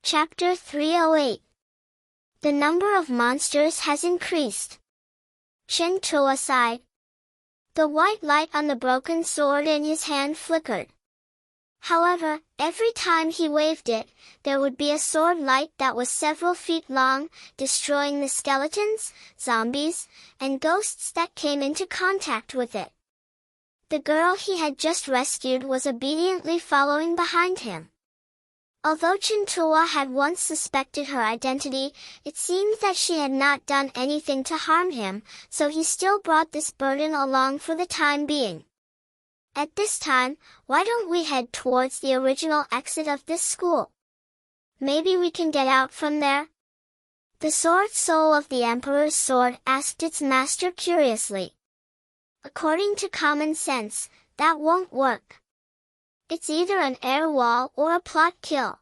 Chapter 308. The number of monsters has increased. Chintua sighed. The white light on the broken sword in his hand flickered. However, every time he waved it, there would be a sword light that was several feet long, destroying the skeletons, zombies, and ghosts that came into contact with it. The girl he had just rescued was obediently following behind him. Although Chintua had once suspected her identity, it seemed that she had not done anything to harm him, so he still brought this burden along for the time being. At this time, why don't we head towards the original exit of this school? Maybe we can get out from there? The sword soul of the Emperor's sword asked its master curiously. According to common sense, that won't work. It's either an air wall or a plot kill.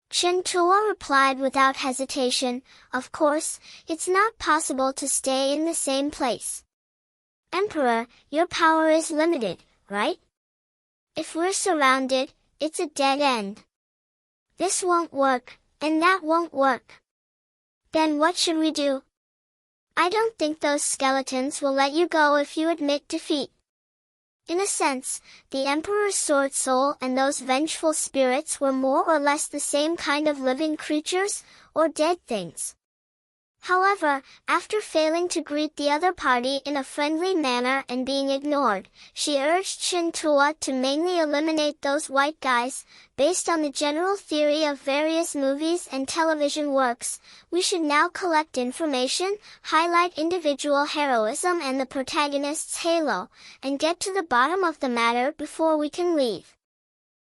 Chintua replied without hesitation, of course, it's not possible to stay in the same place. Emperor, your power is limited, right? If we're surrounded, it's a dead end. This won't work, and that won't work. Then what should we do? I don't think those skeletons will let you go if you admit defeat. In a sense, the Emperor's sword soul and those vengeful spirits were more or less the same kind of living creatures, or dead things. However, after failing to greet the other party in a friendly manner and being ignored, she urged Chintua to mainly eliminate those white guys. Based on the general theory of various movies and television works, we should now collect information, highlight individual heroism and the protagonist's halo, and get to the bottom of the matter before we can leave.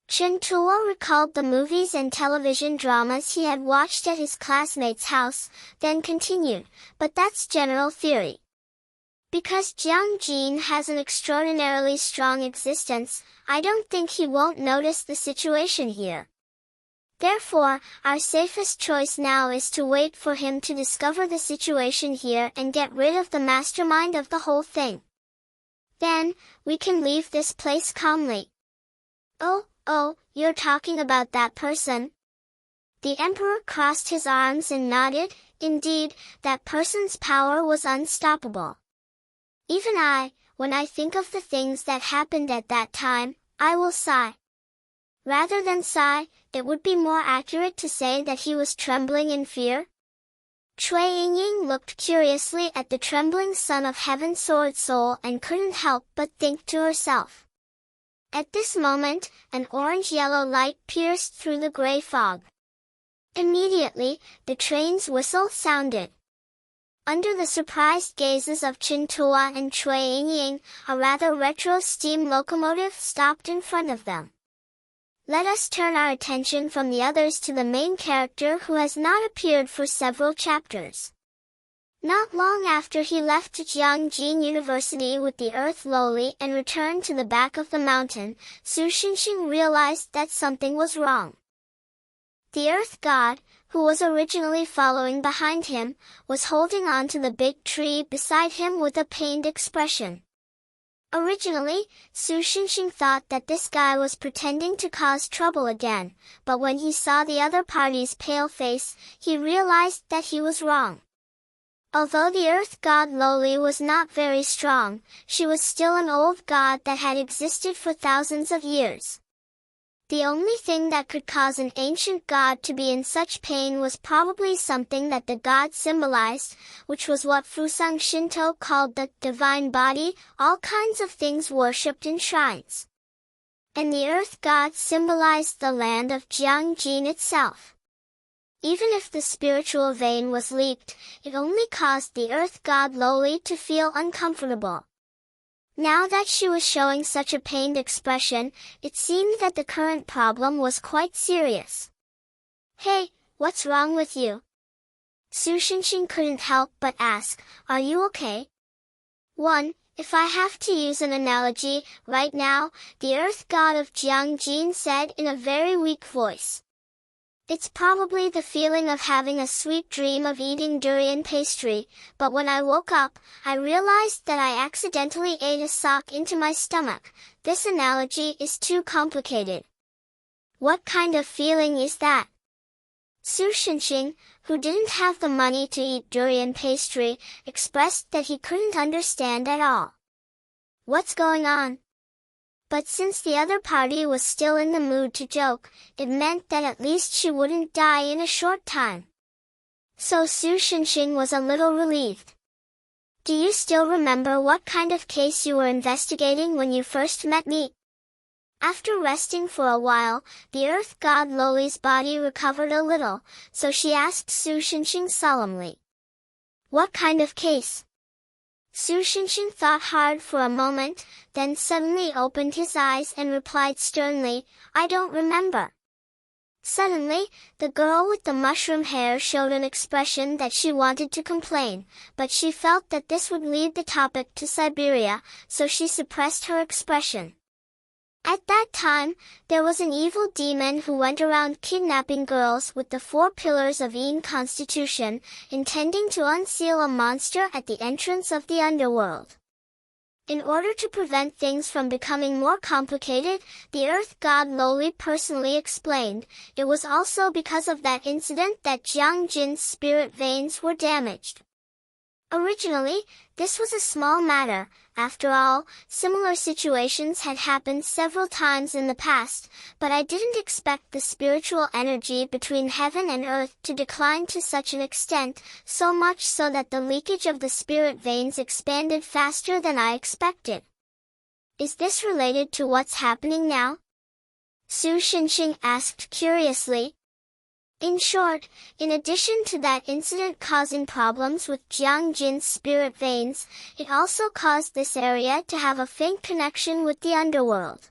Chintua recalled the movies and television dramas he had watched at his classmate's house, then continued, but that's general theory. Because Jiang Jin has an extraordinarily strong existence, I don't think he won't notice the situation here. Therefore, our safest choice now is to wait for him to discover the situation here and get rid of the mastermind of the whole thing. Then, we can leave this place calmly. Oh, you're talking about that person? The Emperor crossed his arms and nodded. Indeed, that person's power was unstoppable. Even when I think of the things that happened at that time, I will sigh. Rather than sigh, it would be more accurate to say that he was trembling in fear. Cui Yingying looked curiously at the trembling son of Heaven Sword Soul and couldn't help but think to herself. At this moment, an orange-yellow light pierced through the gray fog. Immediately, the train's whistle sounded. Under the surprised gazes of Chintua and Cui Yingying, a rather retro steam locomotive stopped in front of them. Let us turn our attention from the others to the main character who has not appeared for several chapters. Not long after he left Jiangjin University with the Earth Lowly and returned to the back of the mountain, Su Xinxing realized that something was wrong. The Earth God, who was originally following behind him, was holding on to the big tree beside him with a pained expression. Originally, Su Xinxing thought that this guy was pretending to cause trouble again, but when he saw the other party's pale face, he realized that he was wrong. Although the Earth God Lowly was not very strong, she was still an old god that had existed for thousands of years. The only thing that could cause an ancient god to be in such pain was probably something that the god symbolized, which was what Fusang Shinto called the divine body, all kinds of things worshipped in shrines. And the Earth God symbolized the land of Jiangjin itself. Even if the spiritual vein was leaked, it only caused the Earth God Lowly to feel uncomfortable. Now that she was showing such a pained expression, it seemed that the current problem was quite serious. Hey, what's wrong with you? Su Xinxing couldn't help but ask, are you okay? If I have to use an analogy, right now, the Earth God of Jiangjin said in a very weak voice. It's probably the feeling of having a sweet dream of eating durian pastry, but when I woke up, I realized that I accidentally ate a sock into my stomach. This analogy is too complicated. What kind of feeling is that? Su Shinxing, who didn't have the money to eat durian pastry, expressed that he couldn't understand at all. What's going on? But since the other party was still in the mood to joke, it meant that at least she wouldn't die in a short time. So Su Shinxing was a little relieved. Do you still remember what kind of case you were investigating when you first met me? After resting for a while, the earth god Loli's body recovered a little, so she asked Su Shinxing solemnly. What kind of case? Su Shinxing thought hard for a moment, then suddenly opened his eyes and replied sternly, I don't remember. Suddenly, the girl with the mushroom hair showed an expression that she wanted to complain, but she felt that this would lead the topic to Siberia, so she suppressed her expression. At that time, there was an evil demon who went around kidnapping girls with the 4 pillars of Yin constitution, intending to unseal a monster at the entrance of the underworld. In order to prevent things from becoming more complicated, the earth god Loli personally explained, it was also because of that incident that Jiang Jin's spirit veins were damaged. Originally, this was a small matter. After all, similar situations had happened several times in the past, but I didn't expect the spiritual energy between heaven and earth to decline to such an extent, so much so that the leakage of the spirit veins expanded faster than I expected. Is this related to what's happening now? Su Shinxing asked curiously. In short, in addition to that incident causing problems with Jiang Jin's spirit veins, it also caused this area to have a faint connection with the underworld.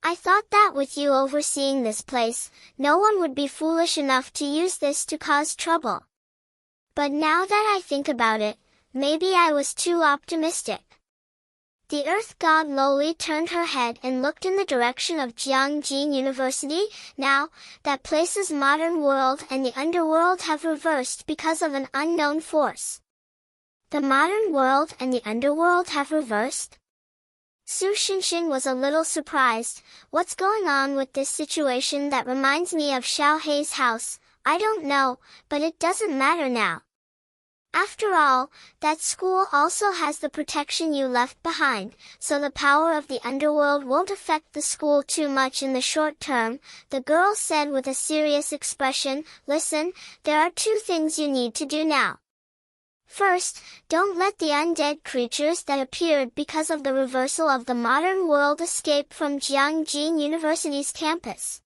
I thought that with you overseeing this place, no one would be foolish enough to use this to cause trouble. But now that I think about it, maybe I was too optimistic. The earth god Loli turned her head and looked in the direction of Jiangjin University. Now, that place's modern world and the underworld have reversed because of an unknown force. The modern world and the underworld have reversed? Su Shinxing was a little surprised. What's going on with this situation that reminds me of Xiao Hei's house? I don't know, but it doesn't matter now. After all, that school also has the protection you left behind, so the power of the underworld won't affect the school too much in the short term, the girl said with a serious expression. Listen, there are 2 things you need to do now. First, don't let the undead creatures that appeared because of the reversal of the modern world escape from Jiangjin University's campus.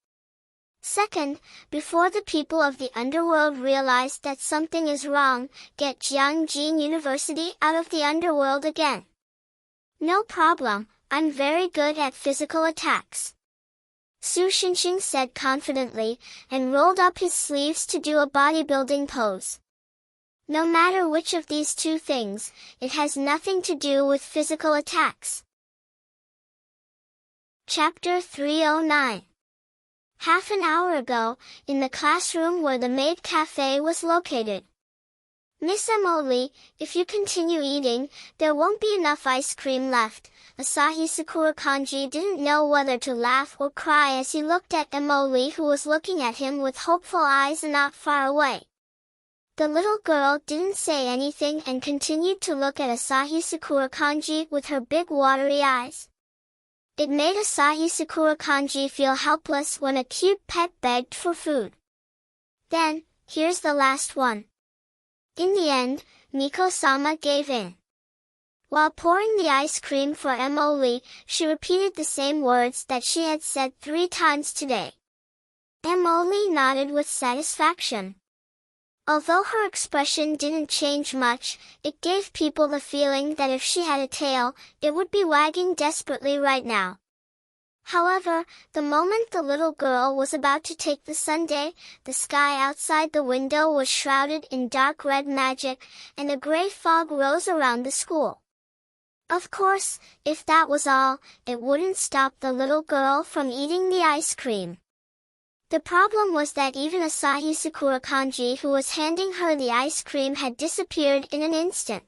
Second, before the people of the underworld realize that something is wrong, get Jiangjin University out of the underworld again. No problem, I'm very good at physical attacks. Su Shinxing said confidently, and rolled up his sleeves to do a bodybuilding pose. No matter which of these 2 things, it has nothing to do with physical attacks. Chapter 309. Half an hour ago, in the classroom where the maid cafe was located. Miss Emily, if you continue eating, there won't be enough ice cream left. Asahi Sakurakanji didn't know whether to laugh or cry as he looked at Emily, who was looking at him with hopeful eyes not far away. The little girl didn't say anything and continued to look at Asahi Sakurakanji with her big watery eyes. It made Asahi Sakurakanji feel helpless when a cute pet begged for food. Then, here's the last one. In the end, Miko-sama gave in. While pouring the ice cream for Emily, she repeated the same words that she had said 3 times today. Emily nodded with satisfaction. Although her expression didn't change much, it gave people the feeling that if she had a tail, it would be wagging desperately right now. However, the moment the little girl was about to take the sundae, the sky outside the window was shrouded in dark red magic, and a gray fog rose around the school. Of course, if that was all, it wouldn't stop the little girl from eating the ice cream. The problem was that even Asahi Sakurakanji, who was handing her the ice cream, had disappeared in an instant.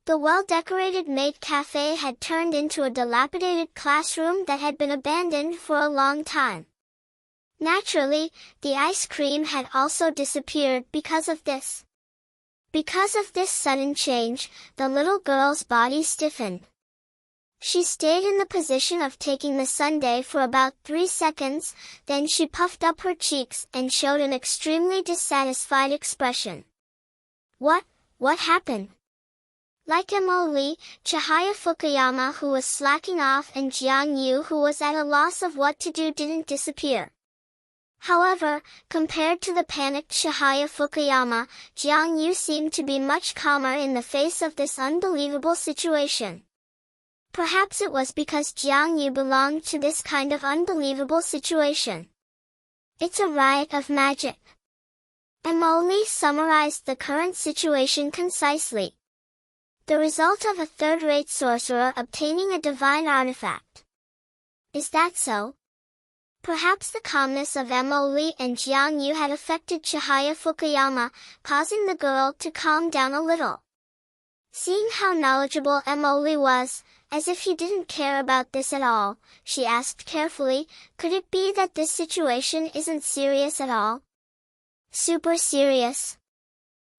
The well-decorated maid cafe had turned into a dilapidated classroom that had been abandoned for a long time. Naturally, the ice cream had also disappeared because of this. Because of this sudden change, the little girl's body stiffened. She stayed in the position of taking the sundae for about 3 seconds, then she puffed up her cheeks and showed an extremely dissatisfied expression. What happened? Like Emily, Chihaya Fukuyama, who was slacking off, and Jiang Yu, who was at a loss of what to do, didn't disappear. However, compared to the panicked Chihaya Fukuyama, Jiang Yu seemed to be much calmer in the face of this unbelievable situation. Perhaps it was because Jiang Yu belonged to this kind of unbelievable situation. It's a riot of magic. Emily summarized the current situation concisely. The result of a third-rate sorcerer obtaining a divine artifact. Is that so? Perhaps the calmness of Emily and Jiang Yu had affected Chihaya Fukuyama, causing the girl to calm down a little. Seeing how knowledgeable Emily was, as if he didn't care about this at all, she asked carefully, could it be that this situation isn't serious at all? Super serious?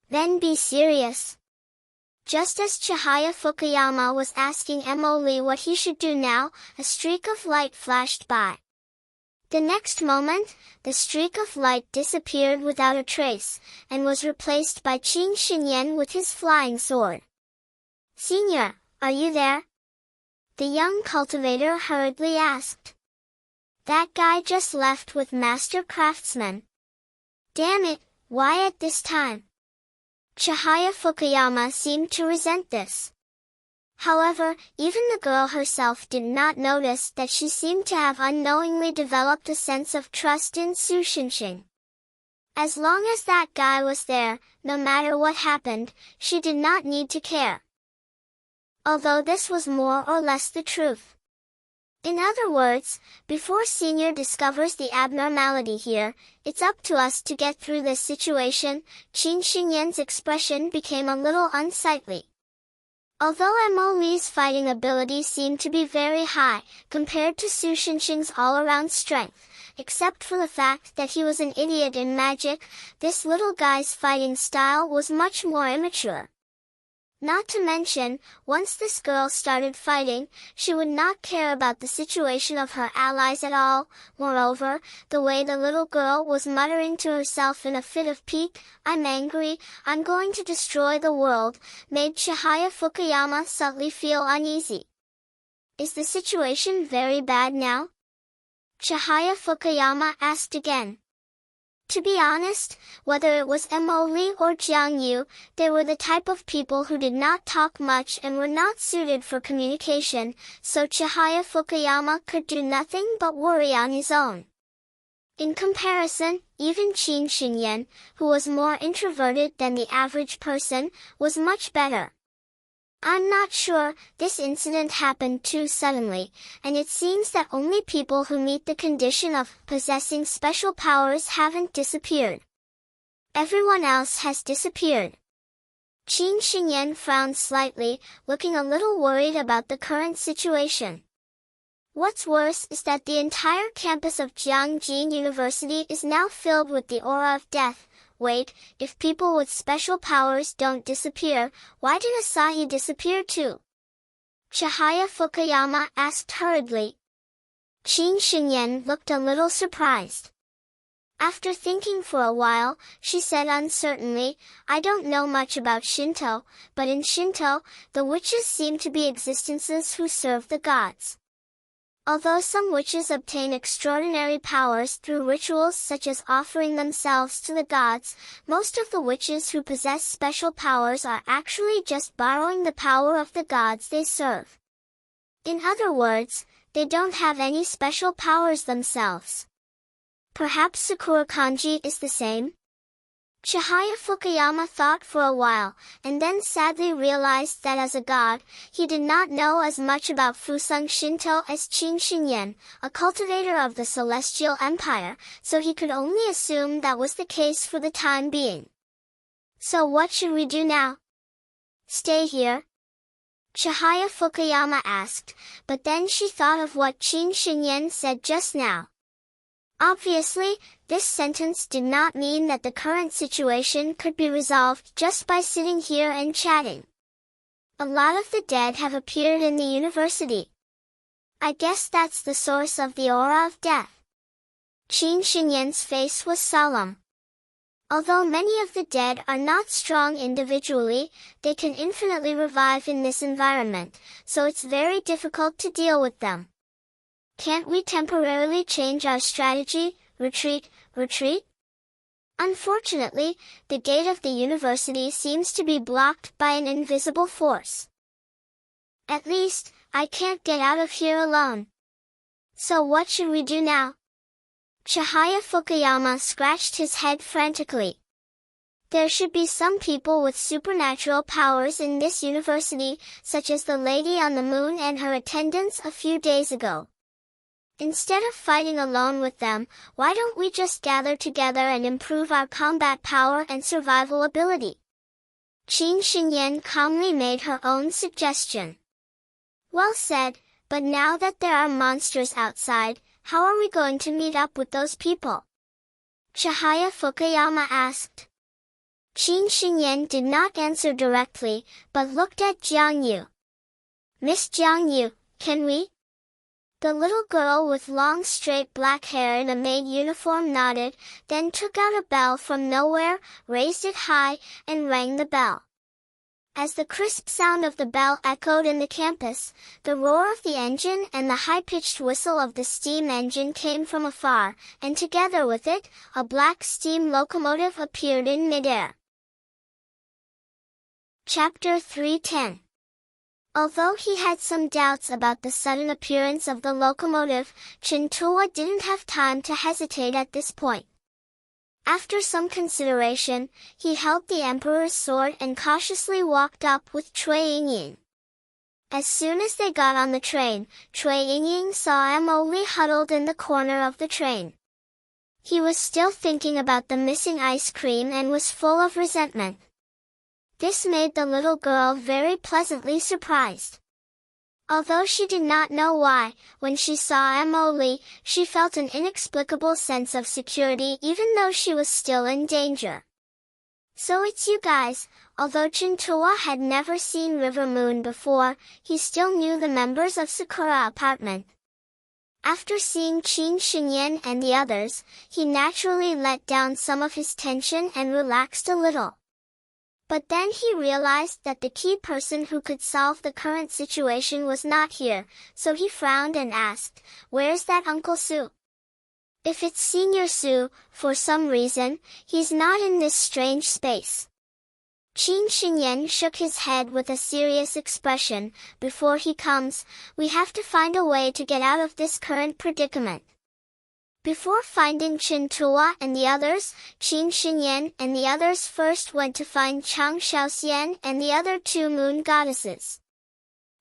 Then be serious. Just as Chihaya Fukuyama was asking Emily what he should do now, a streak of light flashed by. The next moment, the streak of light disappeared without a trace, and was replaced by Qin Xinyan with his flying sword. "Senior, are you there?" the young cultivator hurriedly asked. "That guy just left with Master Craftsman." "Damn it, why at this time?" Chihaya Fukuyama seemed to resent this. However, even the girl herself did not notice that she seemed to have unknowingly developed a sense of trust in Su Xinxing. As long as that guy was there, no matter what happened, she did not need to care. Although this was more or less the truth. In other words, before Senior discovers the abnormality here, it's up to us to get through this situation. Qin Xingyan's expression became a little unsightly. Although Emily's fighting ability seemed to be very high, compared to Su Xinxing's all-around strength, except for the fact that he was an idiot in magic, this little guy's fighting style was much more immature. Not to mention, once this girl started fighting, she would not care about the situation of her allies at all. Moreover, the way the little girl was muttering to herself in a fit of pique, "I'm angry, I'm going to destroy the world," made Chihaya Fukuyama subtly feel uneasy. "Is the situation very bad now?" Chihaya Fukuyama asked again. To be honest, whether it was Emily or Jiang Yu, they were the type of people who did not talk much and were not suited for communication, so Chihaya Fukuyama could do nothing but worry on his own. In comparison, even Qin Xinyan, who was more introverted than the average person, was much better. "I'm not sure, this incident happened too suddenly, and it seems that only people who meet the condition of possessing special powers haven't disappeared. Everyone else has disappeared." Qin Xinyan frowned slightly, looking a little worried about the current situation. What's worse is that the entire campus of Jiangjin University is now filled with the aura of death. Wait, if people with special powers don't disappear, why did Asahi disappear too? Chihaya Fukuyama asked hurriedly. Qin Xinyan looked a little surprised. After thinking for a while, she said uncertainly, "I don't know much about Shinto, but in Shinto, the witches seem to be existences who serve the gods. Although some witches obtain extraordinary powers through rituals such as offering themselves to the gods, most of the witches who possess special powers are actually just borrowing the power of the gods they serve. In other words, they don't have any special powers themselves." Perhaps Sakura Kanji is the same? Chihaya Fukuyama thought for a while, and then sadly realized that as a god, he did not know as much about Fusung Shinto as Qin Xinyan, a cultivator of the Celestial Empire, so he could only assume that was the case for the time being. "So what should we do now?" "Stay here?" Chihaya Fukuyama asked, but then she thought of what Qin Xinyan said just now. Obviously, this sentence did not mean that the current situation could be resolved just by sitting here and chatting. A lot of the dead have appeared in the university. I guess that's the source of the aura of death. Qin Xinyan's face was solemn. Although many of the dead are not strong individually, they can infinitely revive in this environment, so it's very difficult to deal with them. Can't we temporarily change our strategy? Retreat? Unfortunately, the gate of the university seems to be blocked by an invisible force. At least, I can't get out of here alone. So what should we do now? Chihaya Fukuyama scratched his head frantically. There should be some people with supernatural powers in this university, such as the lady on the moon and her attendants a few days ago. Instead of fighting alone with them, why don't we just gather together and improve our combat power and survival ability? Qin Xinyan calmly made her own suggestion. Well said, but now that there are monsters outside, how are we going to meet up with those people? Chihaya Fukuyama asked. Qin Xinyan did not answer directly, but looked at Jiang Yu. Miss Jiang Yu, can we? The little girl with long straight black hair in a maid uniform nodded, then took out a bell from nowhere, raised it high, and rang the bell. As the crisp sound of the bell echoed in the campus, the roar of the engine and the high-pitched whistle of the steam engine came from afar, and together with it, a black steam locomotive appeared in midair. Chapter 310. Although he had some doubts about the sudden appearance of the locomotive, Chintua didn't have time to hesitate at this point. After some consideration, he held the emperor's sword and cautiously walked up with Cui Yingying. As soon as they got on the train, Cui Yingying saw Emily huddled in the corner of the train. He was still thinking about the missing ice cream and was full of resentment. This made the little girl very pleasantly surprised. Although she did not know why, when she saw Emily, she felt an inexplicable sense of security even though she was still in danger. So it's you guys. Although Chintua had never seen River Moon before, he still knew the members of Sakura apartment. After seeing Qin Xinyan and the others, he naturally let down some of his tension and relaxed a little. But then he realized that the key person who could solve the current situation was not here, so he frowned and asked, "Where's that Uncle Su?" If it's Senior Su, for some reason, he's not in this strange space. Qin Xinyan shook his head with a serious expression. Before he comes, we have to find a way to get out of this current predicament. Before finding Chintua and the others, Qin Xinyan and the others first went to find Chang Xiaoxian and the other two moon goddesses.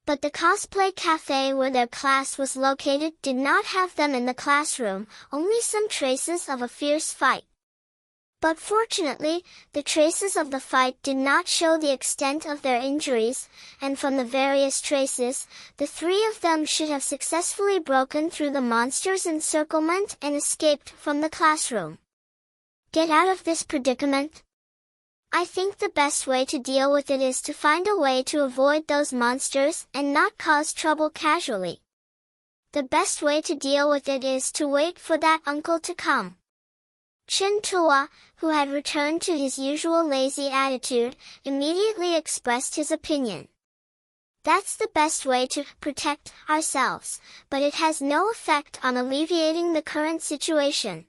But the cosplay cafe where their class was located did not have them in the classroom, only some traces of a fierce fight. But fortunately, the traces of the fight did not show the extent of their injuries, and from the various traces, the three of them should have successfully broken through the monster's encirclement and escaped from the classroom. Get out of this predicament? I think the best way to deal with it is to find a way to avoid those monsters and not cause trouble casually. The best way to deal with it is to wait for that uncle to come. Chintua, who had returned to his usual lazy attitude, immediately expressed his opinion. That's the best way to protect ourselves, but it has no effect on alleviating the current situation.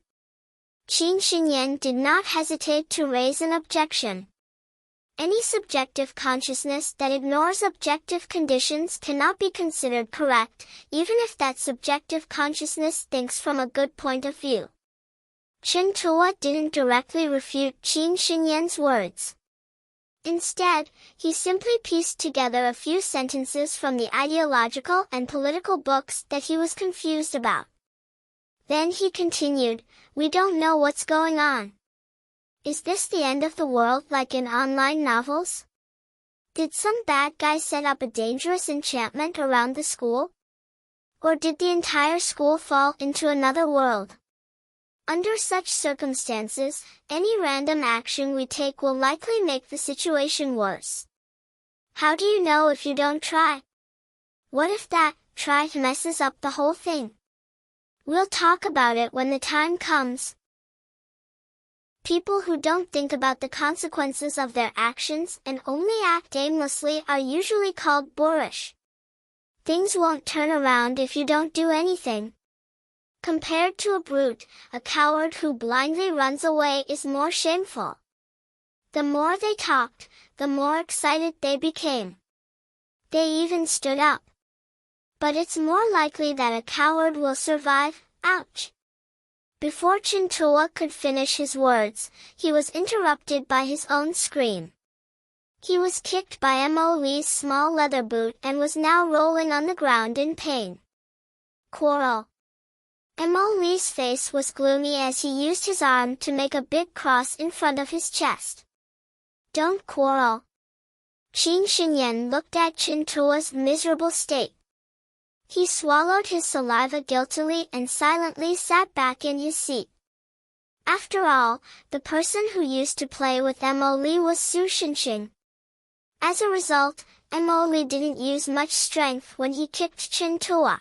Qin Xinyan did not hesitate to raise an objection. Any subjective consciousness that ignores objective conditions cannot be considered correct, even if that subjective consciousness thinks from a good point of view. Chintua didn't directly refute Qin Xinyan's words. Instead, he simply pieced together a few sentences from the ideological and political books that he was confused about. Then he continued, "We don't know what's going on. Is this the end of the world like in online novels? Did some bad guy set up a dangerous enchantment around the school? Or did the entire school fall into another world? Under such circumstances, any random action we take will likely make the situation worse. How do you know if you don't try? What if that try messes up the whole thing? We'll talk about it when the time comes. People who don't think about the consequences of their actions and only act aimlessly are usually called boorish. Things won't turn around if you don't do anything. Compared to a brute, a coward who blindly runs away is more shameful. The more they talked, the more excited they became. They even stood up. But it's more likely that a coward will survive. Ouch! Before Chintua could finish his words, he was interrupted by his own scream. He was kicked by Mo.Lee's small leather boot and was now rolling on the ground in pain. Quarrel. Mo.Lee's face was gloomy as he used his arm to make a big cross in front of his chest. Don't quarrel. Qin Xinyan looked at Chintua's miserable state. He swallowed his saliva guiltily and silently sat back in his seat. After all, the person who used to play with Mo.Lee was Su Xinxing. As a result, Mo.Lee didn't use much strength when he kicked Chintua.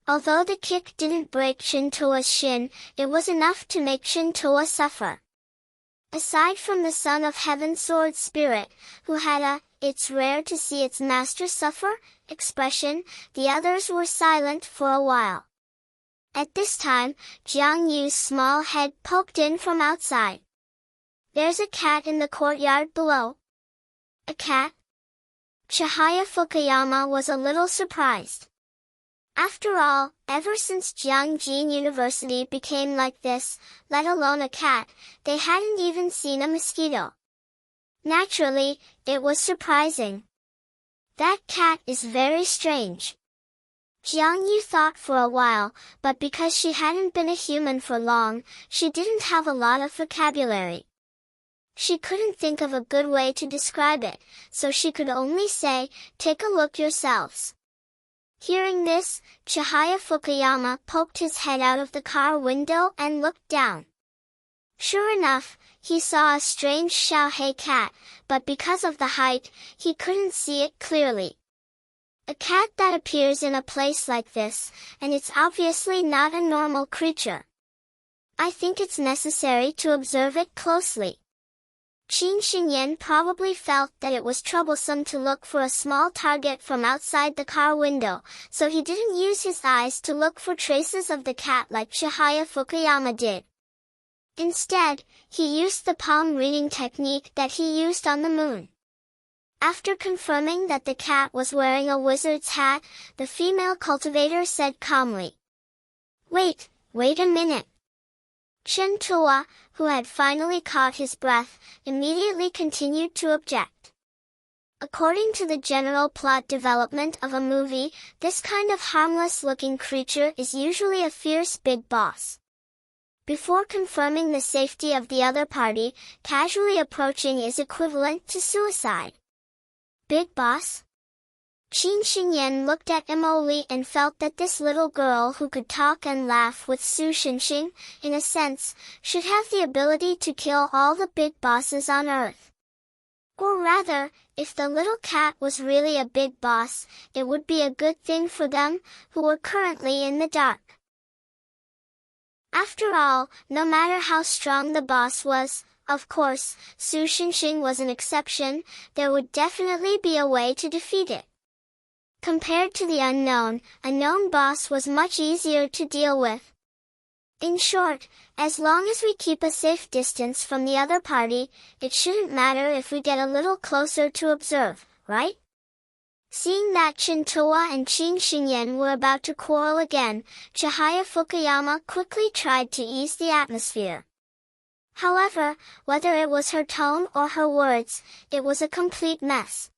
Although the kick didn't break Chintua's shin, it was enough to make Chintua suffer. Aside from the Son of Heaven Sword Spirit, who had a "it's rare to see its master suffer" expression, the others were silent for a while. At this time, Jiang Yu's small head poked in from outside. There's a cat in the courtyard below. A cat? Chihaya Fukuyama was a little surprised. After all, ever since Jiangjin University became like this, let alone a cat, they hadn't even seen a mosquito. Naturally, it was surprising. That cat is very strange. Jiang Yu thought for a while, but because she hadn't been a human for long, she didn't have a lot of vocabulary. She couldn't think of a good way to describe it, so she could only say, "Take a look yourselves." Hearing this, Chihaya Fukuyama poked his head out of the car window and looked down. Sure enough, he saw a strange Xiaohei cat, but because of the height, he couldn't see it clearly. A cat that appears in a place like this, and it's obviously not a normal creature. I think it's necessary to observe it closely. Qin Xinyan probably felt that it was troublesome to look for a small target from outside the car window, so he didn't use his eyes to look for traces of the cat like Chihaya Fukuyama did. Instead, he used the palm reading technique that he used on the moon. After confirming that the cat was wearing a wizard's hat, the female cultivator said calmly, Wait a minute." Chintua, who had finally caught his breath, immediately continued to object. According to the general plot development of a movie, this kind of harmless-looking creature is usually a fierce big boss. Before confirming the safety of the other party, casually approaching is equivalent to suicide. Big boss? Qin Xinyan looked at Mo.Lee and felt that this little girl who could talk and laugh with Su Xinxing, in a sense, should have the ability to kill all the big bosses on Earth. Or rather, if the little cat was really a big boss, it would be a good thing for them, who were currently in the dark. After all, no matter how strong the boss was, of course, Su Xinxing was an exception, there would definitely be a way to defeat it. Compared to the unknown, a known boss was much easier to deal with. In short, as long as we keep a safe distance from the other party, it shouldn't matter if we get a little closer to observe, right? Seeing that Chintua and Qin Xinyan were about to quarrel again, Chihaya Fukuyama quickly tried to ease the atmosphere. However, whether it was her tone or her words, it was a complete mess.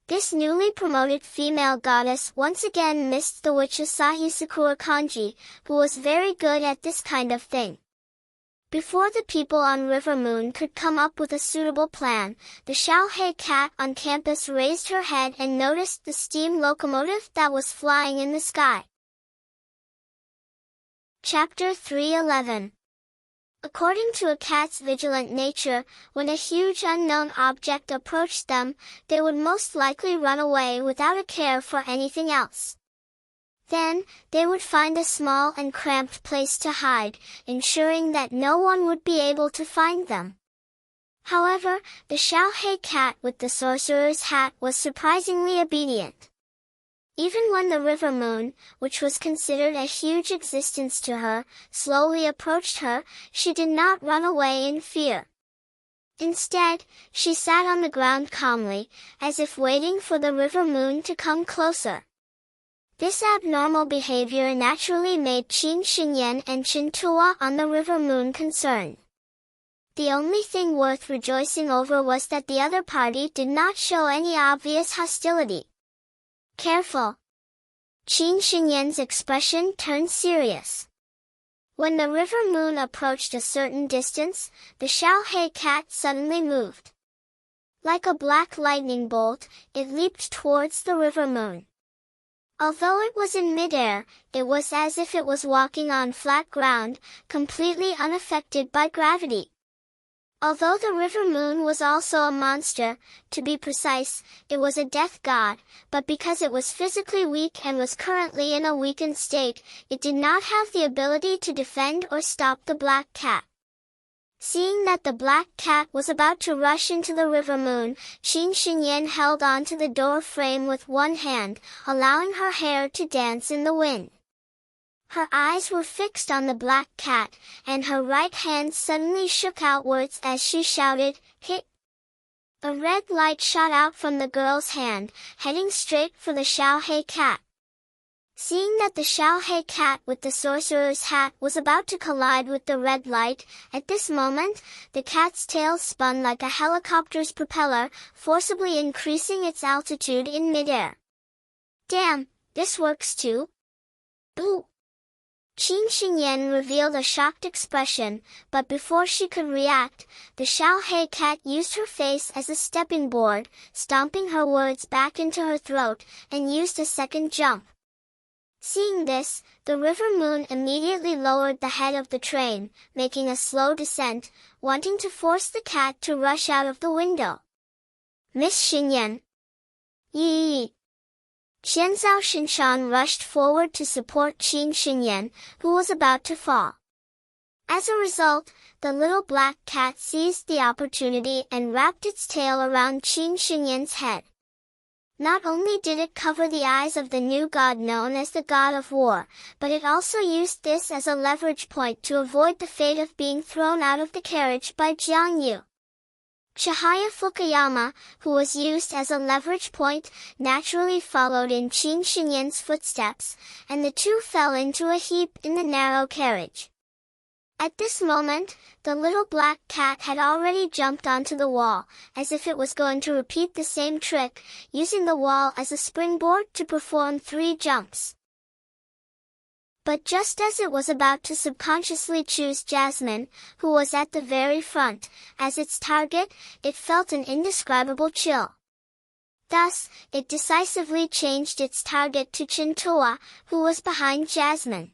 This newly promoted female goddess once again missed the witch Asahi Sakura Kanji, who was very good at this kind of thing. Before the people on River Moon could come up with a suitable plan, the Xiaohei cat on campus raised her head and noticed the steam locomotive that was flying in the sky. Chapter 3:11 According to a cat's vigilant nature, when a huge unknown object approached them, they would most likely run away without a care for anything else. Then, they would find a small and cramped place to hide, ensuring that no one would be able to find them. However, the Xiaohei cat with the sorcerer's hat was surprisingly obedient. Even when the river moon, which was considered a huge existence to her, slowly approached her, she did not run away in fear. Instead, she sat on the ground calmly, as if waiting for the river moon to come closer. This abnormal behavior naturally made Qin Xinyan and Qin Tuo on the river moon concerned. The only thing worth rejoicing over was that the other party did not show any obvious hostility. Careful. Qin Xinyan's expression turned serious. When the river moon approached a certain distance, the Xiaohei cat suddenly moved. Like a black lightning bolt, it leaped towards the river moon. Although it was in midair, it was as if it was walking on flat ground, completely unaffected by gravity. Although the river moon was also a monster, to be precise, it was a death god, but because it was physically weak and was currently in a weakened state, it did not have the ability to defend or stop the black cat. Seeing that the black cat was about to rush into the river moon, Qin Xinyan held on to the door frame with one hand, allowing her hair to dance in the wind. Her eyes were fixed on the black cat, and her right hand suddenly shook outwards as she shouted, "Hit!" A red light shot out from the girl's hand, heading straight for the Xiaohei cat. Seeing that the Xiaohei cat with the sorcerer's hat was about to collide with the red light, at this moment, the cat's tail spun like a helicopter's propeller, forcibly increasing its altitude in midair. "Damn, this works too." "Boo!" Qin Xinyan revealed a shocked expression, but before she could react, the Xiaohei cat used her face as a stepping board, stomping her words back into her throat, and used a second jump. Seeing this, the river moon immediately lowered the head of the train, making a slow descent, wanting to force the cat to rush out of the window. "Miss Xinyan!" "Yi!" Xianzhao Shinshan rushed forward to support Qin Xinyan, who was about to fall. As a result, the little black cat seized the opportunity and wrapped its tail around Qin Xinyan's head. Not only did it cover the eyes of the new god known as the God of War, but it also used this as a leverage point to avoid the fate of being thrown out of the carriage by Jiang Yu. Chihaya Fukuyama, who was used as a leverage point, naturally followed in Qin Xinyan's footsteps, and the two fell into a heap in the narrow carriage. At this moment, the little black cat had already jumped onto the wall, as if it was going to repeat the same trick, using the wall as a springboard to perform 3 jumps. But just as it was about to subconsciously choose Jasmine, who was at the very front, as its target, it felt an indescribable chill. Thus, it decisively changed its target to Chintua, who was behind Jasmine.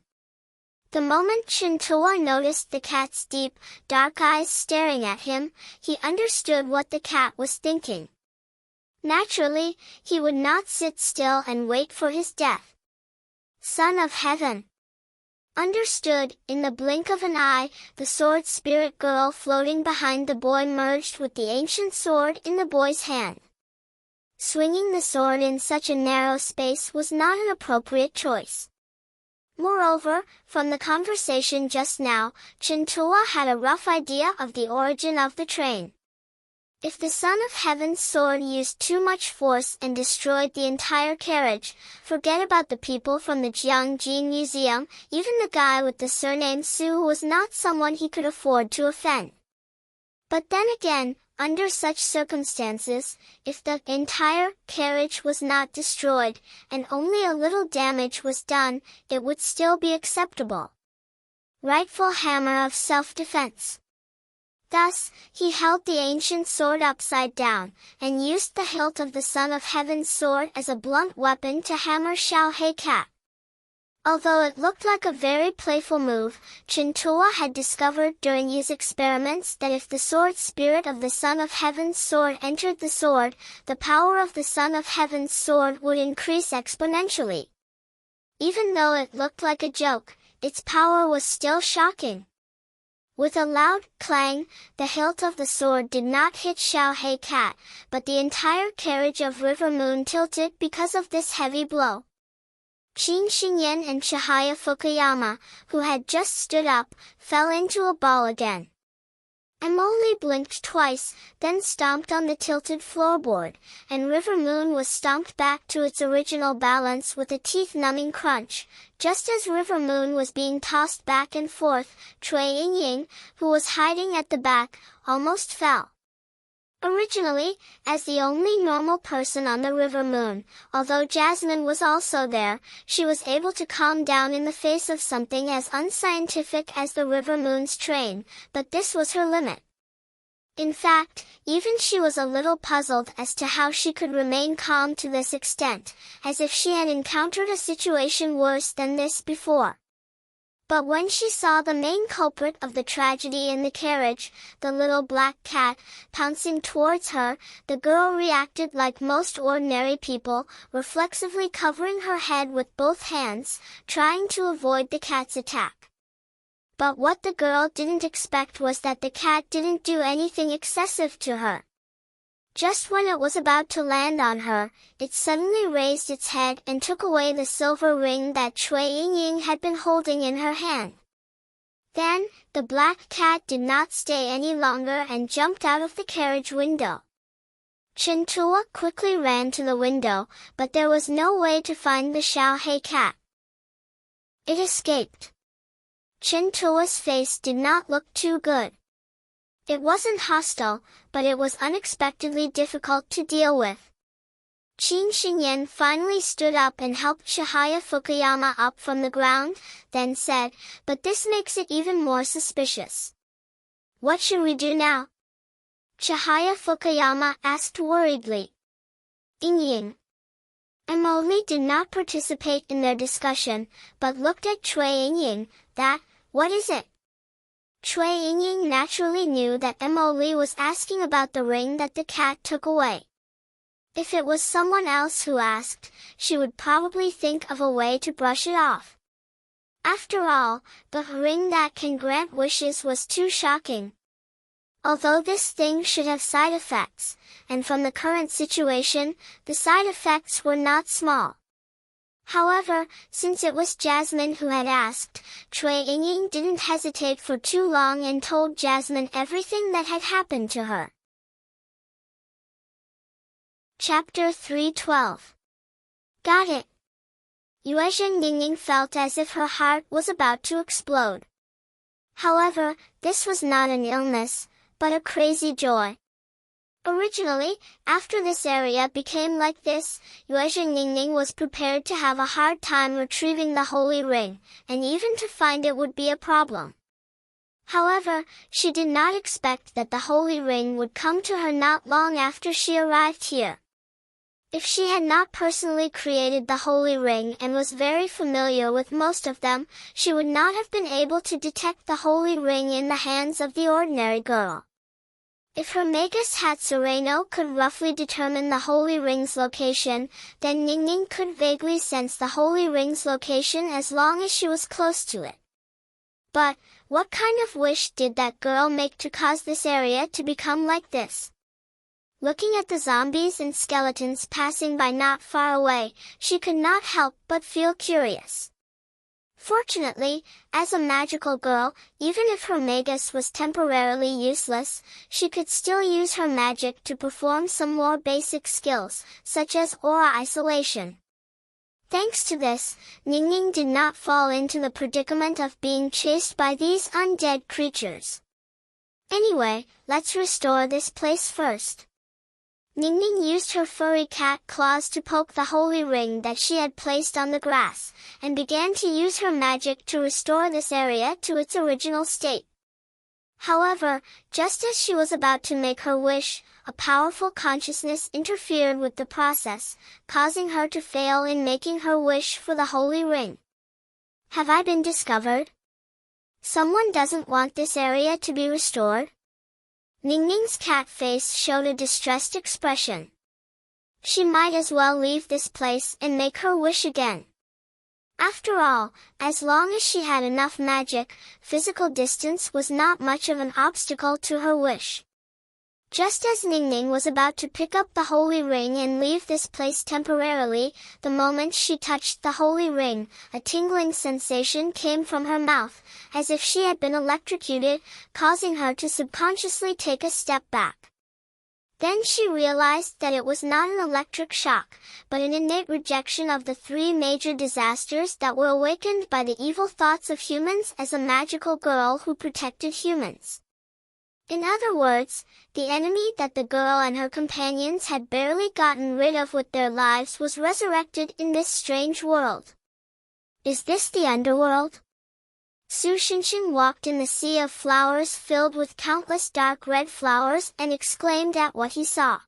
The moment Chintua noticed the cat's deep, dark eyes staring at him, he understood what the cat was thinking. Naturally, he would not sit still and wait for his death. Son of Heaven! Understood, in the blink of an eye, the sword spirit girl floating behind the boy merged with the ancient sword in the boy's hand. Swinging the sword in such a narrow space was not an appropriate choice. Moreover, from the conversation just now, Chintua had a rough idea of the origin of the train. If the Son of Heaven's sword used too much force and destroyed the entire carriage, forget about the people from the Jiangji Museum, even the guy with the surname Su was not someone he could afford to offend. But then again, under such circumstances, if the entire carriage was not destroyed, and only a little damage was done, it would still be acceptable. Rightful hammer of self-defense. Thus, he held the ancient sword upside down, and used the hilt of the Son of Heaven's sword as a blunt weapon to hammer Xiaohei cat. Although it looked like a very playful move, Chintua had discovered during his experiments that if the sword spirit of the Son of Heaven's sword entered the sword, the power of the Son of Heaven's sword would increase exponentially. Even though it looked like a joke, its power was still shocking. With a loud clang, the hilt of the sword did not hit Xiao Hei Cat, but the entire carriage of River Moon tilted because of this heavy blow. Qin Xingyan and Chihaya Fukuyama, who had just stood up, fell into a ball again. Emily blinked twice, then stomped on the tilted floorboard, and River Moon was stomped back to its original balance with a teeth-numbing crunch. Just as River Moon was being tossed back and forth, Cui Yingying, who was hiding at the back, almost fell. Originally, as the only normal person on the River Moon, although Jasmine was also there, she was able to calm down in the face of something as unscientific as the River Moon's train, but this was her limit. In fact, even she was a little puzzled as to how she could remain calm to this extent, as if she had encountered a situation worse than this before. But when she saw the main culprit of the tragedy in the carriage, the little black cat, pouncing towards her, the girl reacted like most ordinary people, reflexively covering her head with both hands, trying to avoid the cat's attack. But what the girl didn't expect was that the cat didn't do anything excessive to her. Just when it was about to land on her, it suddenly raised its head and took away the silver ring that Cui Yingying had been holding in her hand. Then, the black cat did not stay any longer and jumped out of the carriage window. Chintua quickly ran to the window, but there was no way to find the Xiao Hei cat. It escaped. Chintua's face did not look too good. It wasn't hostile, but it was unexpectedly difficult to deal with. Qin Xingyan finally stood up and helped Chihaya Fukuyama up from the ground, then said, "But this makes it even more suspicious. What should we do now?" Chihaya Fukuyama asked worriedly. Yingying. Emily did not participate in their discussion, but looked at Cui Yingying. What is it? Cui Yingying naturally knew that Emily was asking about the ring that the cat took away. If it was someone else who asked, she would probably think of a way to brush it off. After all, the ring that can grant wishes was too shocking. Although this thing should have side effects, and from the current situation, the side effects were not small. However, since it was Jasmine who had asked, Cui Yingying didn't hesitate for too long and told Jasmine everything that had happened to her. Chapter 3:12. Got it. Yuezhen Yingying felt as if her heart was about to explode. However, this was not an illness, but a crazy joy. Originally, after this area became like this, Yuezhen Yingying was prepared to have a hard time retrieving the holy ring, and even to find it would be a problem. However, she did not expect that the holy ring would come to her not long after she arrived here. If she had not personally created the holy ring and was very familiar with most of them, she would not have been able to detect the holy ring in the hands of the ordinary girl. If her Magus Hatsureno could roughly determine the holy ring's location, then Yingying could vaguely sense the holy ring's location as long as she was close to it. But, what kind of wish did that girl make to cause this area to become like this? Looking at the zombies and skeletons passing by not far away, she could not help but feel curious. Fortunately, as a magical girl, even if her Magus was temporarily useless, she could still use her magic to perform some more basic skills, such as aura isolation. Thanks to this, Yingying did not fall into the predicament of being chased by these undead creatures. Anyway, let's restore this place first. Yingying used her furry cat claws to poke the holy ring that she had placed on the grass, and began to use her magic to restore this area to its original state. However, just as she was about to make her wish, a powerful consciousness interfered with the process, causing her to fail in making her wish for the holy ring. Have I been discovered? Someone doesn't want this area to be restored? Ningning's cat face showed a distressed expression. She might as well leave this place and make her wish again. After all, as long as she had enough magic, physical distance was not much of an obstacle to her wish. Just as Ningning was about to pick up the holy ring and leave this place temporarily, the moment she touched the holy ring, a tingling sensation came from her mouth, as if she had been electrocuted, causing her to subconsciously take a step back. Then she realized that it was not an electric shock, but an innate rejection of the three major disasters that were awakened by the evil thoughts of humans as a magical girl who protected humans. In other words, the enemy that the girl and her companions had barely gotten rid of with their lives was resurrected in this strange world. Is this the underworld? Su Xinxing walked in the sea of flowers filled with countless dark red flowers and exclaimed at what he saw.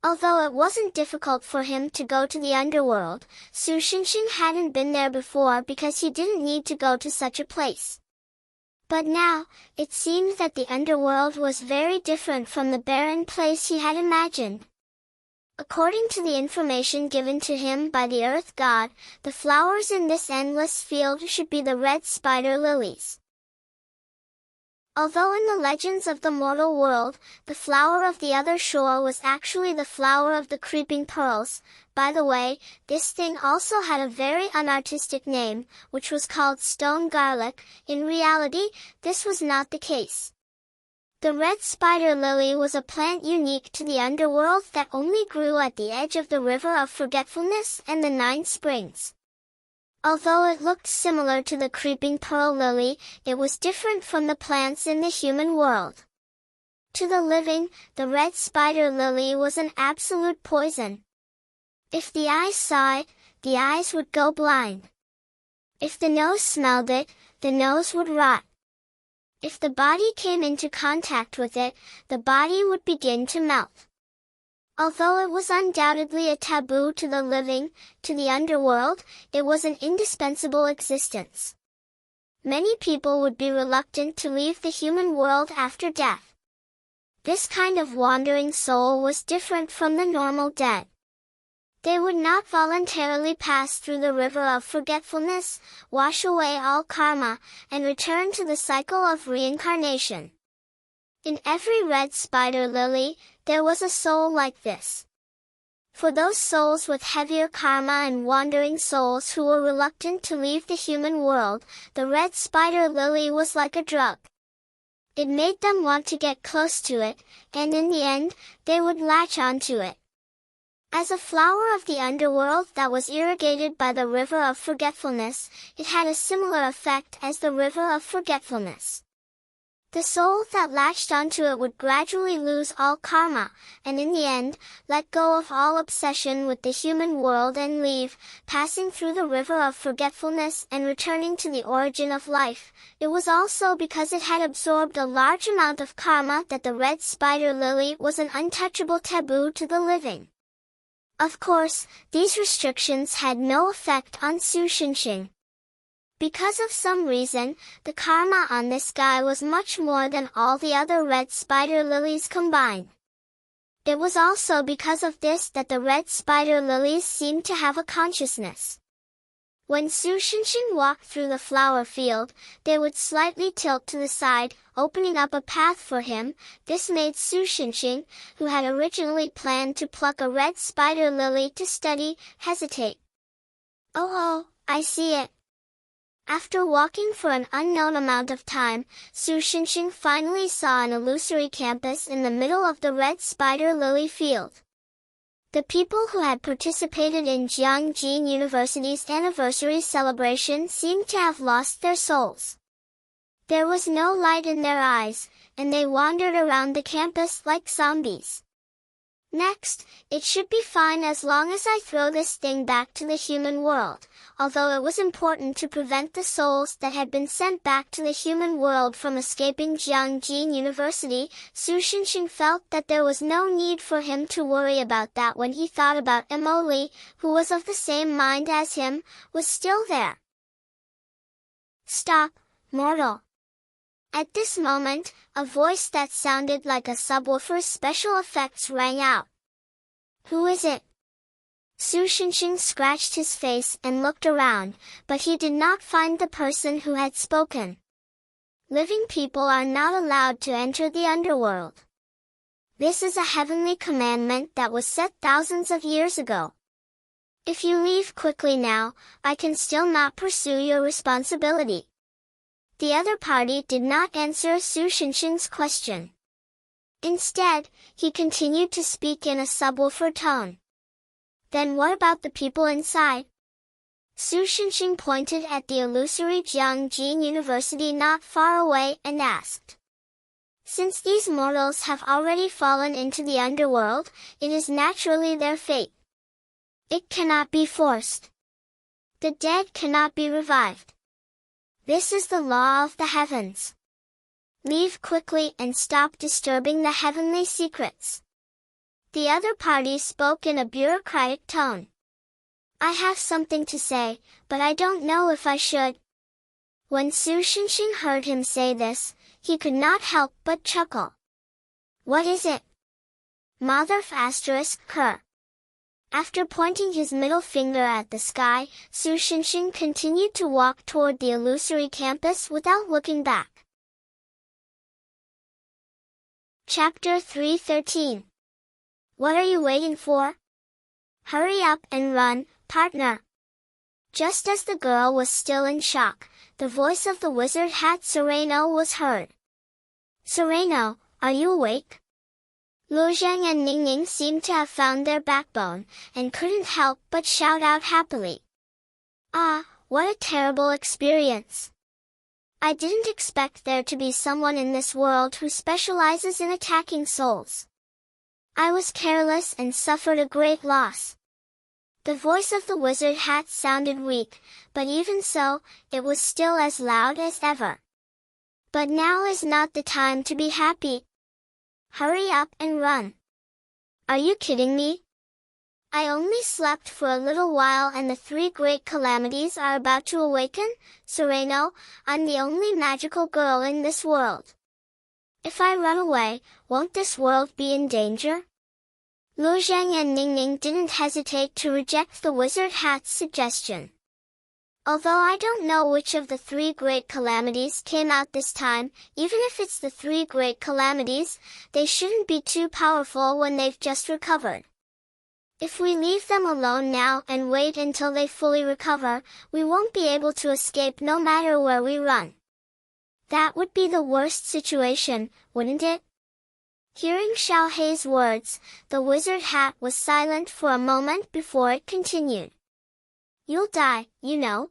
Although it wasn't difficult for him to go to the underworld, Su Xinxing hadn't been there before because he didn't need to go to such a place. But now, it seemed that the underworld was very different from the barren place he had imagined. According to the information given to him by the Earth God, the flowers in this endless field should be the red spider lilies. Although in the legends of the mortal world, the flower of the other shore was actually the flower of the creeping pearls. By the way, this thing also had a very unartistic name, which was called stone garlic. In reality, this was not the case. The red spider lily was a plant unique to the underworld that only grew at the edge of the river of forgetfulness and the 9 springs. Although it looked similar to the creeping pearl lily, it was different from the plants in the human world. To the living, the red spider lily was an absolute poison. If the eyes saw it, the eyes would go blind. If the nose smelled it, the nose would rot. If the body came into contact with it, the body would begin to melt. Although it was undoubtedly a taboo to the living, to the underworld, it was an indispensable existence. Many people would be reluctant to leave the human world after death. This kind of wandering soul was different from the normal dead. They would not voluntarily pass through the river of forgetfulness, wash away all karma, and return to the cycle of reincarnation. In every red spider lily, there was a soul like this. For those souls with heavier karma and wandering souls who were reluctant to leave the human world, the red spider lily was like a drug. It made them want to get close to it, and in the end, they would latch onto it. As a flower of the underworld that was irrigated by the river of forgetfulness, it had a similar effect as the river of forgetfulness. The soul that latched onto it would gradually lose all karma, and in the end, let go of all obsession with the human world and leave, passing through the river of forgetfulness and returning to the origin of life. It was also because it had absorbed a large amount of karma that the red spider lily was an untouchable taboo to the living. Of course, these restrictions had no effect on Su Xinxing. Because of some reason, the karma on this guy was much more than all the other red spider lilies combined. It was also because of this that the red spider lilies seemed to have a consciousness. When Su Xinxing walked through the flower field, they would slightly tilt to the side, opening up a path for him. This made Su Xinxing, who had originally planned to pluck a red spider lily to study, hesitate. Oh, I see it. After walking for an unknown amount of time, Su Xinxing finally saw an illusory campus in the middle of the red spider lily field. The people who had participated in Jiangjin University's anniversary celebration seemed to have lost their souls. There was no light in their eyes, and they wandered around the campus like zombies. Next, it should be fine as long as I throw this thing back to the human world. Although it was important to prevent the souls that had been sent back to the human world from escaping Jiangjin University, Su Xinxing felt that there was no need for him to worry about that when he thought about Emily, who was of the same mind as him, was still there. Stop, mortal. At this moment, a voice that sounded like a subwoofer's special effects rang out. Who is it? Su Shenxing scratched his face and looked around, but he did not find the person who had spoken. Living people are not allowed to enter the underworld. This is a heavenly commandment that was set thousands of years ago. If you leave quickly now, I can still not pursue your responsibility. The other party did not answer Su Shenxing's question. Instead, he continued to speak in a subwoofer tone. Then what about the people inside? Su Shenxing pointed at the illusory Jiangjin University not far away and asked. Since these mortals have already fallen into the underworld, it is naturally their fate. It cannot be forced. The dead cannot be revived. This is the law of the heavens. Leave quickly and stop disturbing the heavenly secrets. The other party spoke in a bureaucratic tone. I have something to say, but I don't know if I should. When Su Shenxing heard him say this, he could not help but chuckle. What is it? Motherf asterisk cur. After pointing his middle finger at the sky, Su Shenxing continued to walk toward the illusory campus without looking back. Chapter 3:13. What are you waiting for? Hurry up and run, partner. Just as the girl was still in shock, the voice of the wizard hat Sereno was heard. Sereno, are you awake? Lu Zhang and Ningning seemed to have found their backbone, and couldn't help but shout out happily. Ah, what a terrible experience! I didn't expect there to be someone in this world who specializes in attacking souls. I was careless and suffered a great loss. The voice of the wizard hat sounded weak, but even so, it was still as loud as ever. But now is not the time to be happy. Hurry up and run. Are you kidding me? I only slept for a little while and the three great calamities are about to awaken? Sereno, I'm the only magical girl in this world. If I run away, won't this world be in danger? Lu Zhang and Ningning didn't hesitate to reject the wizard hat's suggestion. Although I don't know which of the three great calamities came out this time, even if it's the three great calamities, they shouldn't be too powerful when they've just recovered. If we leave them alone now and wait until they fully recover, we won't be able to escape no matter where we run. That would be the worst situation, wouldn't it? Hearing Xiao Hei's words, the wizard hat was silent for a moment before it continued. You'll die, you know.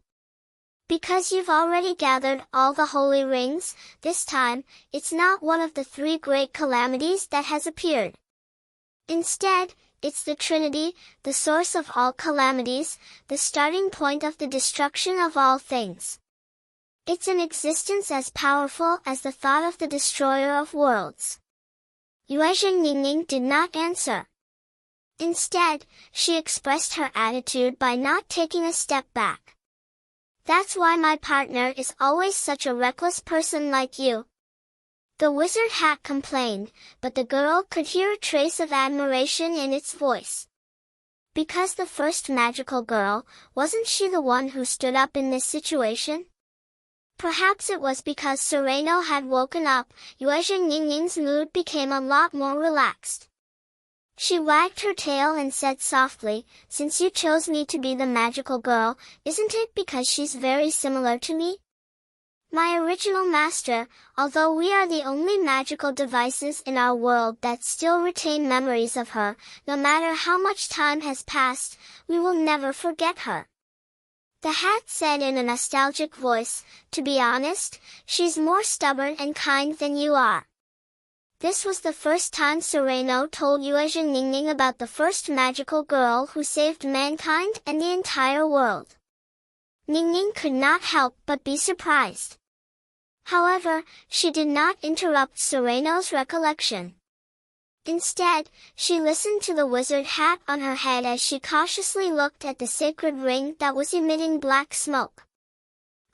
Because you've already gathered all the holy rings, this time, it's not one of the three great calamities that has appeared. Instead, it's the Trinity, the source of all calamities, the starting point of the destruction of all things. It's an existence as powerful as the thought of the destroyer of worlds. Yuezheng Ningning did not answer. Instead, she expressed her attitude by not taking a step back. That's why my partner is always such a reckless person like you. The wizard hat complained, but the girl could hear a trace of admiration in its voice. Because the first magical girl, wasn't she the one who stood up in this situation? Perhaps it was because Sereno had woken up, Yuezheng Ningning's mood became a lot more relaxed. She wagged her tail and said softly, since you chose me to be the magical girl, isn't it because she's very similar to me? My original master, although we are the only magical devices in our world that still retain memories of her, no matter how much time has passed, we will never forget her. The hat said in a nostalgic voice, to be honest, she's more stubborn and kind than you are. This was the first time Sereno told Yuezheng Ningning about the first magical girl who saved mankind and the entire world. Ningning could not help but be surprised. However, she did not interrupt Sereno's recollection. Instead, she listened to the wizard hat on her head as she cautiously looked at the sacred ring that was emitting black smoke.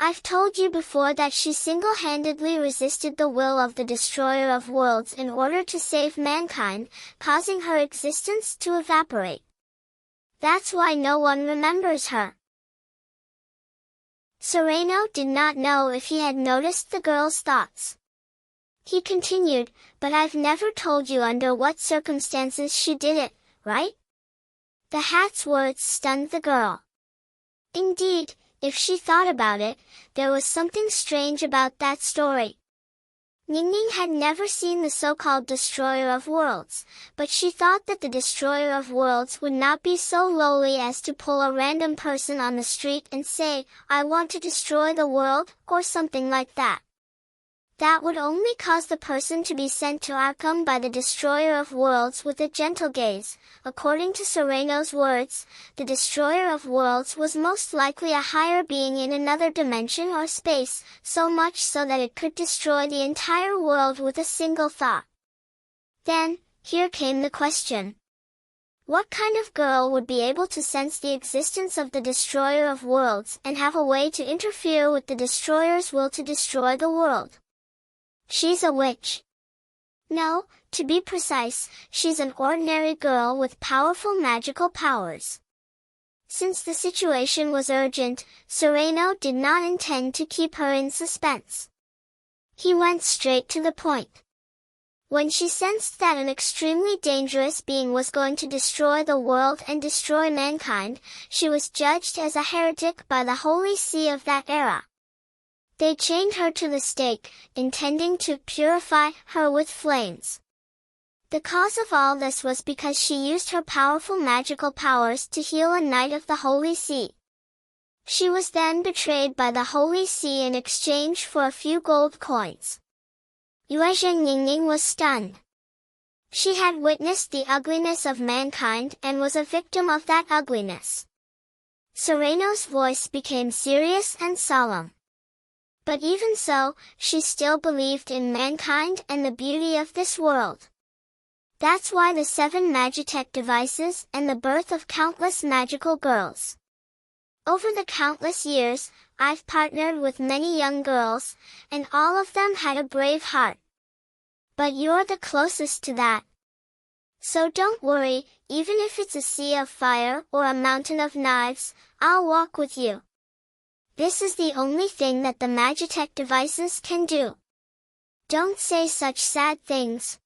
I've told you before that she single-handedly resisted the will of the destroyer of worlds in order to save mankind, causing her existence to evaporate. That's why no one remembers her. Sereno did not know if he had noticed the girl's thoughts. He continued, but I've never told you under what circumstances she did it, right? The hat's words stunned the girl. Indeed, if she thought about it, there was something strange about that story. Ningning had never seen the so-called destroyer of worlds, but she thought that the destroyer of worlds would not be so lowly as to pull a random person on the street and say, I want to destroy the world, or something like that. That would only cause the person to be sent to Arkham by the destroyer of worlds with a gentle gaze. According to Sereno's words, the destroyer of worlds was most likely a higher being in another dimension or space, so much so that it could destroy the entire world with a single thought. Then, here came the question. What kind of girl would be able to sense the existence of the destroyer of worlds and have a way to interfere with the destroyer's will to destroy the world? She's a witch. No, to be precise, she's an ordinary girl with powerful magical powers. Since the situation was urgent, Sereno did not intend to keep her in suspense. He went straight to the point. When she sensed that an extremely dangerous being was going to destroy the world and destroy mankind, she was judged as a heretic by the Holy See of that era. They chained her to the stake, intending to purify her with flames. The cause of all this was because she used her powerful magical powers to heal a knight of the Holy See. She was then betrayed by the Holy See in exchange for a few gold coins. Yuezheng Ningning was stunned. She had witnessed the ugliness of mankind and was a victim of that ugliness. Sereno's voice became serious and solemn. But even so, she still believed in mankind and the beauty of this world. That's why the 7 Magitech devices and the birth of countless magical girls. Over the countless years, I've partnered with many young girls, and all of them had a brave heart. But you're the closest to that. So don't worry, even if it's a sea of fire or a mountain of knives, I'll walk with you. This is the only thing that the Magitech devices can do. Don't say such sad things.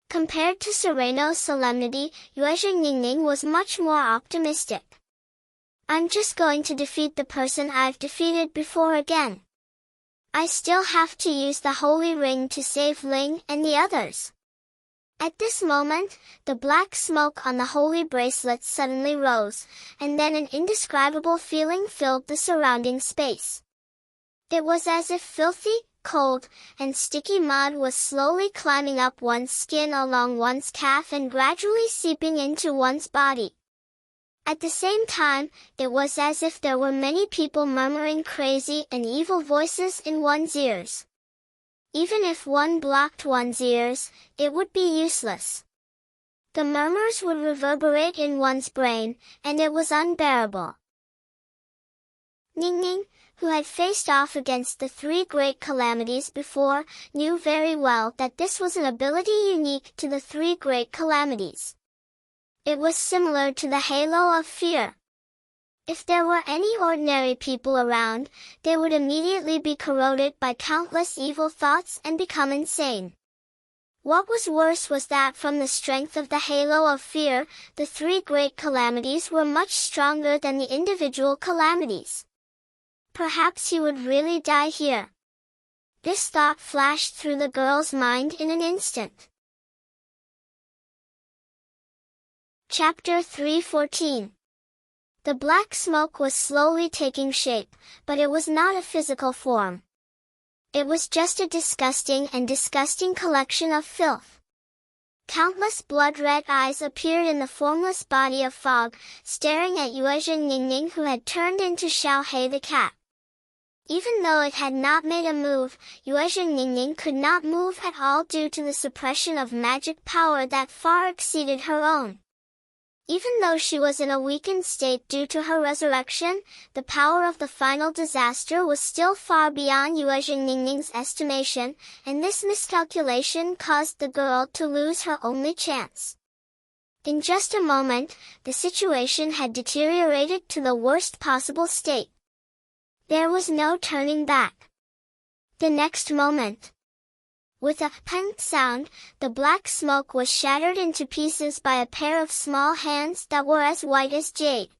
Compared to Sereno's solemnity, Yuezheng Ningning was much more optimistic. I'm just going to defeat the person I've defeated before again. I still have to use the Holy Ring to save Ling and the others. At this moment, the black smoke on the holy bracelet suddenly rose, and then an indescribable feeling filled the surrounding space. It was as if filthy, cold, and sticky mud was slowly climbing up one's skin along one's calf and gradually seeping into one's body. At the same time, it was as if there were many people murmuring crazy and evil voices in one's ears. Even if one blocked one's ears, it would be useless. The murmurs would reverberate in one's brain, and it was unbearable. Ningning, who had faced off against the 3 great calamities before, knew very well that this was an ability unique to the 3 great calamities. It was similar to the halo of fear. If there were any ordinary people around, they would immediately be corroded by countless evil thoughts and become insane. What was worse was that from the strength of the halo of fear, the 3 great calamities were much stronger than the individual calamities. Perhaps he would really die here. This thought flashed through the girl's mind in an instant. Chapter 3:14. The black smoke was slowly taking shape, but it was not a physical form. It was just a disgusting collection of filth. Countless blood-red eyes appeared in the formless body of fog, staring at Yuezheng Ningning, who had turned into Xiaohei the cat. Even though it had not made a move, Yuezheng Ningning could not move at all due to the suppression of magic power that far exceeded her own. Even though she was in a weakened state due to her resurrection, the power of the final disaster was still far beyond Yue Ningning's estimation, and this miscalculation caused the girl to lose her only chance. In just a moment, the situation had deteriorated to the worst possible state. There was no turning back. The next moment, with a pang sound, the black smoke was shattered into pieces by a pair of small hands that were as white as jade.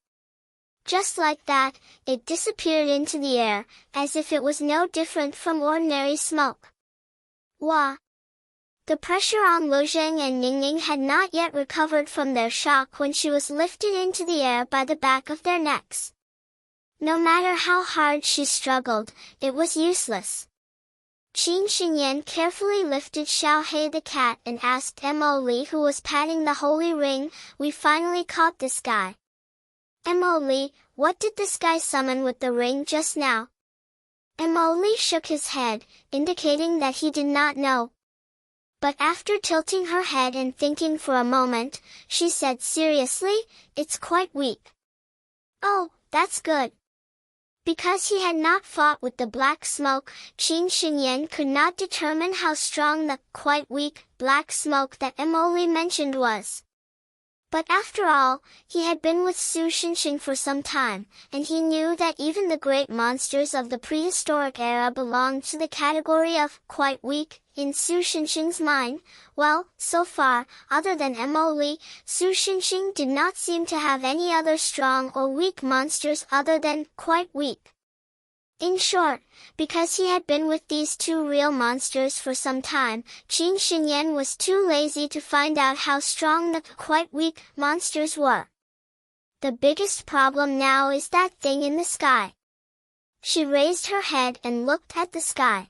Just like that, it disappeared into the air, as if it was no different from ordinary smoke. Wah! The pressure on Luzheng and Ningning had not yet recovered from their shock when she was lifted into the air by the back of their necks. No matter how hard she struggled, it was useless. Qin Xinyan carefully lifted Xiao He the cat and asked Mo Li, who was patting the holy ring, "We finally caught this guy. Mo Li, what did this guy summon with the ring just now?" Mo Li shook his head, indicating that he did not know. But after tilting her head and thinking for a moment, she said seriously, "It's quite weak." "Oh, that's good." Because he had not fought with the black smoke, Qin Xinyan could not determine how strong the quite weak black smoke that Emoli mentioned was. But after all, he had been with Su Xinxing for some time, and he knew that even the great monsters of the prehistoric era belonged to the category of quite weak. In Su Xinxing's mind, well, so far, other than Emoli, Su Xinxing did not seem to have any other strong or weak monsters other than quite weak. In short, because he had been with these two real monsters for some time, Qin Xinyan was too lazy to find out how strong the quite weak monsters were. The biggest problem now is that thing in the sky. She raised her head and looked at the sky.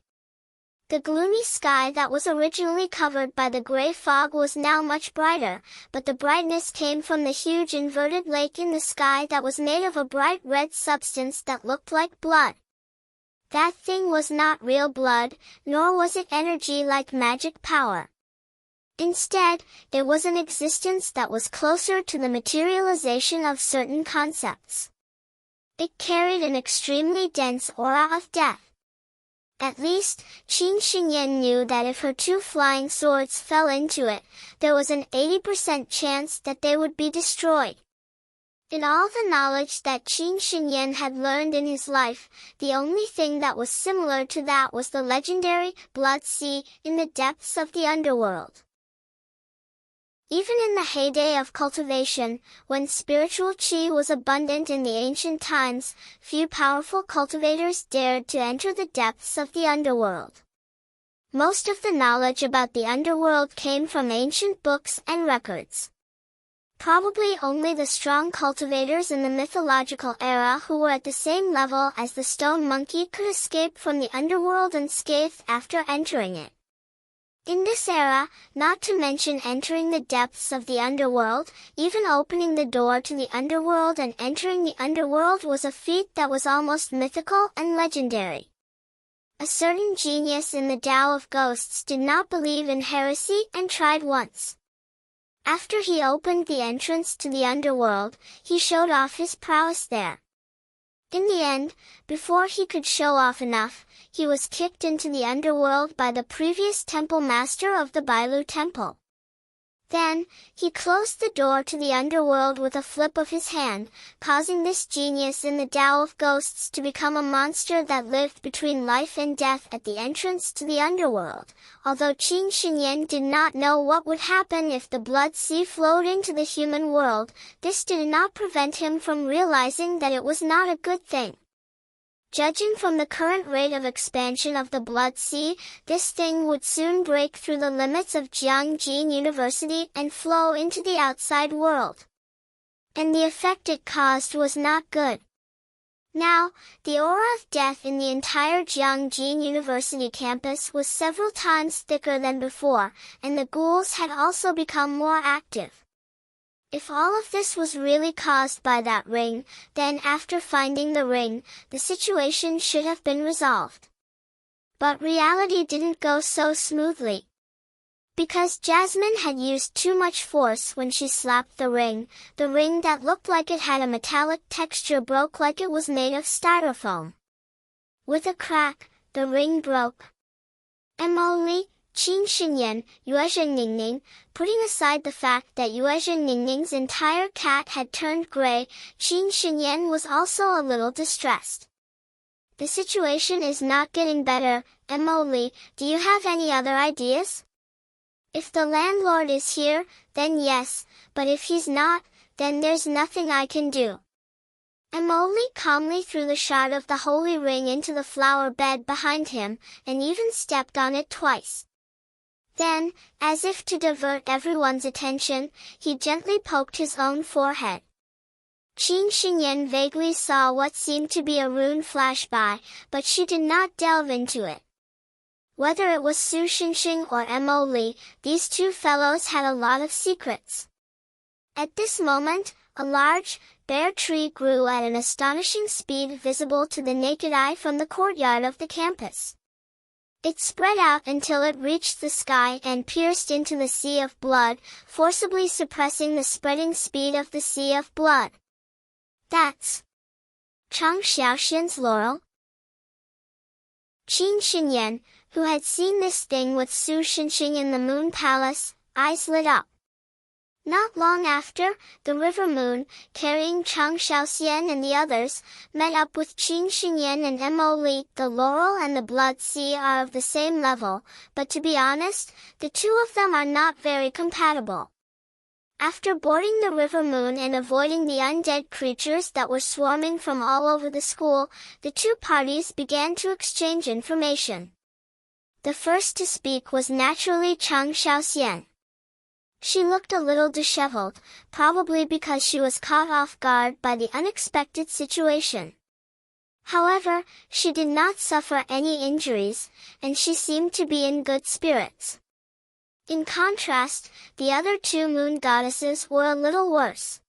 The gloomy sky that was originally covered by the gray fog was now much brighter, but the brightness came from the huge inverted lake in the sky that was made of a bright red substance that looked like blood. That thing was not real blood, nor was it energy like magic power. Instead, it was an existence that was closer to the materialization of certain concepts. It carried an extremely dense aura of death. At least, Qin Xinyan knew that if her two flying swords fell into it, there was an 80% chance that they would be destroyed. In all the knowledge that Qin Xinyan had learned in his life, the only thing that was similar to that was the legendary Blood Sea in the depths of the underworld. Even in the heyday of cultivation, when spiritual qi was abundant in the ancient times, few powerful cultivators dared to enter the depths of the underworld. Most of the knowledge about the underworld came from ancient books and records. Probably only the strong cultivators in the mythological era who were at the same level as the stone monkey could escape from the underworld unscathed after entering it. In this era, not to mention entering the depths of the underworld, even opening the door to the underworld and entering the underworld was a feat that was almost mythical and legendary. A certain genius in the Tao of Ghosts did not believe in heresy and tried once. After he opened the entrance to the underworld, he showed off his prowess there. In the end, before he could show off enough, he was kicked into the underworld by the previous temple master of the Bailu temple. Then, he closed the door to the underworld with a flip of his hand, causing this genius in the Tao of Ghosts to become a monster that lived between life and death at the entrance to the underworld. Although Qin Xinyan did not know what would happen if the blood sea flowed into the human world, this did not prevent him from realizing that it was not a good thing. Judging from the current rate of expansion of the Blood Sea, this thing would soon break through the limits of Jiangjin University and flow into the outside world. And the effect it caused was not good. Now, the aura of death in the entire Jiangjin University campus was several times thicker than before, and the ghouls had also become more active. If all of this was really caused by that ring, then after finding the ring, the situation should have been resolved. But reality didn't go so smoothly. Because Jasmine had used too much force when she slapped the ring that looked like it had a metallic texture broke like it was made of styrofoam. With a crack, the ring broke. Emily, Qin Xinyan, Yuezhen Ningning, putting aside the fact that Yuezhen Ningning's entire cat had turned gray, Qin Xinyan was also a little distressed. The situation is not getting better, Emily, do you have any other ideas? If the landlord is here, then yes, but if he's not, then there's nothing I can do. Emily calmly threw the shard of the holy ring into the flower bed behind him, and even stepped on it twice. Then, as if to divert everyone's attention, he gently poked his own forehead. Qin Xinyan vaguely saw what seemed to be a rune flash by, but she did not delve into it. Whether it was Su Xinxing or Emily, these two fellows had a lot of secrets. At this moment, a large, bare tree grew at an astonishing speed visible to the naked eye from the courtyard of the campus. It spread out until it reached the sky and pierced into the sea of blood, forcibly suppressing the spreading speed of the sea of blood. That's Chang Xiaoxian's laurel? Qin Xinyan, who had seen this thing with Su Xinxing in the Moon Palace, eyes lit up. Not long after, the River Moon, carrying Chang Xiaoxian and the others, met up with Qin Xinyan and Emily. The laurel and the blood sea are of the same level, but to be honest, the two of them are not very compatible. After boarding the River Moon and avoiding the undead creatures that were swarming from all over the school, the two parties began to exchange information. The first to speak was naturally Chang Xiaoxian. She looked a little disheveled, probably because she was caught off guard by the unexpected situation. However, she did not suffer any injuries, and she seemed to be in good spirits. In contrast, the other two moon goddesses were a little worse.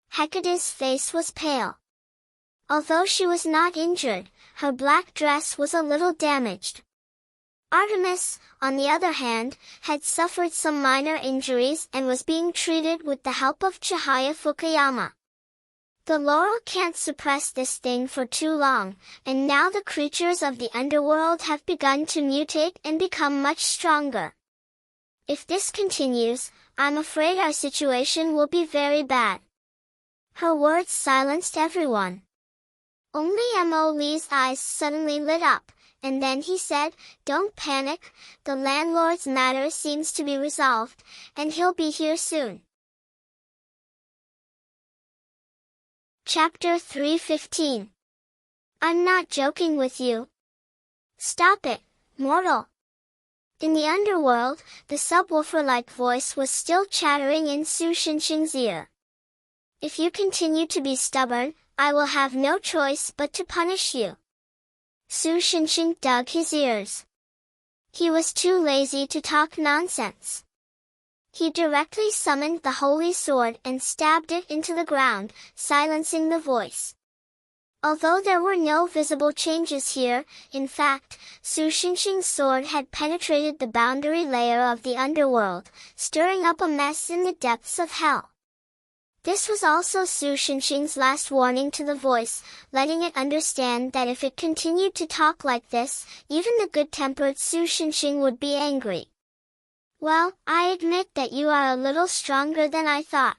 Hecate's face was pale. Although she was not injured, her black dress was a little damaged. Artemis, on the other hand, had suffered some minor injuries and was being treated with the help of Chihaya Fukuyama. The laurel can't suppress this thing for too long, and now the creatures of the underworld have begun to mutate and become much stronger. If this continues, I'm afraid our situation will be very bad. Her words silenced everyone. Only Emily's eyes suddenly lit up, and then he said, "Don't panic, the landlord's matter seems to be resolved, and he'll be here soon." Chapter 3:15. I'm not joking with you. Stop it, mortal. In the underworld, the subwoofer-like voice was still chattering in Su Xinxing's ear. If you continue to be stubborn, I will have no choice but to punish you. Su Xinxing dug his ears. He was too lazy to talk nonsense. He directly summoned the holy sword and stabbed it into the ground, silencing the voice. Although there were no visible changes here, in fact, Su Xinxing's sword had penetrated the boundary layer of the underworld, stirring up a mess in the depths of hell. This was also Su Xinxing's last warning to the voice, letting it understand that if it continued to talk like this, even the good-tempered Su Xinxing would be angry. Well, I admit that you are a little stronger than I thought.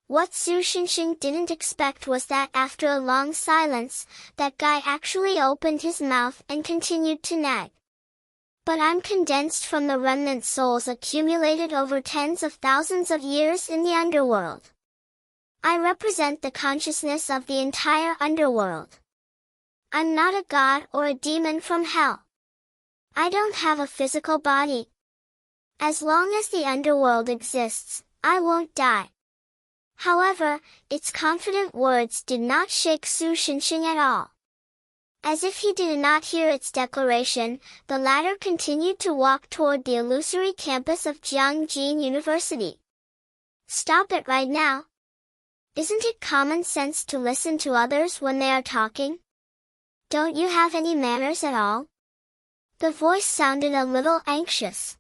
What Su Xinxing didn't expect was that after a long silence, that guy actually opened his mouth and continued to nag. But I'm condensed from the remnant souls accumulated over tens of thousands of years in the underworld. I represent the consciousness of the entire underworld. I'm not a god or a demon from hell. I don't have a physical body. As long as the underworld exists, I won't die. However, its confident words did not shake Su Xinxing at all. As if he did not hear its declaration, the latter continued to walk toward the illusory campus of Jiangjin University. Stop it right now. Isn't it common sense to listen to others when they are talking? Don't you have any manners at all? The voice sounded a little anxious.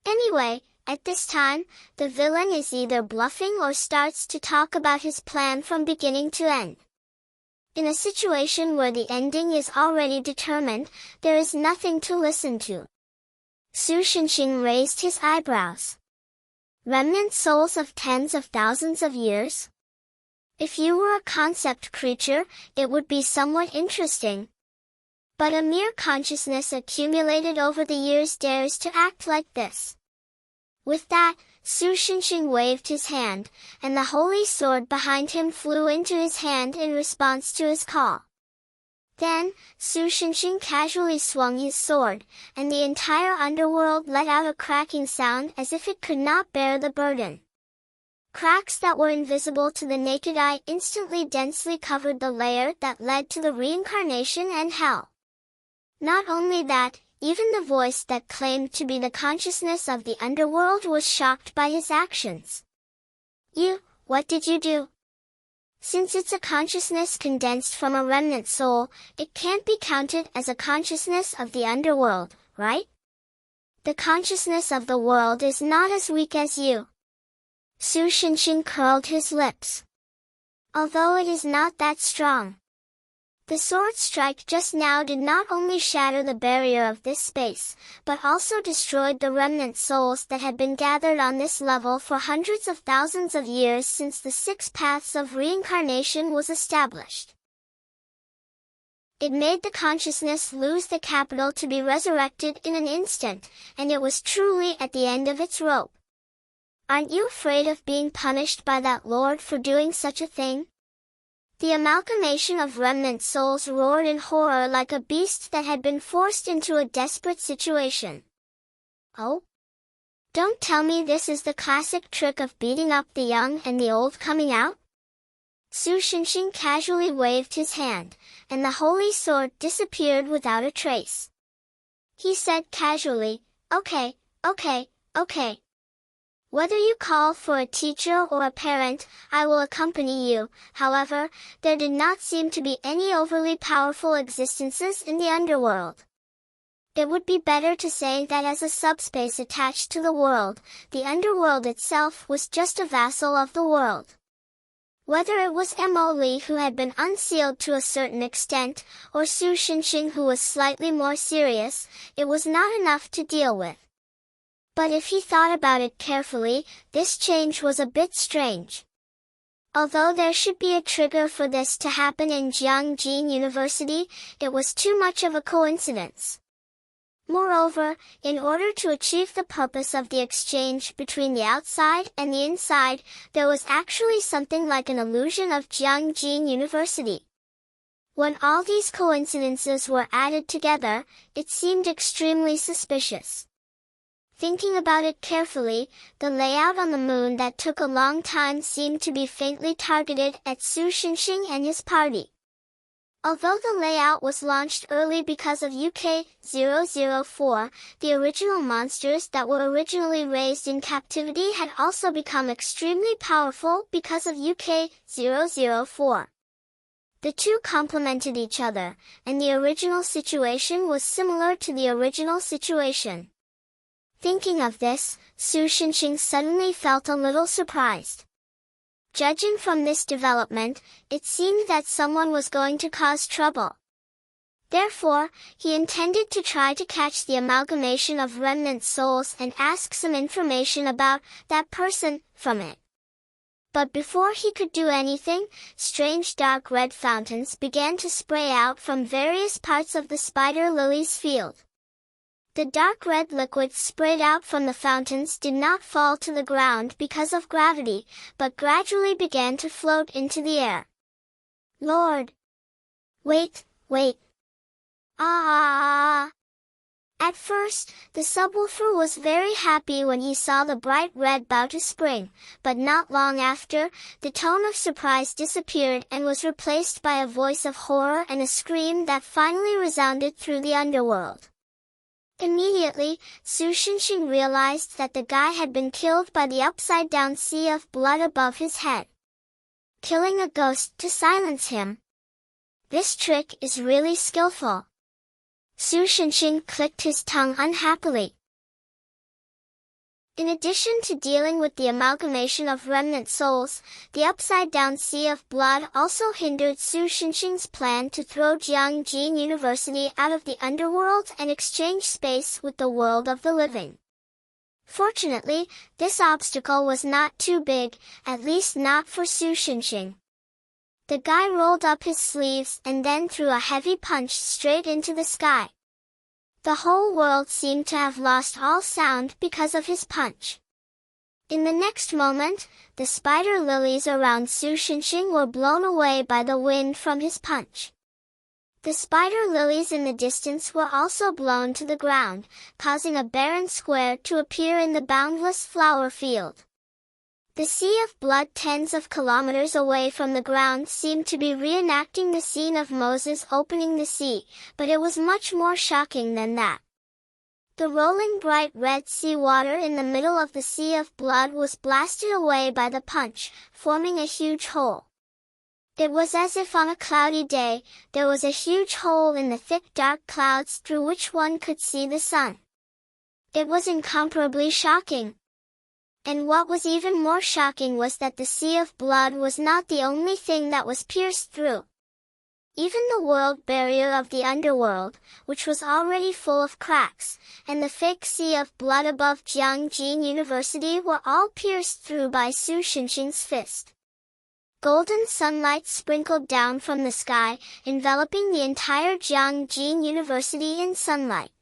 Anyway, at this time, the villain is either bluffing or starts to talk about his plan from beginning to end. In a situation where the ending is already determined, there is nothing to listen to. Su Shenxing raised his eyebrows. Remnant souls of tens of thousands of years? If you were a concept creature, it would be somewhat interesting. But a mere consciousness accumulated over the years dares to act like this. With that, Su Shenxing waved his hand, and the holy sword behind him flew into his hand in response to his call. Then, Su Shenxing casually swung his sword, and the entire underworld let out a cracking sound as if it could not bear the burden. Cracks that were invisible to the naked eye instantly densely covered the layer that led to the reincarnation and hell. Not only that, even the voice that claimed to be the consciousness of the underworld was shocked by his actions. What did you do? Since it's a consciousness condensed from a remnant soul, it can't be counted as a consciousness of the underworld, right? The consciousness of the world is not as weak as you. Su Shenxing curled his lips. Although it is not that strong. The sword strike just now did not only shatter the barrier of this space, but also destroyed the remnant souls that had been gathered on this level for hundreds of thousands of years since the 6 paths of reincarnation was established. It made the consciousness lose the capital to be resurrected in an instant, and it was truly at the end of its rope. Aren't you afraid of being punished by that lord for doing such a thing? The amalgamation of remnant souls roared in horror like a beast that had been forced into a desperate situation. Oh? Don't tell me this is the classic trick of beating up the young and the old coming out? Su Shenxing casually waved his hand, and the holy sword disappeared without a trace. He said casually, Okay. Whether you call for a teacher or a parent, I will accompany you. However, there did not seem to be any overly powerful existences in the underworld. It would be better to say that as a subspace attached to the world, the underworld itself was just a vassal of the world. Whether it was Mo Li who had been unsealed to a certain extent, or Su Shenxing who was slightly more serious, it was not enough to deal with. But if he thought about it carefully, this change was a bit strange. Although there should be a trigger for this to happen in Jiangjin University, it was too much of a coincidence. Moreover, in order to achieve the purpose of the exchange between the outside and the inside, there was actually something like an illusion of Jiangjin University. When all these coincidences were added together, it seemed extremely suspicious. Thinking about it carefully, the layout on the moon that took a long time seemed to be faintly targeted at Su Shenxing and his party. Although the layout was launched early because of UK-004, the original monsters that were originally raised in captivity had also become extremely powerful because of UK-004. The two complemented each other, and the original situation was similar to the original situation. Thinking of this, Su Shenxing suddenly felt a little surprised. Judging from this development, it seemed that someone was going to cause trouble. Therefore, he intended to try to catch the amalgamation of remnant souls and ask some information about that person from it. But before he could do anything, strange dark red fountains began to spray out from various parts of the spider lily's field. The dark red liquid sprayed out from the fountains did not fall to the ground because of gravity, but gradually began to float into the air. Lord! Wait! Ah! At first, the subwoofer was very happy when he saw the bright red bow to spring, but not long after, the tone of surprise disappeared and was replaced by a voice of horror and a scream that finally resounded through the underworld. Immediately, Su Shenxing realized that the guy had been killed by the upside-down sea of blood above his head. Killing a ghost to silence him. This trick is really skillful. Su Shenxing clicked his tongue unhappily. In addition to dealing with the amalgamation of remnant souls, the upside-down sea of blood also hindered Su Xinxing's plan to throw Jiangjin University out of the underworld and exchange space with the world of the living. Fortunately, this obstacle was not too big, at least not for Su Xinxing. The guy rolled up his sleeves and then threw a heavy punch straight into the sky. The whole world seemed to have lost all sound because of his punch. In the next moment, the spider lilies around Su Xinxing were blown away by the wind from his punch. The spider lilies in the distance were also blown to the ground, causing a barren square to appear in the boundless flower field. The sea of blood tens of kilometers away from the ground seemed to be reenacting the scene of Moses opening the sea, but it was much more shocking than that. The rolling bright red sea water in the middle of the sea of blood was blasted away by the punch, forming a huge hole. It was as if on a cloudy day, there was a huge hole in the thick dark clouds through which one could see the sun. It was incomparably shocking. And what was even more shocking was that the sea of blood was not the only thing that was pierced through. Even the world barrier of the underworld, which was already full of cracks, and the fake sea of blood above Jiangjin University were all pierced through by Su Xinxing's fist. Golden sunlight sprinkled down from the sky, enveloping the entire Jiangjin University in sunlight.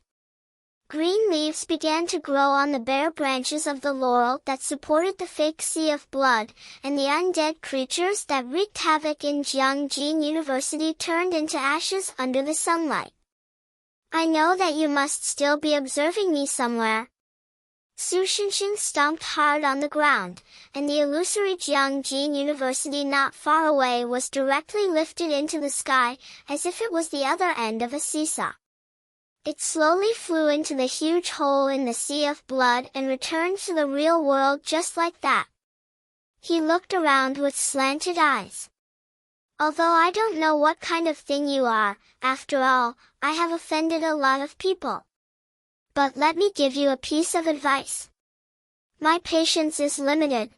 Green leaves began to grow on the bare branches of the laurel that supported the fake sea of blood, and the undead creatures that wreaked havoc in Jiangjin University turned into ashes under the sunlight. I know that you must still be observing me somewhere. Su Xinxing stomped hard on the ground, and the illusory Jiangjin University not far away was directly lifted into the sky, as if it was the other end of a seesaw. It slowly flew into the huge hole in the sea of blood and returned to the real world just like that. He looked around with slanted eyes. Although I don't know what kind of thing you are, after all, I have offended a lot of people. But let me give you a piece of advice. My patience is limited.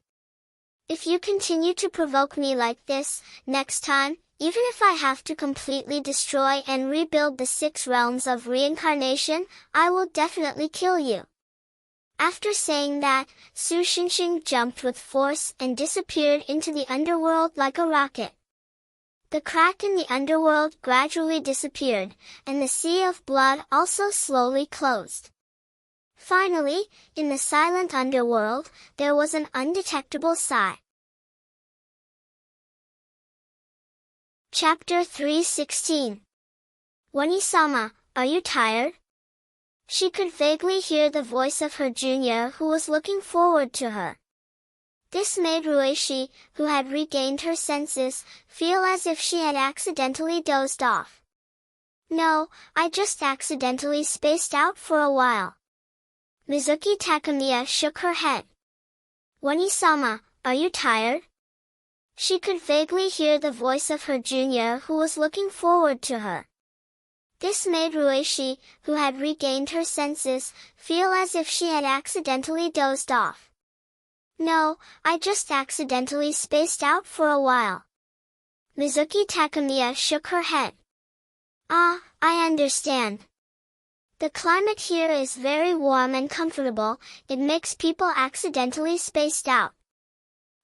If you continue to provoke me like this, next time, even if I have to completely destroy and rebuild the 6 realms of reincarnation, I will definitely kill you. After saying that, Su Xinxing jumped with force and disappeared into the underworld like a rocket. The crack in the underworld gradually disappeared, and the sea of blood also slowly closed. Finally, in the silent underworld, there was an undetectable sigh. Chapter 3:16. Wani-sama, are you tired? She could vaguely hear the voice of her junior who was looking forward to her. This made Ruishi, who had regained her senses, feel as if she had accidentally dozed off. No, I just accidentally spaced out for a while. Mizuki Takamiya shook her head. Wani-sama, are you tired? She could vaguely hear the voice of her junior who was looking forward to her. This made Ruishi, who had regained her senses, feel as if she had accidentally dozed off. No, I just accidentally spaced out for a while. Mizuki Takamiya shook her head. Ah, I understand. The climate here is very warm and comfortable, it makes people accidentally spaced out.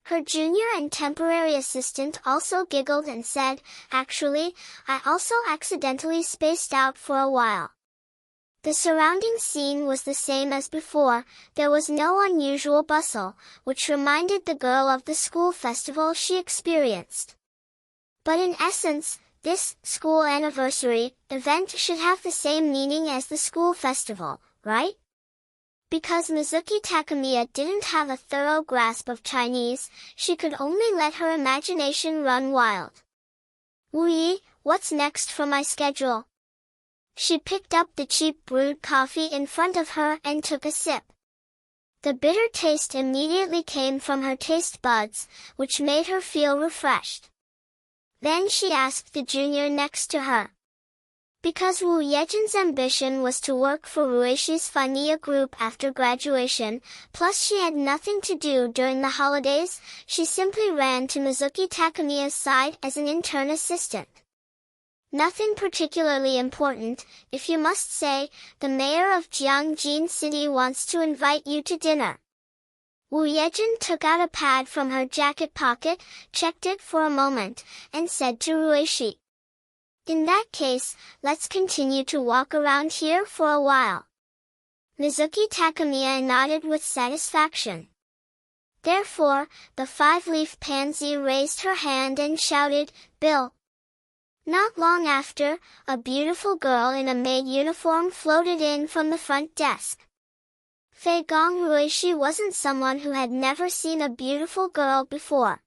Her junior and temporary assistant also giggled and said, actually, I also accidentally spaced out for a while. The surrounding scene was the same as before, there was no unusual bustle, which reminded the girl of the school festival she experienced. But in essence, this school anniversary event should have the same meaning as the school festival, right? Because Mizuki Takamiya didn't have a thorough grasp of Chinese, she could only let her imagination run wild. Wu Yi, what's next for my schedule? She picked up the cheap brewed coffee in front of her and took a sip. The bitter taste immediately came from her taste buds, which made her feel refreshed. Then she asked the junior next to her. Because Wu Yejin's ambition was to work for Rueishi's Fania group after graduation, plus she had nothing to do during the holidays, she simply ran to Mizuki Takamiya's side as an intern assistant. Nothing particularly important, if you must say, the mayor of Jiangjin City wants to invite you to dinner. Wu Yejin took out a pad from her jacket pocket, checked it for a moment, and said to Rueishi, "In that case, let's continue to walk around here for a while." Mizuki Takamiya nodded with satisfaction. Therefore, the five-leaf pansy raised her hand and shouted, "Bill!" Not long after, a beautiful girl in a maid uniform floated in from the front desk. Fei Gong Rueishi wasn't someone who had never seen a beautiful girl before.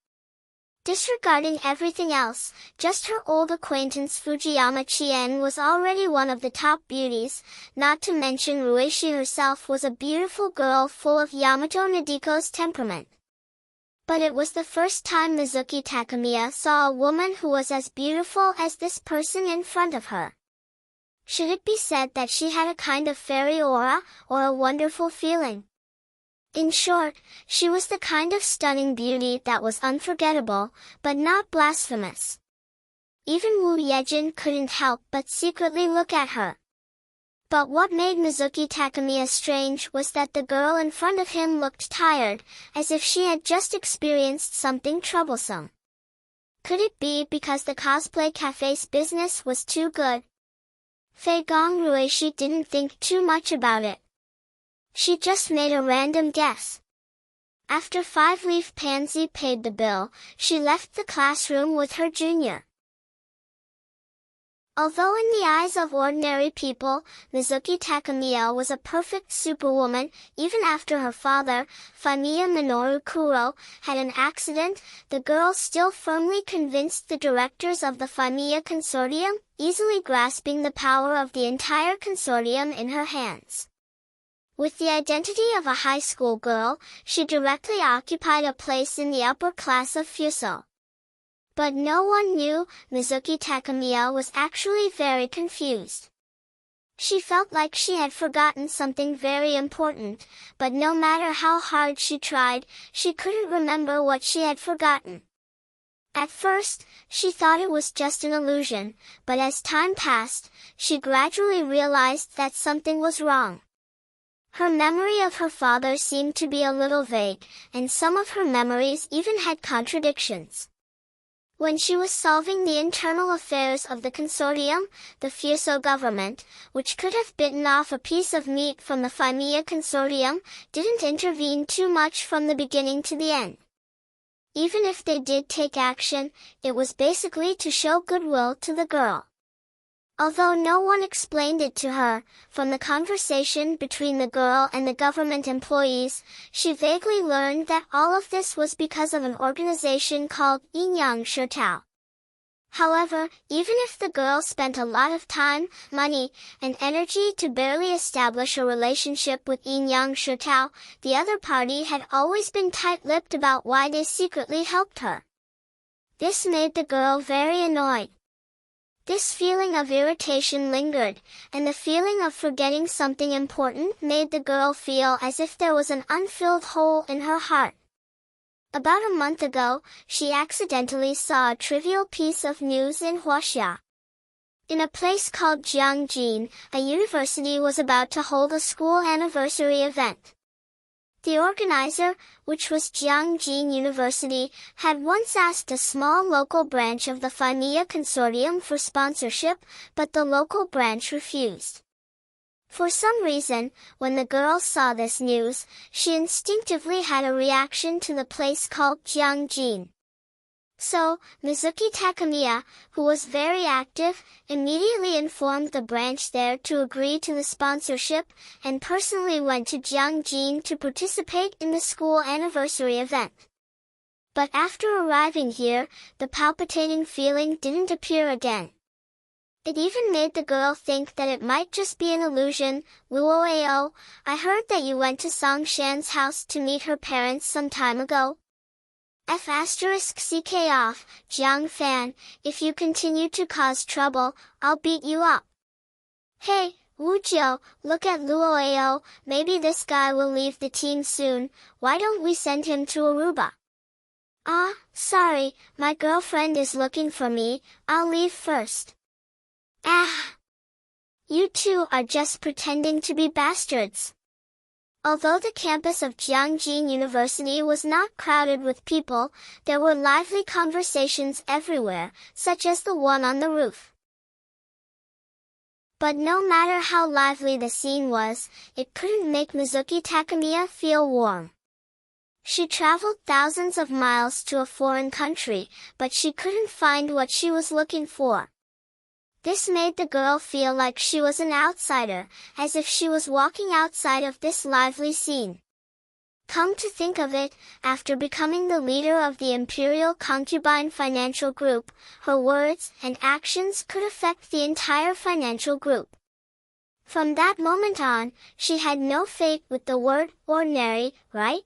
Disregarding everything else, just her old acquaintance Fujiyama Chien was already one of the top beauties, not to mention Rueishi herself was a beautiful girl full of Yamato Nadiko's temperament. But it was the first time Mizuki Takamiya saw a woman who was as beautiful as this person in front of her. Should it be said that she had a kind of fairy aura, or a wonderful feeling? In short, she was the kind of stunning beauty that was unforgettable, but not blasphemous. Even Wu Yejin couldn't help but secretly look at her. But what made Mizuki Takamiya strange was that the girl in front of him looked tired, as if she had just experienced something troublesome. Could it be because the cosplay cafe's business was too good? Fei Gong Rueishi didn't think too much about it. She just made a random guess. After Five-Leaf Pansy paid the bill, she left the classroom with her junior. Although in the eyes of ordinary people, Mizuki Takamiya was a perfect superwoman, even after her father, Famiya Minoru Kuro, had an accident, the girl still firmly convinced the directors of the Famiya Consortium, easily grasping the power of the entire consortium in her hands. With the identity of a high school girl, she directly occupied a place in the upper class of Fuso. But no one knew, Mizuki Takamiya was actually very confused. She felt like she had forgotten something very important, but no matter how hard she tried, she couldn't remember what she had forgotten. At first, she thought it was just an illusion, but as time passed, she gradually realized that something was wrong. Her memory of her father seemed to be a little vague, and some of her memories even had contradictions. When she was solving the internal affairs of the consortium, the Fuso government, which could have bitten off a piece of meat from the Famiya consortium, didn't intervene too much from the beginning to the end. Even if they did take action, it was basically to show goodwill to the girl. Although no one explained it to her, from the conversation between the girl and the government employees, she vaguely learned that all of this was because of an organization called Yinyang Shotao. However, even if the girl spent a lot of time, money, and energy to barely establish a relationship with Yinyang Shotao, the other party had always been tight-lipped about why they secretly helped her. This made the girl very annoyed. This feeling of irritation lingered, and the feeling of forgetting something important made the girl feel as if there was an unfilled hole in her heart. About a month ago, she accidentally saw a trivial piece of news in Huaxia. In a place called Jiangjin, a university was about to hold a school anniversary event. The organizer, which was Jiangjin University, had once asked a small local branch of the Famiya Consortium for sponsorship, but the local branch refused. For some reason, when the girl saw this news, she instinctively had a reaction to the place called Jiangjin. So, Mizuki Takamiya, who was very active, immediately informed the branch there to agree to the sponsorship, and personally went to Jiangjin to participate in the school anniversary event. But after arriving here, the palpitating feeling didn't appear again. It even made the girl think that it might just be an illusion. Luoao, I heard that you went to Song Shan's house to meet her parents some time ago. *CK off, Jiang Fan, if you continue to cause trouble, I'll beat you up. Hey, Wujiu, look at Luoao, maybe this guy will leave the team soon, why don't we send him to Aruba? Ah, sorry, my girlfriend is looking for me, I'll leave first. Ah! You two are just pretending to be bastards. Although the campus of Jiangjin University was not crowded with people, there were lively conversations everywhere, such as the one on the roof. But no matter how lively the scene was, it couldn't make Mizuki Takamiya feel warm. She traveled thousands of miles to a foreign country, but she couldn't find what she was looking for. This made the girl feel like she was an outsider, as if she was walking outside of this lively scene. Come to think of it, after becoming the leader of the Imperial Concubine Financial Group, her words and actions could affect the entire financial group. From that moment on, she had no fate with the word ordinary, right?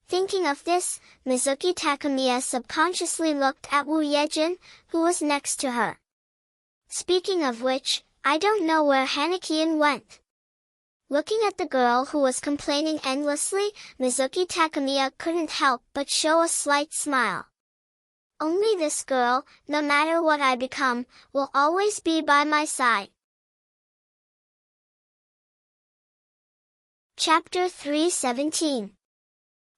Thinking of this, Mizuki Takamiya subconsciously looked at Wu Yejin, who was next to her. Speaking of which, I don't know where Hanakian went. Looking at the girl who was complaining endlessly, Mizuki Takamiya couldn't help but show a slight smile. Only this girl, no matter what I become, will always be by my side. Chapter 3:17.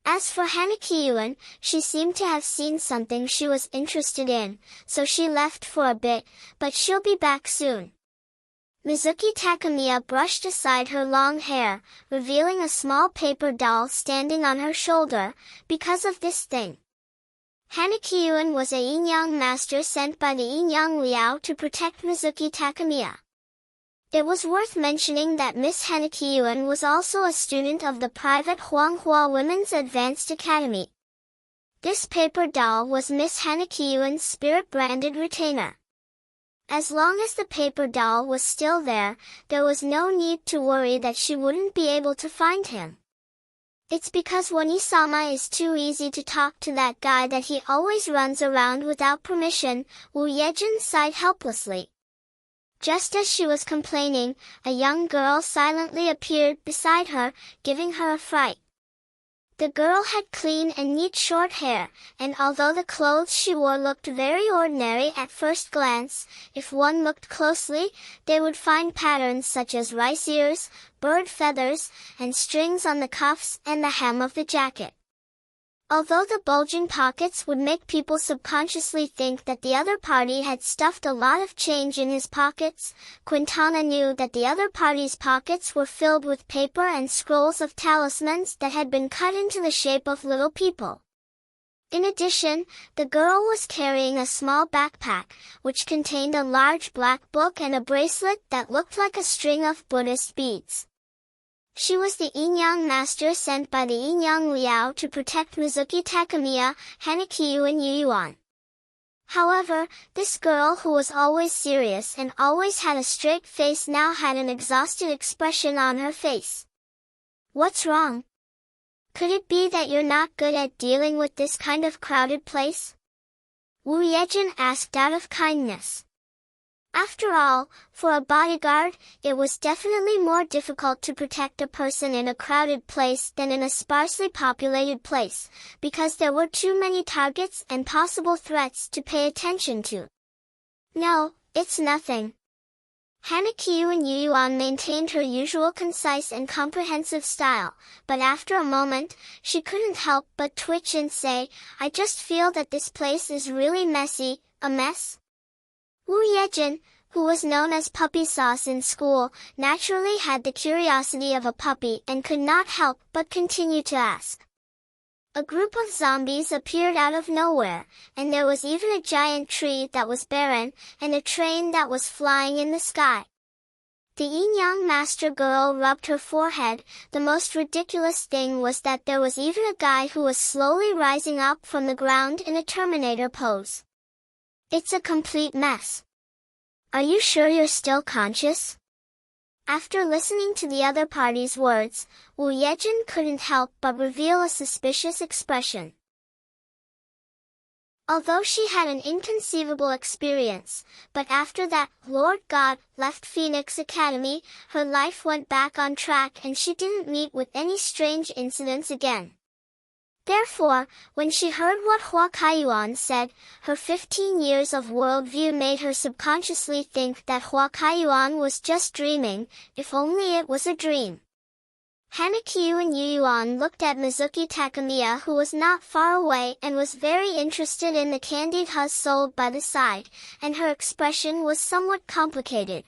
As for Hanakiyuan, she seemed to have seen something she was interested in, so she left for a bit, but she'll be back soon. Mizuki Takamiya brushed aside her long hair, revealing a small paper doll standing on her shoulder, because of this thing. Hanakiyuan was a yin-yang master sent by the yin-yang Liao to protect Mizuki Takamiya. It was worth mentioning that Miss Hanakiyuan was also a student of the private Huanghua Women's Advanced Academy. This paper doll was Miss Hanakiyuan's spirit-branded retainer. As long as the paper doll was still there was no need to worry that she wouldn't be able to find him. It's because Wani-sama is too easy to talk to that guy that he always runs around without permission, Wu Yejin sighed helplessly. Just as she was complaining, a young girl silently appeared beside her, giving her a fright. The girl had clean and neat short hair, and although the clothes she wore looked very ordinary at first glance, if one looked closely, they would find patterns such as rice ears, bird feathers, and strings on the cuffs and the hem of the jacket. Although the bulging pockets would make people subconsciously think that the other party had stuffed a lot of change in his pockets, Quintana knew that the other party's pockets were filled with paper and scrolls of talismans that had been cut into the shape of little people. In addition, the girl was carrying a small backpack, which contained a large black book and a bracelet that looked like a string of Buddhist beads. She was the yin-yang master sent by the yin-yang Liao to protect Mizuki Takamiya, Hanakiyu and Yuyuan. However, this girl who was always serious and always had a straight face now had an exhausted expression on her face. What's wrong? Could it be that you're not good at dealing with this kind of crowded place? Wu Yejin asked out of kindness. After all, for a bodyguard, it was definitely more difficult to protect a person in a crowded place than in a sparsely populated place, because there were too many targets and possible threats to pay attention to. No, it's nothing. Hanakiyu and Yuyuan maintained her usual concise and comprehensive style, but after a moment, she couldn't help but twitch and say, I just feel that this place is really messy, a mess. Wu Yejin, who was known as Puppy Sauce in school, naturally had the curiosity of a puppy and could not help but continue to ask. A group of zombies appeared out of nowhere, and there was even a giant tree that was barren, and a train that was flying in the sky. The yin-yang master girl rubbed her forehead. The most ridiculous thing was that there was even a guy who was slowly rising up from the ground in a Terminator pose. It's a complete mess. Are you sure you're still conscious? After listening to the other party's words, Wu Yejin couldn't help but reveal a suspicious expression. Although she had an inconceivable experience, but after that Lord God left Phoenix Academy, her life went back on track and she didn't meet with any strange incidents again. Therefore, when she heard what Hua Kaiyuan said, her 15 years of worldview made her subconsciously think that Hua Kaiyuan was just dreaming, if only it was a dream. Hanakyu and Yuyuan looked at Mizuki Takamiya, who was not far away and was very interested in the candied hus sold by the side, and her expression was somewhat complicated.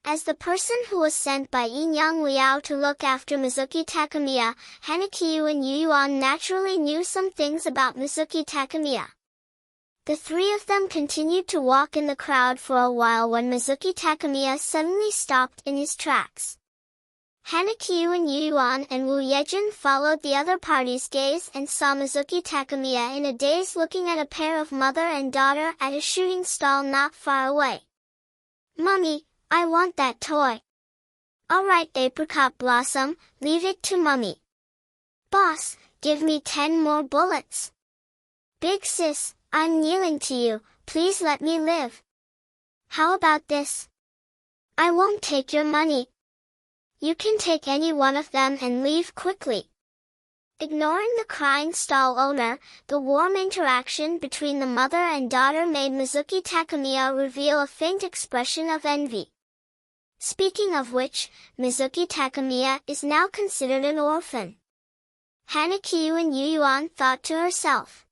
As the person who was sent by Yang Liao to look after Mizuki Takamiya, Hanakyu and Yuyuan naturally knew some things about Mizuki Takamiya. The three of them continued to walk in the crowd for a while when Mizuki Takamiya suddenly stopped in his tracks. Hanakyu and Yuyuan and Wu Yejin followed the other party's gaze and saw Mizuki Takamiya in a daze looking at a pair of mother and daughter at a shooting stall not far away. "Mummy, I want that toy." "Alright, Apricot Blossom, leave it to Mummy." "Boss, give me 10 more bullets." "Big sis, I'm kneeling to you, please let me live." "How about this?" "I won't take your money." "You can take any one of them and leave quickly." Ignoring the crying stall owner, the warm interaction between the mother and daughter made Mizuki Takamiya reveal a faint expression of envy. Speaking of which, Mizuki Takamiya is now considered an orphan. Hanakyu and Yuyuan thought to herself.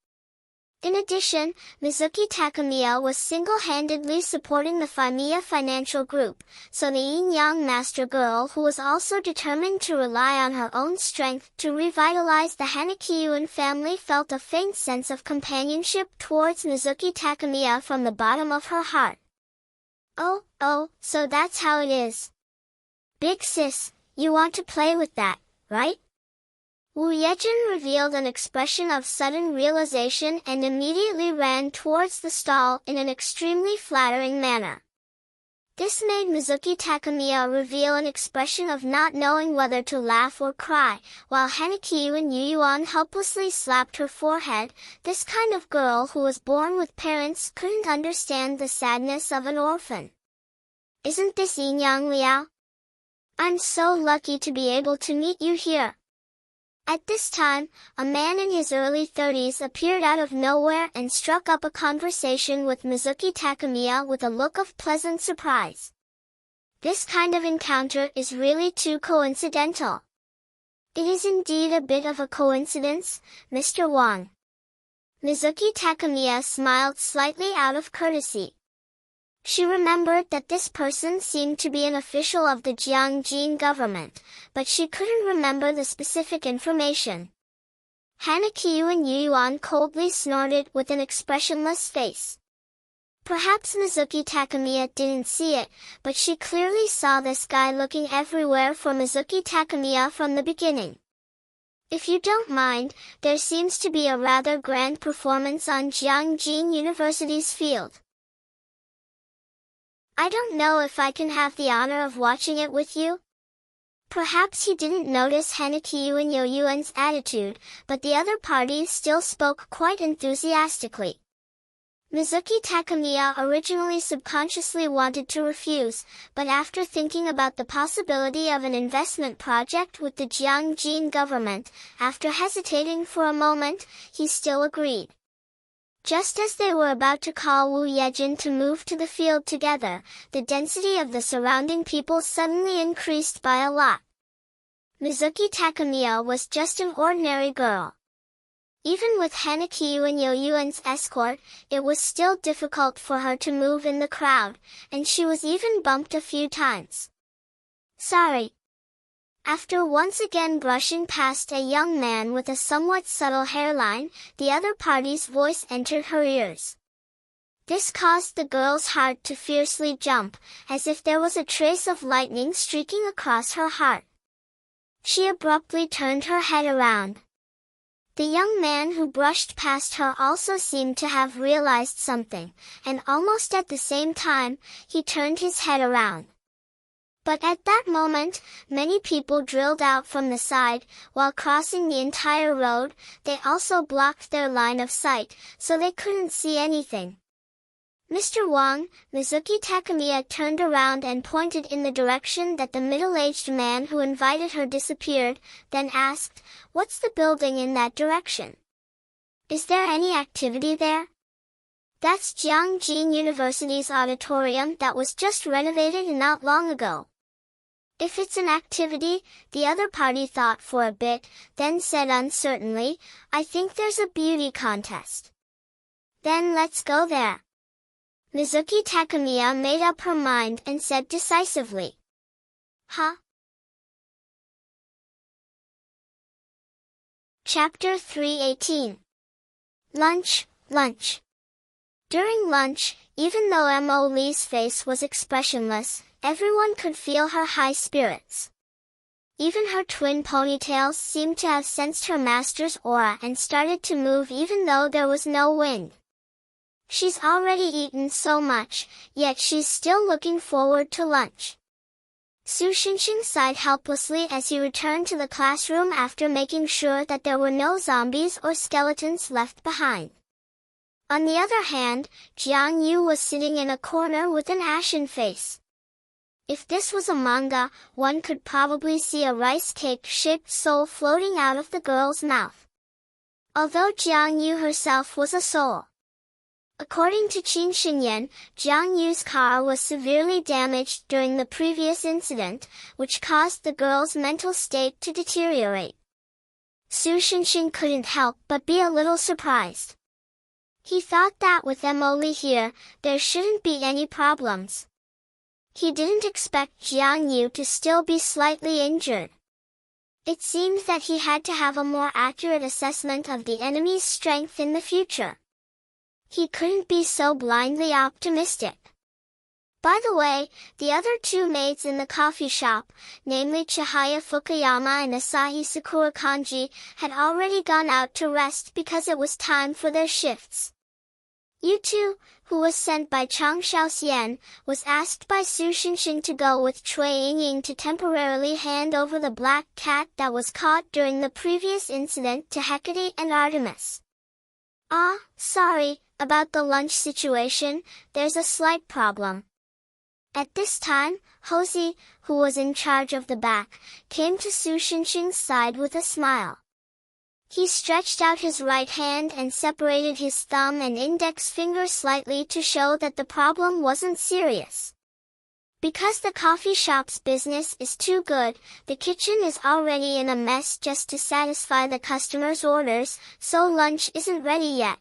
In addition, Mizuki Takamiya was single-handedly supporting the Famiya financial group, so the yin-yang master girl who was also determined to rely on her own strength to revitalize the Hanakyuan family felt a faint sense of companionship towards Mizuki Takamiya from the bottom of her heart. Oh, so that's how it is. Big sis, you want to play with that, right? Wu Yejin revealed an expression of sudden realization and immediately ran towards the stall in an extremely flattering manner. This made Mizuki Takamiya reveal an expression of not knowing whether to laugh or cry, while Hanakyu and Yuyuan helplessly slapped her forehead. This kind of girl who was born with parents couldn't understand the sadness of an orphan. "Isn't this Yang Liao? I'm so lucky to be able to meet you here." At this time, a man in his early 30s appeared out of nowhere and struck up a conversation with Mizuki Takamiya with a look of pleasant surprise. This kind of encounter is really too coincidental. "It is indeed a bit of a coincidence, Mr. Wang." Mizuki Takamiya smiled slightly out of courtesy. She remembered that this person seemed to be an official of the Jiangjin government, but she couldn't remember the specific information. Hanakyu and Yuyuan coldly snorted with an expressionless face. Perhaps Mizuki Takamiya didn't see it, but she clearly saw this guy looking everywhere for Mizuki Takamiya from the beginning. "If you don't mind, there seems to be a rather grand performance on Jiangjin University's field. I don't know if I can have the honor of watching it with you?" Perhaps he didn't notice Hanakyu and Yuyuan's attitude, but the other parties still spoke quite enthusiastically. Mizuki Takamiya originally subconsciously wanted to refuse, but after thinking about the possibility of an investment project with the Jiangjin government, after hesitating for a moment, he still agreed. Just as they were about to call Wu Yejin to move to the field together, the density of the surrounding people suddenly increased by a lot. Mizuki Takamiya was just an ordinary girl. Even with Hanakyu and Yuyuan's escort, it was still difficult for her to move in the crowd, and she was even bumped a few times. "Sorry." After once again brushing past a young man with a somewhat subtle hairline, the other party's voice entered her ears. This caused the girl's heart to fiercely jump, as if there was a trace of lightning streaking across her heart. She abruptly turned her head around. The young man who brushed past her also seemed to have realized something, and almost at the same time, he turned his head around. But at that moment, many people drilled out from the side. While crossing the entire road, they also blocked their line of sight, so they couldn't see anything. Mr. Wang, Mizuki Takamiya turned around and pointed in the direction that the middle-aged man who invited her disappeared, then asked, "What's the building in that direction? Is there any activity there?" "That's Jiangjin University's auditorium that was just renovated not long ago." "If it's an activity," the other party thought for a bit, then said uncertainly, "I think there's a beauty contest." "Then let's go there." Mizuki Takamiya made up her mind and said decisively. "Huh?" Chapter 318. Lunch. During lunch, even though Mo Lee's face was expressionless, everyone could feel her high spirits. Even her twin ponytails seemed to have sensed her master's aura and started to move even though there was no wind. She's already eaten so much, yet she's still looking forward to lunch. Su Xinxing sighed helplessly as he returned to the classroom after making sure that there were no zombies or skeletons left behind. On the other hand, Jiang Yu was sitting in a corner with an ashen face. If this was a manga, one could probably see a rice cake-shaped soul floating out of the girl's mouth. Although Jiang Yu herself was a soul. According to Qin Xinyan, Jiang Yu's car was severely damaged during the previous incident, which caused the girl's mental state to deteriorate. Su Xinxing couldn't help but be a little surprised. He thought that with Emily here, there shouldn't be any problems. He didn't expect Jiang Yu to still be slightly injured. It seemed that he had to have a more accurate assessment of the enemy's strength in the future. He couldn't be so blindly optimistic. By the way, the other two maids in the coffee shop, namely Chihaya Fukuyama and Asahi Sakura Kanji, had already gone out to rest because it was time for their shifts. Yu, who was sent by Chang Xiaoxian, was asked by Su Xinxing to go with Cui Yingying to temporarily hand over the black cat that was caught during the previous incident to Hecate and Artemis. Sorry, about the lunch situation, there's a slight problem. At this time, Hosey, who was in charge of the back, came to Su Xinxing's side with a smile. He stretched out his right hand and separated his thumb and index finger slightly to show that the problem wasn't serious. Because the coffee shop's business is too good, the kitchen is already in a mess just to satisfy the customers' orders, so lunch isn't ready yet.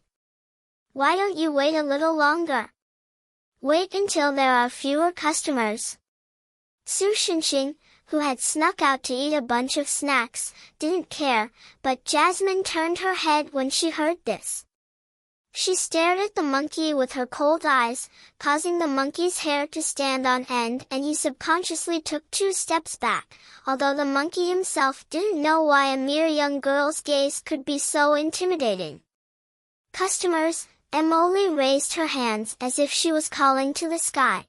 Why don't you wait a little longer? Wait until there are fewer customers. Su Xinxing, who had snuck out to eat a bunch of snacks, didn't care, but Jasmine turned her head when she heard this. She stared at the monkey with her cold eyes, causing the monkey's hair to stand on end, and he subconsciously took 2 steps back, although the monkey himself didn't know why a mere young girl's gaze could be so intimidating. Customers, Emily raised her hands as if she was calling to the sky.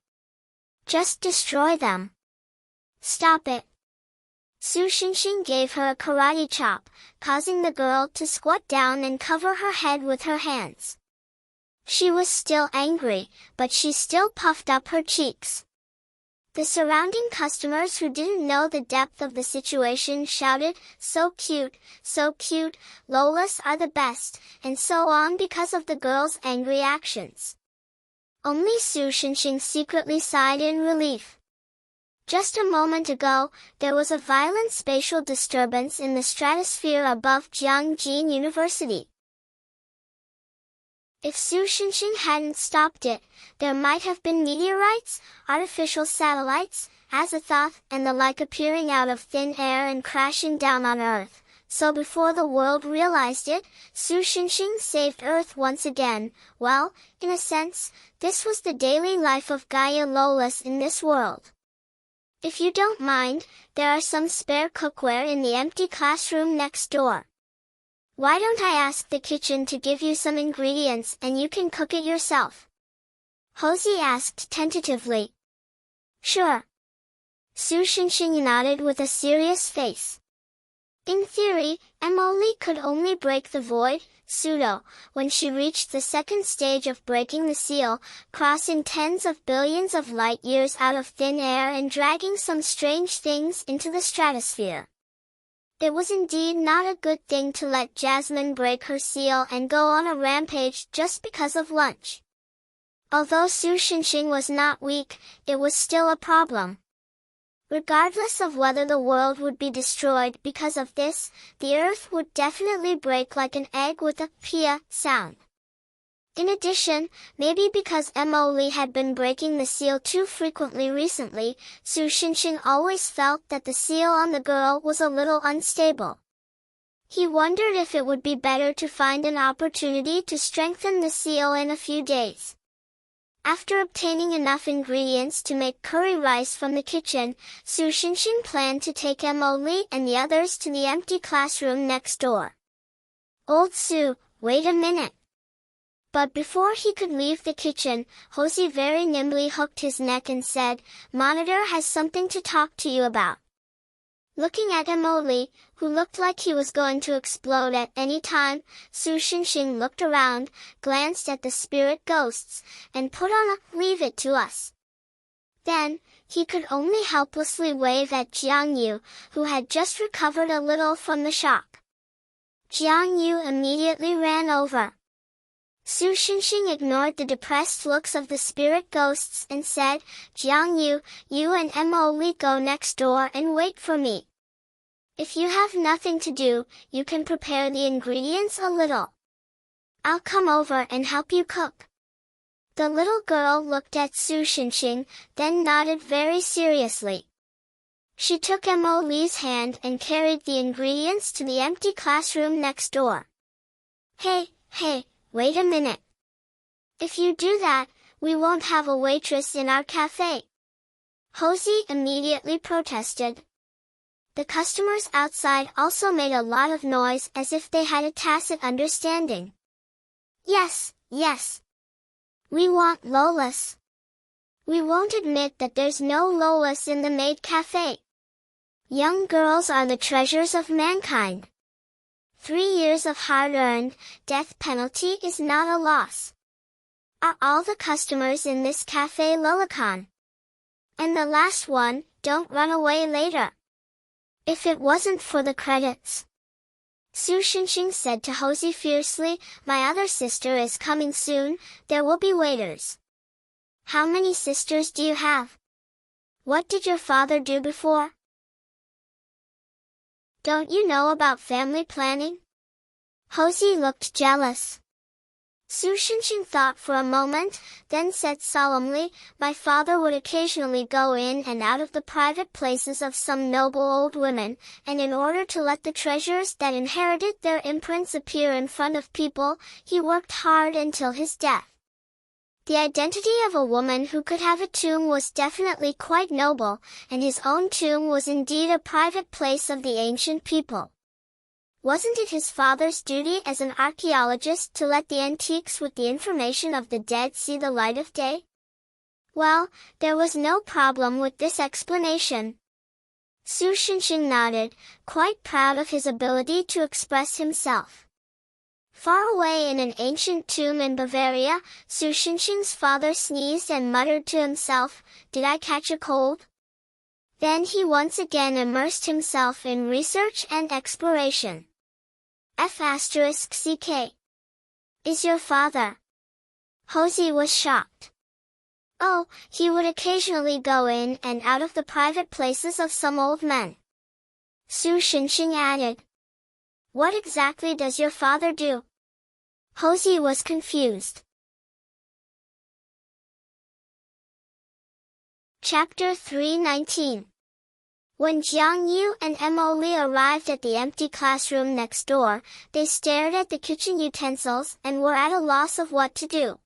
Just destroy them. Stop it. Su Xinxing gave her a karate chop, causing the girl to squat down and cover her head with her hands. She was still angry, but she still puffed up her cheeks. The surrounding customers who didn't know the depth of the situation shouted, so cute, Lolas are the best, and so on because of the girl's angry actions. Only Su Xinxing secretly sighed in relief. Just a moment ago, there was a violent spatial disturbance in the stratosphere above Jiangjin University. If Su Xinxing hadn't stopped it, there might have been meteorites, artificial satellites, Azathoth, and the like appearing out of thin air and crashing down on Earth. So before the world realized it, Su Xinxing saved Earth once again. Well, in a sense, this was the daily life of Gaia Lolas in this world. If you don't mind, there are some spare cookware in the empty classroom next door. Why don't I ask the kitchen to give you some ingredients and you can cook it yourself? Hosey asked tentatively. Sure. Su Xinxing nodded with a serious face. In theory, Emily could only break the void, pseudo, when she reached the second stage of breaking the seal, crossing tens of billions of light years out of thin air and dragging some strange things into the stratosphere. It was indeed not a good thing to let Jasmine break her seal and go on a rampage just because of lunch. Although Su Xinxing was not weak, it was still a problem. Regardless of whether the world would be destroyed because of this, the earth would definitely break like an egg with a pia sound. In addition, maybe because Emily had been breaking the seal too frequently recently, Su Xinxing always felt that the seal on the girl was a little unstable. He wondered if it would be better to find an opportunity to strengthen the seal in a few days. After obtaining enough ingredients to make curry rice from the kitchen, Su Xinxing planned to take Emily and the others to the empty classroom next door. Old Su, wait a minute. But before he could leave the kitchen, Hosey very nimbly hooked his neck and said, "Monitor has something to talk to you about." Looking at Emily, who looked like he was going to explode at any time, Su Xinxing looked around, glanced at the spirit ghosts, and put on a "leave it to us." Then, he could only helplessly wave at Jiang Yu, who had just recovered a little from the shock. Jiang Yu immediately ran over. Su Xinxing ignored the depressed looks of the spirit ghosts and said, "Jiang Yu, you and Emily go next door and wait for me. If you have nothing to do, you can prepare the ingredients a little. I'll come over and help you cook." The little girl looked at Su Xinxing, then nodded very seriously. She took Emily's hand and carried the ingredients to the empty classroom next door. Hey, wait a minute. If you do that, we won't have a waitress in our cafe." Hosey immediately protested. The customers outside also made a lot of noise as if they had a tacit understanding. Yes. We want Lolas. We won't admit that there's no Lolas in the maid cafe. Young girls are the treasures of mankind. 3 years of hard-earned, death penalty is not a loss. Are all the customers in this cafe lolicon? And the last one, don't run away later. If it wasn't for the credits. Su Xinxing said to Hosey fiercely, "My other sister is coming soon, there will be waiters." "How many sisters do you have? What did your father do before? Don't you know about family planning?" Hosey looked jealous. Su Xinxing thought for a moment, then said solemnly, "My father would occasionally go in and out of the private places of some noble old women, and in order to let the treasures that inherited their imprints appear in front of people, he worked hard until his death." The identity of a woman who could have a tomb was definitely quite noble, and his own tomb was indeed a private place of the ancient people. Wasn't it his father's duty as an archaeologist to let the antiques with the information of the dead see the light of day? Well, there was no problem with this explanation. Su Xinxing nodded, quite proud of his ability to express himself. Far away in an ancient tomb in Bavaria, Su Xinxing's father sneezed and muttered to himself, "Did I catch a cold?" Then he once again immersed himself in research and exploration. F***CK. Is your father? Hosey was shocked. Oh, he would occasionally go in and out of the private places of some old men. Su Xinxing added. What exactly does your father do? Hosey was confused. Chapter 3:19. When Jiang Yu and Emily arrived at the empty classroom next door, they stared at the kitchen utensils and were at a loss of what to do.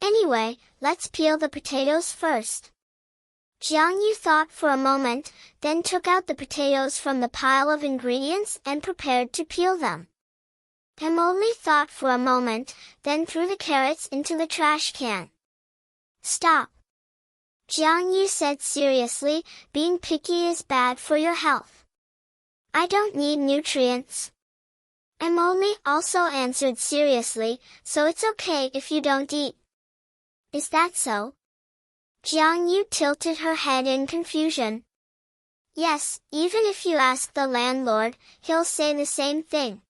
Anyway, let's peel the potatoes first. Jiang Yu thought for a moment, then took out the potatoes from the pile of ingredients and prepared to peel them. Emily thought for a moment, then threw the carrots into the trash can. Stop! Jiang Yu said seriously, being picky is bad for your health. I don't need nutrients. Emily also answered seriously, so it's okay if you don't eat. Is that so? Jiang Yu tilted her head in confusion. Yes, even if you ask the landlord, he'll say the same thing.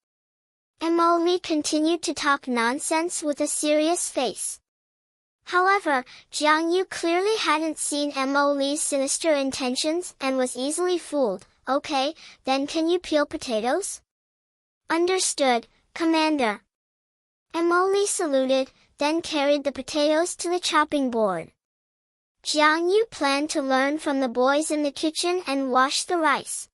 Emily continued to talk nonsense with a serious face. However, Jiang Yu clearly hadn't seen Emily's sinister intentions and was easily fooled. Okay, then can you peel potatoes? Understood, Commander. Emily saluted, then carried the potatoes to the chopping board. Jiang Yu planned to learn from the boys in the kitchen and wash the rice.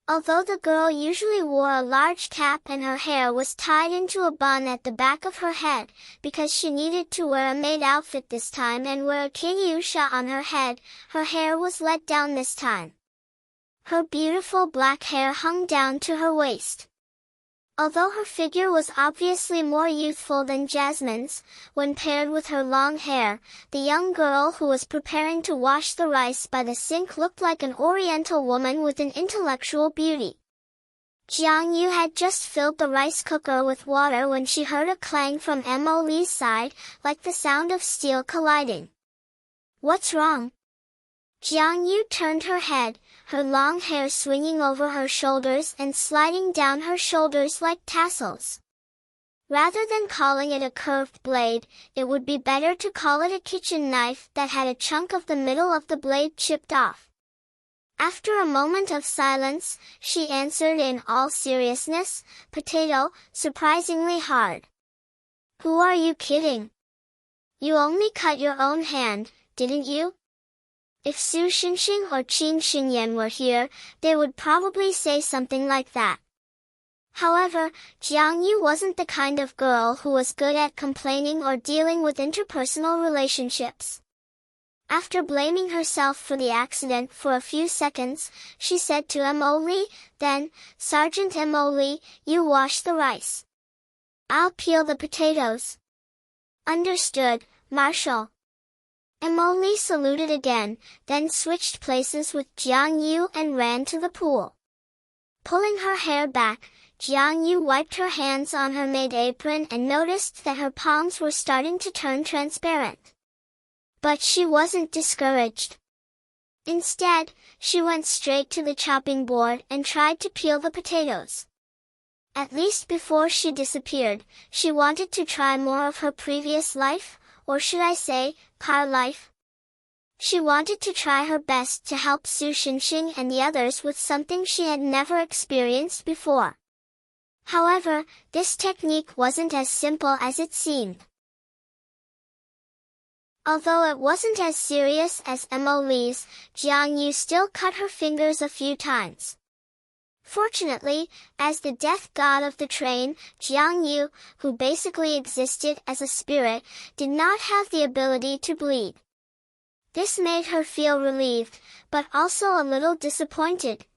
Although the girl usually wore a large cap and her hair was tied into a bun at the back of her head, because she needed to wear a maid outfit this time and wear a kinyusha on her head, her hair was let down this time. Her beautiful black hair hung down to her waist. Although her figure was obviously more youthful than Jasmine's, when paired with her long hair, the young girl who was preparing to wash the rice by the sink looked like an oriental woman with an intellectual beauty. Jiang Yu had just filled the rice cooker with water when she heard a clang from Emily's side, like the sound of steel colliding. What's wrong? Jiang Yu turned her head, her long hair swinging over her shoulders and sliding down her shoulders like tassels. Rather than calling it a curved blade, it would be better to call it a kitchen knife that had a chunk of the middle of the blade chipped off. After a moment of silence, she answered in all seriousness, "Potato, surprisingly hard." Who are you kidding? You only cut your own hand, didn't you? If Su Xinxing or Qin Xingyan were here, they would probably say something like that. However, Jiang Yu wasn't the kind of girl who was good at complaining or dealing with interpersonal relationships. After blaming herself for the accident for a few seconds, she said to Emily, then, Sergeant Emily, you wash the rice. I'll peel the potatoes. Understood, Marshal. Emily saluted again, then switched places with Jiang Yu and ran to the pool. Pulling her hair back, Jiang Yu wiped her hands on her maid apron and noticed that her palms were starting to turn transparent. But she wasn't discouraged. Instead, she went straight to the chopping board and tried to peel the potatoes. At least before she disappeared, she wanted to try more of her previous life, or should I say, car life? She wanted to try her best to help Su Xinxing and the others with something she had never experienced before. However, this technique wasn't as simple as it seemed. Although it wasn't as serious as Emily's, Jiang Yu still cut her fingers a few times. Fortunately, as the death god of the train, Jiang Yu, who basically existed as a spirit, did not have the ability to bleed. This made her feel relieved, but also a little disappointed.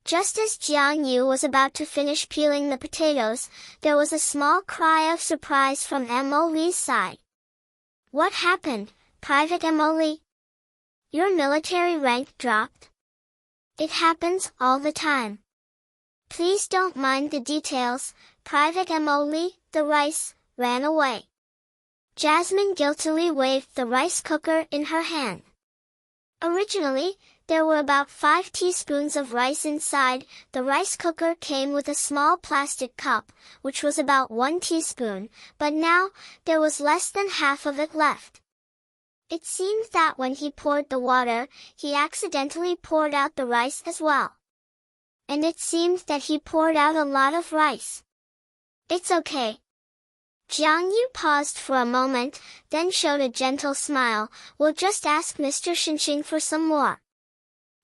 Just as Jiang Yu was about to finish peeling the potatoes, there was a small cry of surprise from Emily's side. What happened, Private Emily? Your military rank dropped? It happens all the time. Please don't mind the details, Private Emily. The rice ran away. Jasmine guiltily waved the rice cooker in her hand. Originally, there were about 5 teaspoons of rice inside. The rice cooker came with a small plastic cup, which was about 1 teaspoon, but now, there was less than half of it left. It seemed that when he poured the water, he accidentally poured out the rice as well. And it seemed that he poured out a lot of rice. It's okay. Jiang Yu paused for a moment, then showed a gentle smile. We'll just ask Mr. Xinxing for some more.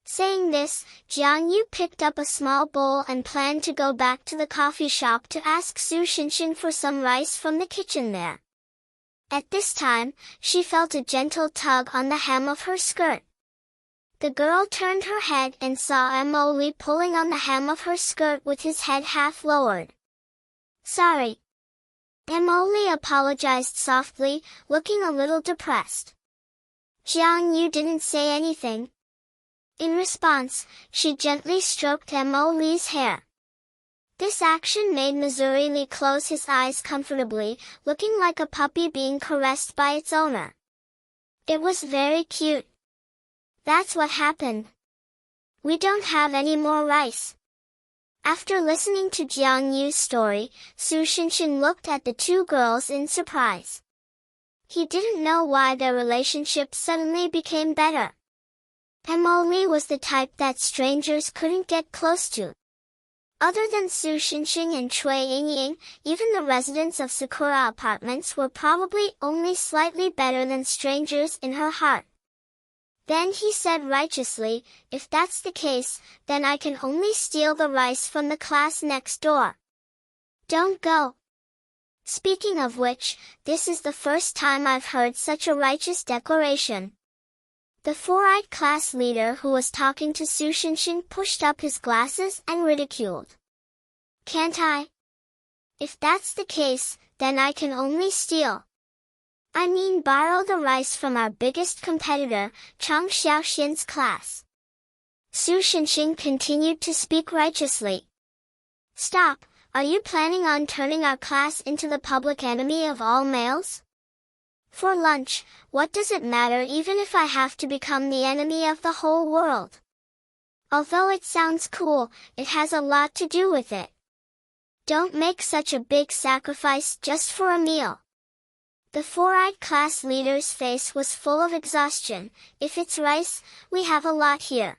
Saying this, Jiang Yu picked up a small bowl and planned to go back to the coffee shop to ask Su Xinxing for some rice from the kitchen there. At this time, she felt a gentle tug on the hem of her skirt. The girl turned her head and saw Emily pulling on the hem of her skirt with his head half lowered. Sorry. Emily apologized softly, looking a little depressed. Jiang Yu didn't say anything. In response, she gently stroked Mo Li's hair. This action made Missouri Li close his eyes comfortably, looking like a puppy being caressed by its owner. It was very cute. That's what happened. We don't have any more rice. After listening to Jiang Yu's story, Su Xinshin looked at the two girls in surprise. He didn't know why their relationship suddenly became better. Mo Li was the type that strangers couldn't get close to. Other than Su Xinshin and Cui Yingying, even the residents of Sakura Apartments were probably only slightly better than strangers in her heart. Then he said righteously, if that's the case, then I can only steal the rice from the class next door. Don't go. Speaking of which, this is the first time I've heard such a righteous declaration. The four-eyed class leader who was talking to Su Xinshin pushed up his glasses and ridiculed. Can't I? If that's the case, then I can only steal. I mean borrow the rice from our biggest competitor, Chang Xiaoxian's class. Su Xinshin continued to speak righteously. Stop, are you planning on turning our class into the public enemy of all males? For lunch, what does it matter even if I have to become the enemy of the whole world? Although it sounds cool, it has a lot to do with it. Don't make such a big sacrifice just for a meal. The four-eyed class leader's face was full of exhaustion. If it's rice, we have a lot here.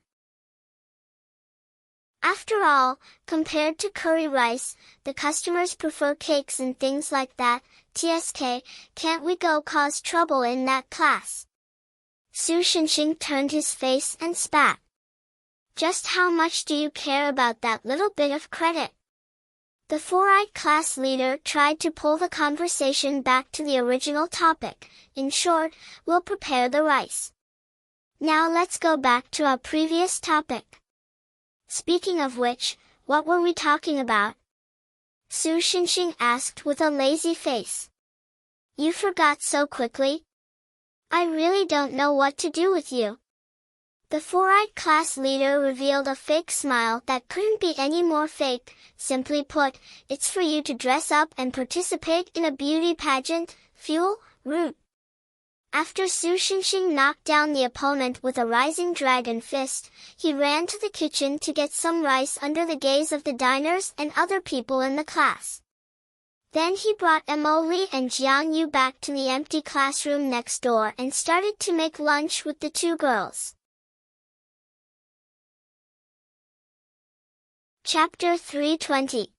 After all, compared to curry rice, the customers prefer cakes and things like that. TSK, can't we go cause trouble in that class? Su Xinshin turned his face and spat. Just how much do you care about that little bit of credit? The four-eyed class leader tried to pull the conversation back to the original topic. In short, we'll prepare the rice. Now let's go back to our previous topic. Speaking of which, what were we talking about? Su Xinshin asked with a lazy face. You forgot so quickly? I really don't know what to do with you. The four-eyed class leader revealed a fake smile that couldn't be any more fake. Simply put, it's for you to dress up and participate in a beauty pageant. Fuel, root. After Su Xinshin knocked down the opponent with a rising dragon fist, he ran to the kitchen to get some rice under the gaze of the diners and other people in the class. Then he brought Mo Li and Jiang Yu back to the empty classroom next door and started to make lunch with the two girls. Chapter 320.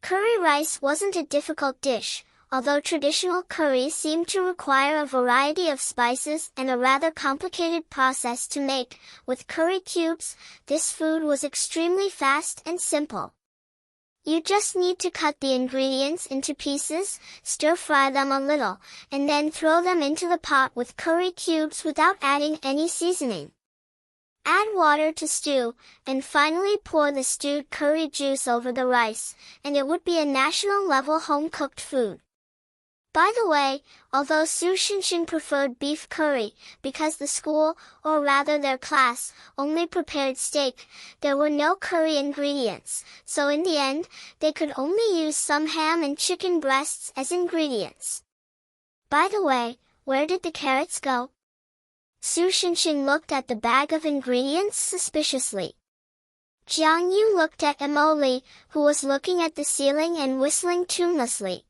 Curry rice wasn't a difficult dish. Although traditional curry seemed to require a variety of spices and a rather complicated process to make, with curry cubes, this food was extremely fast and simple. You just need to cut the ingredients into pieces, stir-fry them a little, and then throw them into the pot with curry cubes without adding any seasoning. Add water to stew, and finally pour the stewed curry juice over the rice, and it would be a national-level home-cooked food. By the way, although Su Xinshin preferred beef curry, because the school, or rather their class, only prepared steak, there were no curry ingredients, so in the end, they could only use some ham and chicken breasts as ingredients. By the way, where did the carrots go? Su Xinshin looked at the bag of ingredients suspiciously. Jiang Yu looked at Mo Li, who was looking at the ceiling and whistling tunelessly.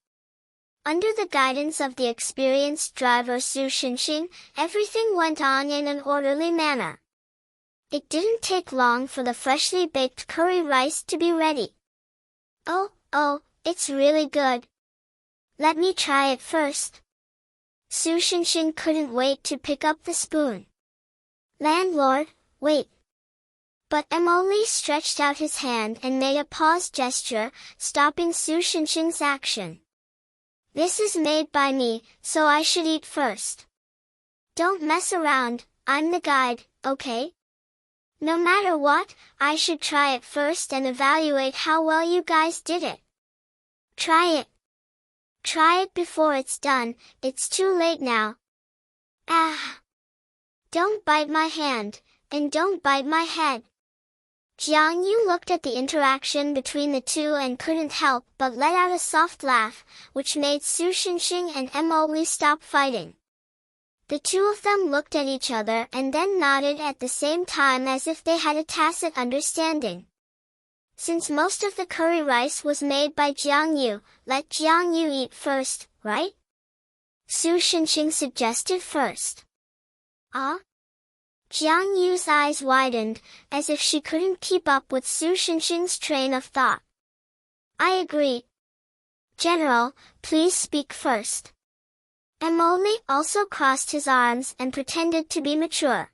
Under the guidance of the experienced driver Su Xinshin, everything went on in an orderly manner. It didn't take long for the freshly baked curry rice to be ready. Oh, it's really good. Let me try it first. Su Xinshin couldn't wait to pick up the spoon. Landlord, wait. But Mo Li stretched out his hand and made a pause gesture, stopping Su Xinshin's action. This is made by me, so I should eat first. Don't mess around, I'm the guide, okay? No matter what, I should try it first and evaluate how well you guys did it. Try it. Try it before it's done, it's too late now. Ah! Don't bite my hand, and don't bite my head. Jiang Yu looked at the interaction between the two and couldn't help but let out a soft laugh, which made Su Xinxing and Emily stop fighting. The two of them looked at each other and then nodded at the same time as if they had a tacit understanding. Since most of the curry rice was made by Jiang Yu, let Jiang Yu eat first, right? Su Xinxing suggested first. Ah? Jiang Yu's eyes widened, as if she couldn't keep up with Su Xinxing's train of thought. I agree. General, please speak first. Emily also crossed his arms and pretended to be mature.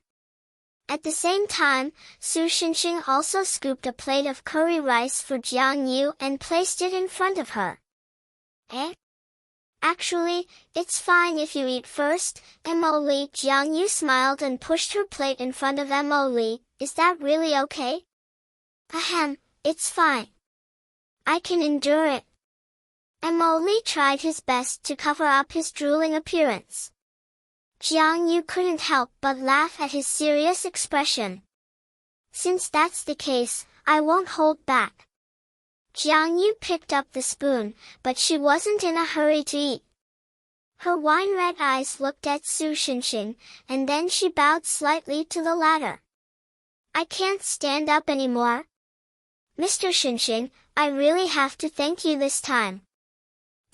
At the same time, Su Xinxing also scooped a plate of curry rice for Jiang Yu and placed it in front of her. Eh? Actually, it's fine if you eat first, Emily. Jiang Yu smiled and pushed her plate in front of Emily. Is that really okay? Ahem, it's fine. I can endure it. Emily tried his best to cover up his drooling appearance. Jiang Yu couldn't help but laugh at his serious expression. Since that's the case, I won't hold back. Jiang Yu picked up the spoon, but she wasn't in a hurry to eat. Her wine-red eyes looked at Su Xinxing, and then she bowed slightly to the latter. I can't stand up anymore. Mr. Xinxing, I really have to thank you this time.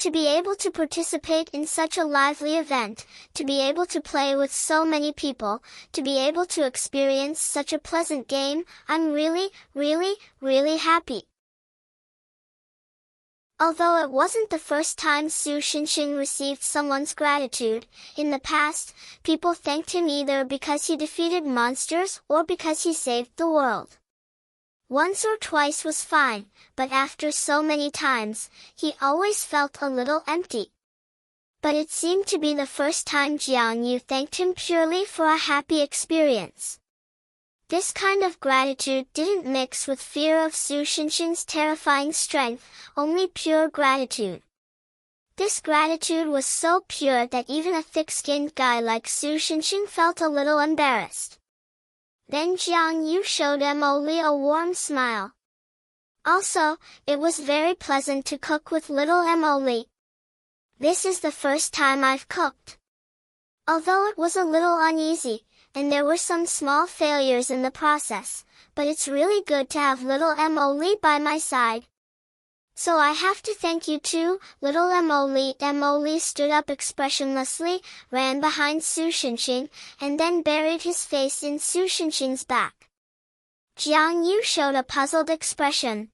To be able to participate in such a lively event, to be able to play with so many people, to be able to experience such a pleasant game, I'm really, really, really happy. Although it wasn't the first time Su Xinxing received someone's gratitude, in the past, people thanked him either because he defeated monsters or because he saved the world. Once or twice was fine, but after so many times, he always felt a little empty. But it seemed to be the first time Jiang Yu thanked him purely for a happy experience. This kind of gratitude didn't mix with fear of Su Xinxing's terrifying strength, only pure gratitude. This gratitude was so pure that even a thick-skinned guy like Su Xinxing felt a little embarrassed. Then Jiang Yu showed Emily a warm smile. Also, it was very pleasant to cook with little Emily. This is the first time I've cooked. Although it was a little uneasy, and there were some small failures in the process, but it's really good to have little Emily by my side. So I have to thank you too, little Emily. Emily stood up expressionlessly, ran behind Su Xinxing, and then buried his face in Su Xinxing's back. Jiang Yu showed a puzzled expression.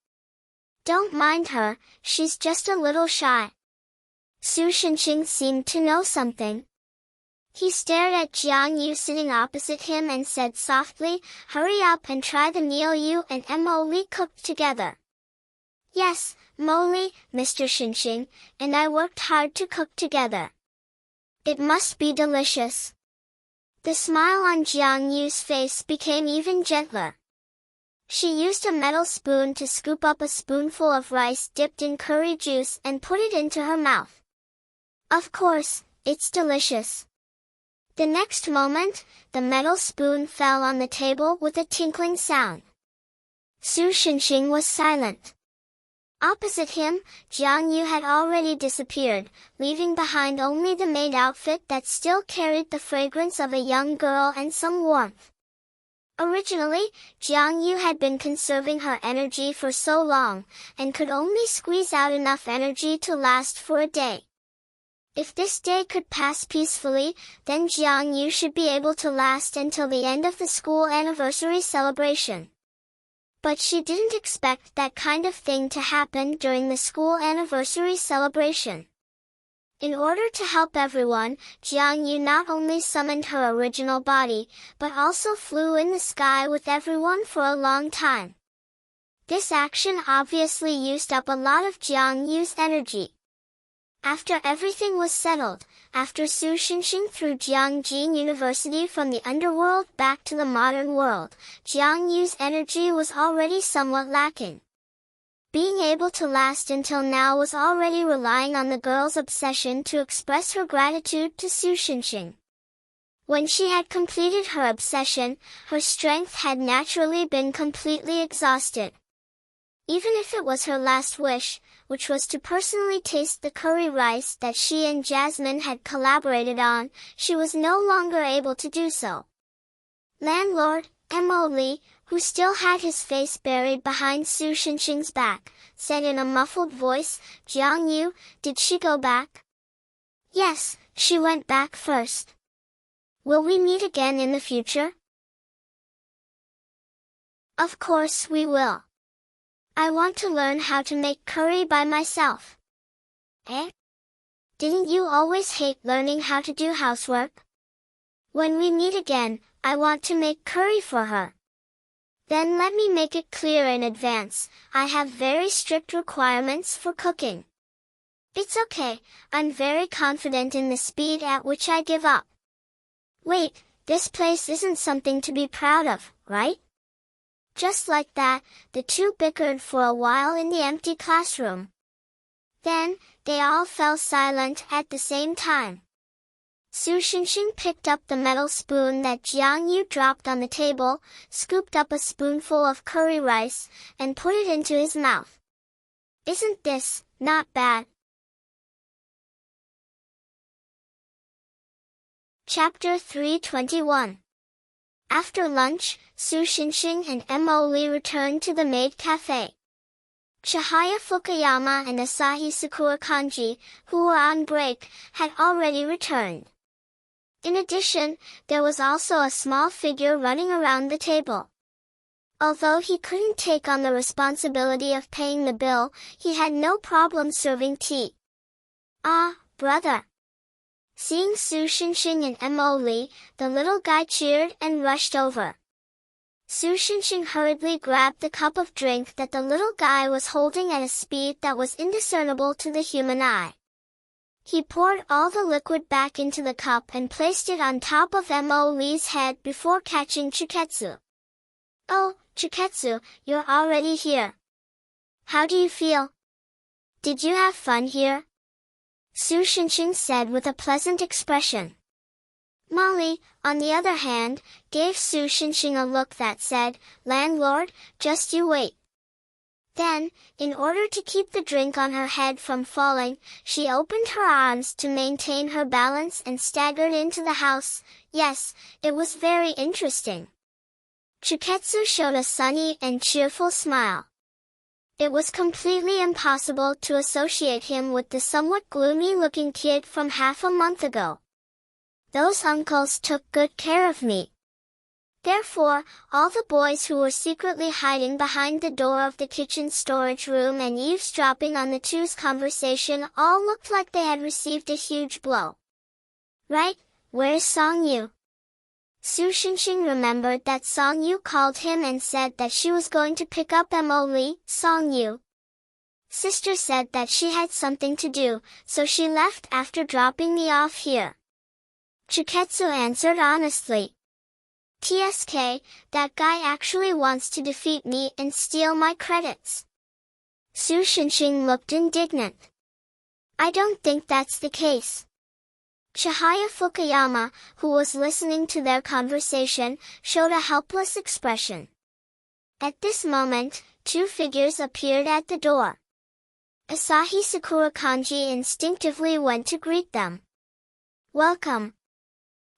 Don't mind her, she's just a little shy. Su Xinxing seemed to know something. He stared at Jiang Yu sitting opposite him and said softly, hurry up and try the meal you and Emily cooked together. Yes, Molly, Mr. Xinxing, and I worked hard to cook together. It must be delicious. The smile on Jiang Yu's face became even gentler. She used a metal spoon to scoop up a spoonful of rice dipped in curry juice and put it into her mouth. Of course, it's delicious. The next moment, the metal spoon fell on the table with a tinkling sound. Su Xinxing was silent. Opposite him, Jiang Yu had already disappeared, leaving behind only the maid outfit that still carried the fragrance of a young girl and some warmth. Originally, Jiang Yu had been conserving her energy for so long, and could only squeeze out enough energy to last for a day. If this day could pass peacefully, then Jiang Yu should be able to last until the end of the school anniversary celebration. But she didn't expect that kind of thing to happen during the school anniversary celebration. In order to help everyone, Jiang Yu not only summoned her original body, but also flew in the sky with everyone for a long time. This action obviously used up a lot of Jiang Yu's energy. After everything was settled, after Su Xinxing threw Jiangjin University from the underworld back to the modern world, Jiang Yu's energy was already somewhat lacking. Being able to last until now was already relying on the girl's obsession to express her gratitude to Su Xinxing. When she had completed her obsession, her strength had naturally been completely exhausted. Even if it was her last wish, which was to personally taste the curry rice that she and Jasmine had collaborated on, she was no longer able to do so. Landlord, Mo Lee, who still had his face buried behind Su Xinxing's back, said in a muffled voice, "Jiang Yu, did she go back?" "Yes, she went back first." "Will we meet again in the future?" "Of course we will. I want to learn how to make curry by myself." "Eh? Didn't you always hate learning how to do housework?" "When we meet again, I want to make curry for her." "Then let me make it clear in advance, I have very strict requirements for cooking." "It's okay, I'm very confident in the speed at which I give up." "Wait, this place isn't something to be proud of, right?" Just like that, the two bickered for a while in the empty classroom. Then, they all fell silent at the same time. Su Xinxing picked up the metal spoon that Jiang Yu dropped on the table, scooped up a spoonful of curry rice, and put it into his mouth. "Isn't this not bad?" Chapter 321. After lunch, Su Xinxing and Mo Lee returned to the maid cafe. Chihaya Fukuyama and Asahi Sakura Kanji, who were on break, had already returned. In addition, there was also a small figure running around the table. Although he couldn't take on the responsibility of paying the bill, he had no problem serving tea. "Ah, brother!" Seeing Su Xinxing and Mo Lee, the little guy cheered and rushed over. Su Xinxing hurriedly grabbed the cup of drink that the little guy was holding at a speed that was indiscernible to the human eye. He poured all the liquid back into the cup and placed it on top of Mo Lee's head before catching Chiketsu. "Oh, Chiketsu, you're already here. How do you feel? Did you have fun here?" Su Xinxing said with a pleasant expression. Molly, on the other hand, gave Su Xinxing a look that said, "Landlord, just you wait." Then, in order to keep the drink on her head from falling, she opened her arms to maintain her balance and staggered into the house. Yes, it was very interesting. Chiketsu showed a sunny and cheerful smile. It was completely impossible to associate him with the somewhat gloomy-looking kid from half a month ago. "Those uncles took good care of me." Therefore, all the boys who were secretly hiding behind the door of the kitchen storage room and eavesdropping on the two's conversation all looked like they had received a huge blow. "Right, where's Song Yu?" Su Xinxing remembered that Song Yu called him and said that she was going to pick up Mo Lee. Song Yu. Sister said that she had something to do, so she left after dropping me off here. Chiketsu answered honestly. "TSK, that guy actually wants to defeat me and steal my credits." Su Xinxing looked indignant. "I don't think that's the case." Chihaya Fukuyama, who was listening to their conversation, showed a helpless expression. At this moment, two figures appeared at the door. Asahi Sakura Kanji instinctively went to greet them. "Welcome.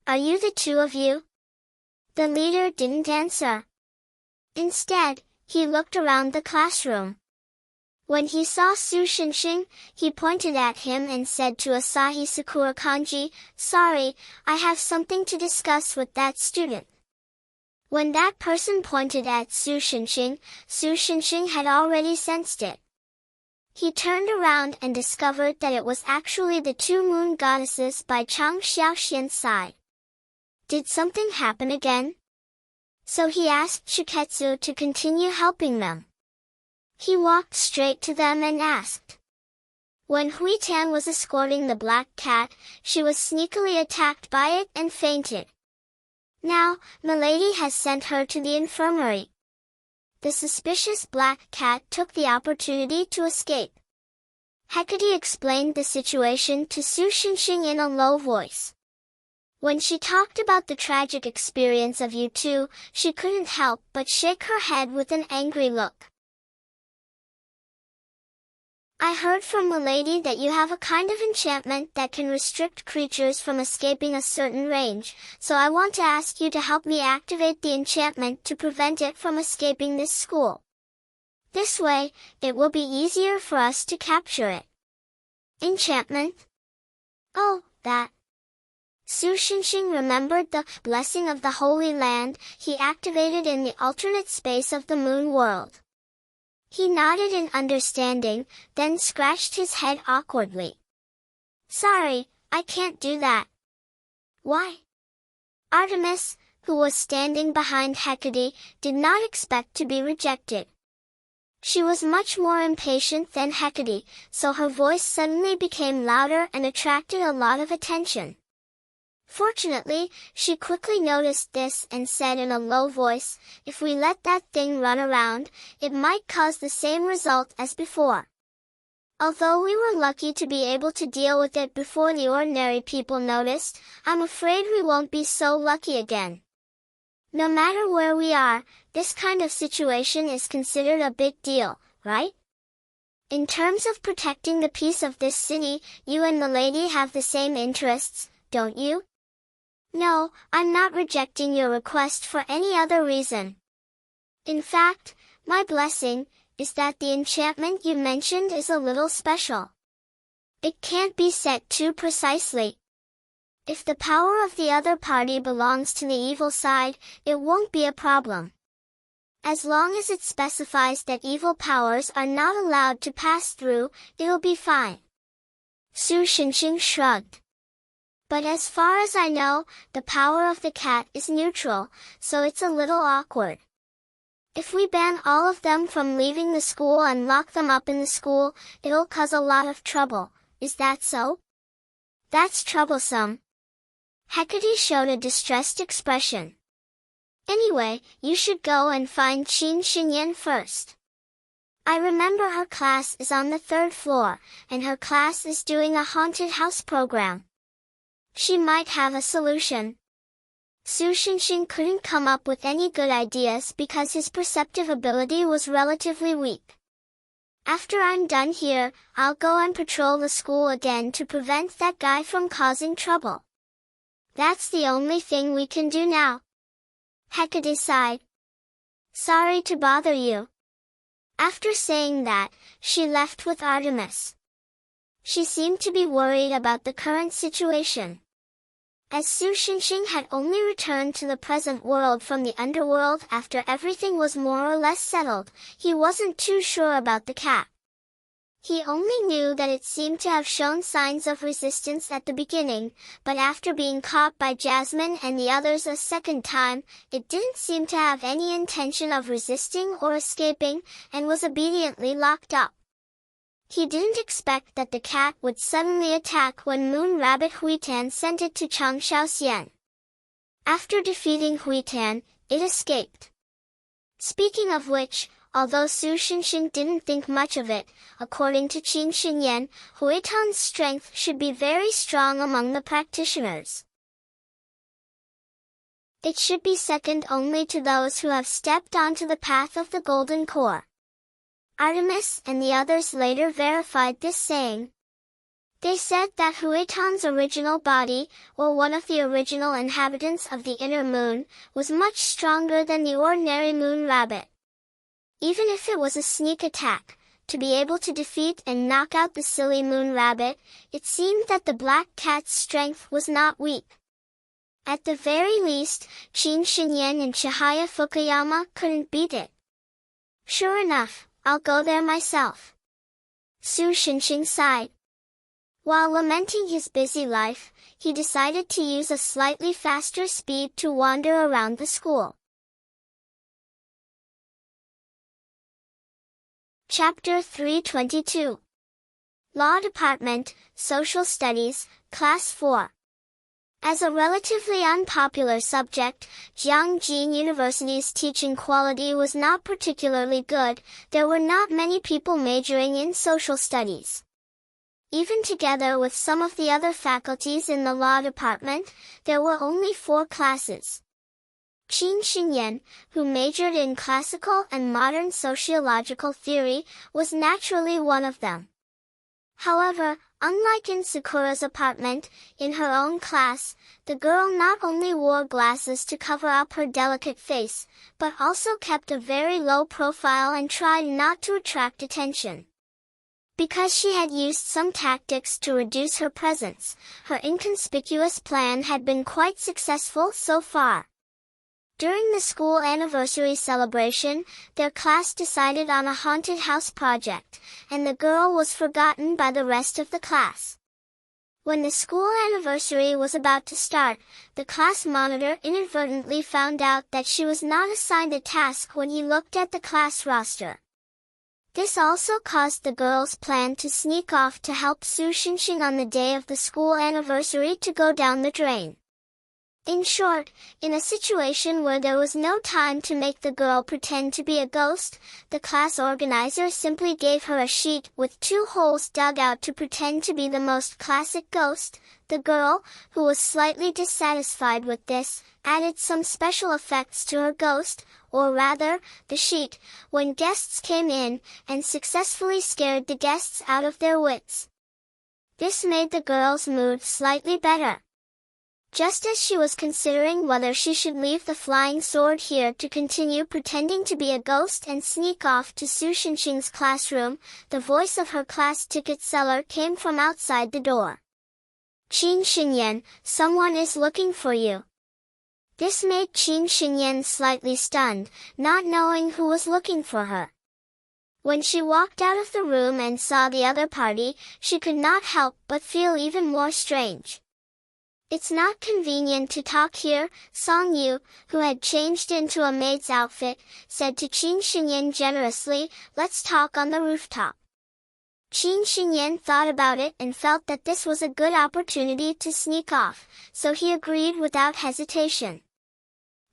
Are you the two of you?" The leader didn't answer. Instead, he looked around the classroom. When he saw Su Xinxing, he pointed at him and said to Asahi Sakura Kanji, "Sorry, I have something to discuss with that student." When that person pointed at Su Xinxing had already sensed it. He turned around and discovered that it was actually the two moon goddesses by Chang Xiaoxian's side. Did something happen again? So he asked Chiketsu to continue helping them. He walked straight to them and asked. When Hui Tan was escorting the black cat, she was sneakily attacked by it and fainted. Now, Milady has sent her to the infirmary. The suspicious black cat took the opportunity to escape. Hecate explained the situation to Su Xinxing in a low voice. When she talked about the tragic experience of you two, she couldn't help but shake her head with an angry look. I heard from Milady that you have a kind of enchantment that can restrict creatures from escaping a certain range, so I want to ask you to help me activate the enchantment to prevent it from escaping this school. This way, it will be easier for us to capture it. Enchantment? Oh, that. Su Xinxing remembered the blessing of the Holy Land he activated in the alternate space of the Moon World. He nodded in understanding, then scratched his head awkwardly. Sorry, I can't do that. Why? Artemis, who was standing behind Hecate, did not expect to be rejected. She was much more impatient than Hecate, so her voice suddenly became louder and attracted a lot of attention. Fortunately, she quickly noticed this and said in a low voice, if we let that thing run around, it might cause the same result as before. Although we were lucky to be able to deal with it before the ordinary people noticed, I'm afraid we won't be so lucky again. No matter where we are, this kind of situation is considered a big deal, right? In terms of protecting the peace of this city, you and Milady have the same interests, don't you? No, I'm not rejecting your request for any other reason. In fact, my blessing is that the enchantment you mentioned is a little special. It can't be set too precisely. If the power of the other party belongs to the evil side, it won't be a problem. As long as it specifies that evil powers are not allowed to pass through, it'll be fine. Su Xinxing shrugged. But as far as I know, the power of the cat is neutral, so it's a little awkward. If we ban all of them from leaving the school and lock them up in the school, it'll cause a lot of trouble, is that so? That's troublesome. Hecate showed a distressed expression. Anyway, you should go and find Qin Xinyan first. I remember her class is on the 3rd floor, and her class is doing a haunted house program. She might have a solution. Su Xinxing couldn't come up with any good ideas because his perceptive ability was relatively weak. After I'm done here, I'll go and patrol the school again to prevent that guy from causing trouble. That's the only thing we can do now. Hecate sighed. Sorry to bother you. After saying that, she left with Artemis. She seemed to be worried about the current situation. As Su Xinxing had only returned to the present world from the underworld after everything was more or less settled, he wasn't too sure about the cat. He only knew that it seemed to have shown signs of resistance at the beginning, but after being caught by Jasmine and the others a second time, it didn't seem to have any intention of resisting or escaping, and was obediently locked up. He didn't expect that the cat would suddenly attack when Moon Rabbit Huitan sent it to Changshaoxian. After defeating Huitan, it escaped. Speaking of which, although Su Xinxing didn't think much of it, according to Qin Xinyan, Huitan's strength should be very strong among the practitioners. It should be second only to those who have stepped onto the path of the Golden Core. Artemis and the others later verified this saying. They said that Huitan's original body, or one of the original inhabitants of the inner moon, was much stronger than the ordinary moon rabbit. Even if it was a sneak attack, to be able to defeat and knock out the silly moon rabbit, it seemed that the black cat's strength was not weak. At the very least, Qin Xinyan and Chihaya Fukuyama couldn't beat it. Sure enough, I'll go there myself. Su Xinxing sighed. While lamenting his busy life, he decided to use a slightly faster speed to wander around the school. Chapter 322. Law Department, Social Studies, Class 4. As a relatively unpopular subject, Jiangjin University's teaching quality was not particularly good. There were not many people majoring in social studies. Even together with some of the other faculties in the law department, there were only 4 classes. Qin Xinyan, who majored in classical and modern sociological theory, was naturally one of them. However, unlike in Sakura's apartment, in her own class, the girl not only wore glasses to cover up her delicate face, but also kept a very low profile and tried not to attract attention. Because she had used some tactics to reduce her presence, her inconspicuous plan had been quite successful so far. During the school anniversary celebration, their class decided on a haunted house project, and the girl was forgotten by the rest of the class. When the school anniversary was about to start, the class monitor inadvertently found out that she was not assigned a task when he looked at the class roster. This also caused the girl's plan to sneak off to help Su Xinxing on the day of the school anniversary to go down the drain. In short, in a situation where there was no time to make the girl pretend to be a ghost, the class organizer simply gave her a sheet with 2 holes dug out to pretend to be the most classic ghost. The girl, who was slightly dissatisfied with this, added some special effects to her ghost, or rather, the sheet, when guests came in, and successfully scared the guests out of their wits. This made the girl's mood slightly better. Just as she was considering whether she should leave the flying sword here to continue pretending to be a ghost and sneak off to Su Xinxing's classroom, the voice of her class ticket seller came from outside the door. Qin Xinyan, someone is looking for you. This made Qin Xinyan slightly stunned, not knowing who was looking for her. When she walked out of the room and saw the other party, she could not help but feel even more strange. It's not convenient to talk here, Song Yu, who had changed into a maid's outfit, said to Qin Xinyan generously, let's talk on the rooftop. Qin Xinyan thought about it and felt that this was a good opportunity to sneak off, so he agreed without hesitation.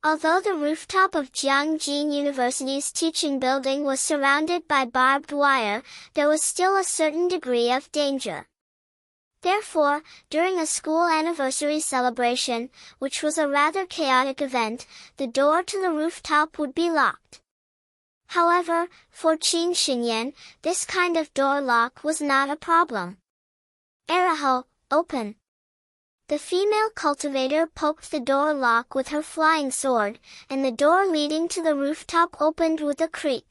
Although the rooftop of Jiangjin University's teaching building was surrounded by barbed wire, there was still a certain degree of danger. Therefore, during a school anniversary celebration, which was a rather chaotic event, the door to the rooftop would be locked. However, for Qin Xinyan, this kind of door lock was not a problem. Araho, open. The female cultivator poked the door lock with her flying sword, and the door leading to the rooftop opened with a creak.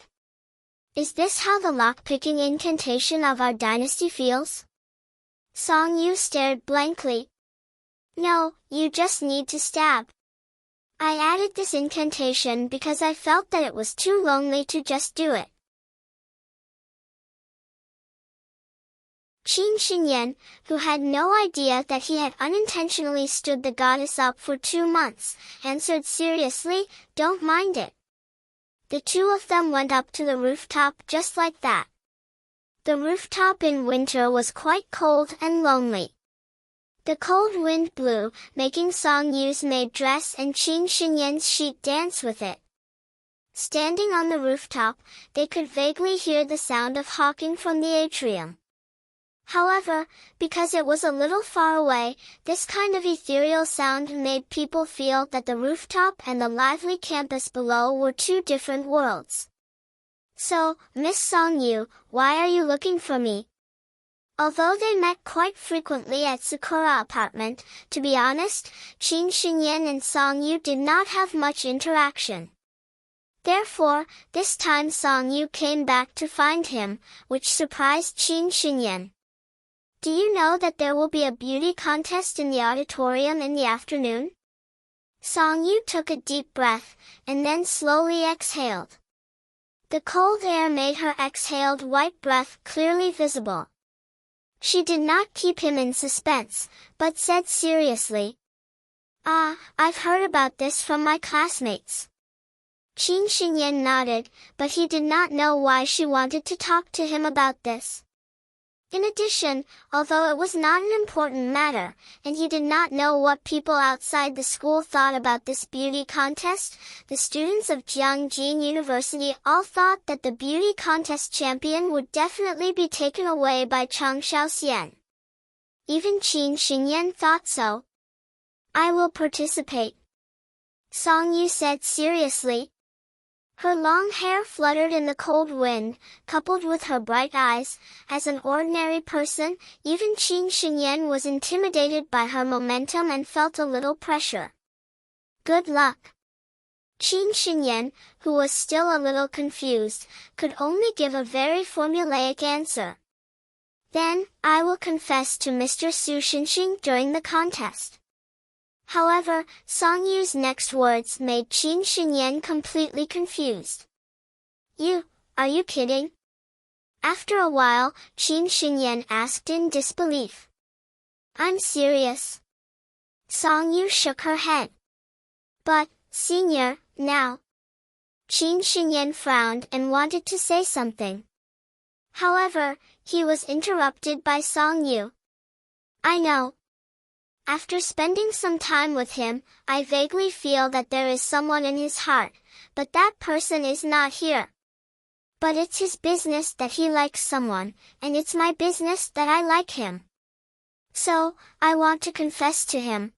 Is this how the lock-picking incantation of our dynasty feels? Song Yu stared blankly. No, you just need to stab. I added this incantation because I felt that it was too lonely to just do it. Qin Xinyan, who had no idea that he had unintentionally stood the goddess up for 2 months, answered seriously, don't mind it. The 2 of them went up to the rooftop just like that. The rooftop in winter was quite cold and lonely. The cold wind blew, making Song Yu's maid dress and Qin Xinyan's sheet dance with it. Standing on the rooftop, they could vaguely hear the sound of hawking from the atrium. However, because it was a little far away, this kind of ethereal sound made people feel that the rooftop and the lively campus below were 2 different worlds. So, Miss Song Yu, why are you looking for me? Although they met quite frequently at Sakura apartment, to be honest, Qin Xinyan and Song Yu did not have much interaction. Therefore, this time Song Yu came back to find him, which surprised Qin Xinyan. Do you know that there will be a beauty contest in the auditorium in the afternoon? Song Yu took a deep breath, and then slowly exhaled. The cold air made her exhaled white breath clearly visible. She did not keep him in suspense, but said seriously, I've heard about this from my classmates. Qin Xinyan nodded, but he did not know why she wanted to talk to him about this. In addition, although it was not an important matter, and he did not know what people outside the school thought about this beauty contest, the students of Jiangjin University all thought that the beauty contest champion would definitely be taken away by Chang Xiaoxian. Even Qin Xinyan thought so. I will participate, Song Yu said seriously. Her long hair fluttered in the cold wind, coupled with her bright eyes. As an ordinary person, even Qin Xinyan was intimidated by her momentum and felt a little pressure. Good luck. Qin Xinyan, who was still a little confused, could only give a very formulaic answer. Then, I will confess to Mr. Su Xinxing during the contest. However, Song Yu's next words made Qin Xinyan completely confused. Are you kidding? After a while, Qin Xinyan asked in disbelief. I'm serious. Song Yu shook her head. But, senior, now. Qin Xinyan frowned and wanted to say something. However, he was interrupted by Song Yu. I know. After spending some time with him, I vaguely feel that there is someone in his heart, but that person is not here. But it's his business that he likes someone, and it's my business that I like him. So, I want to confess to him.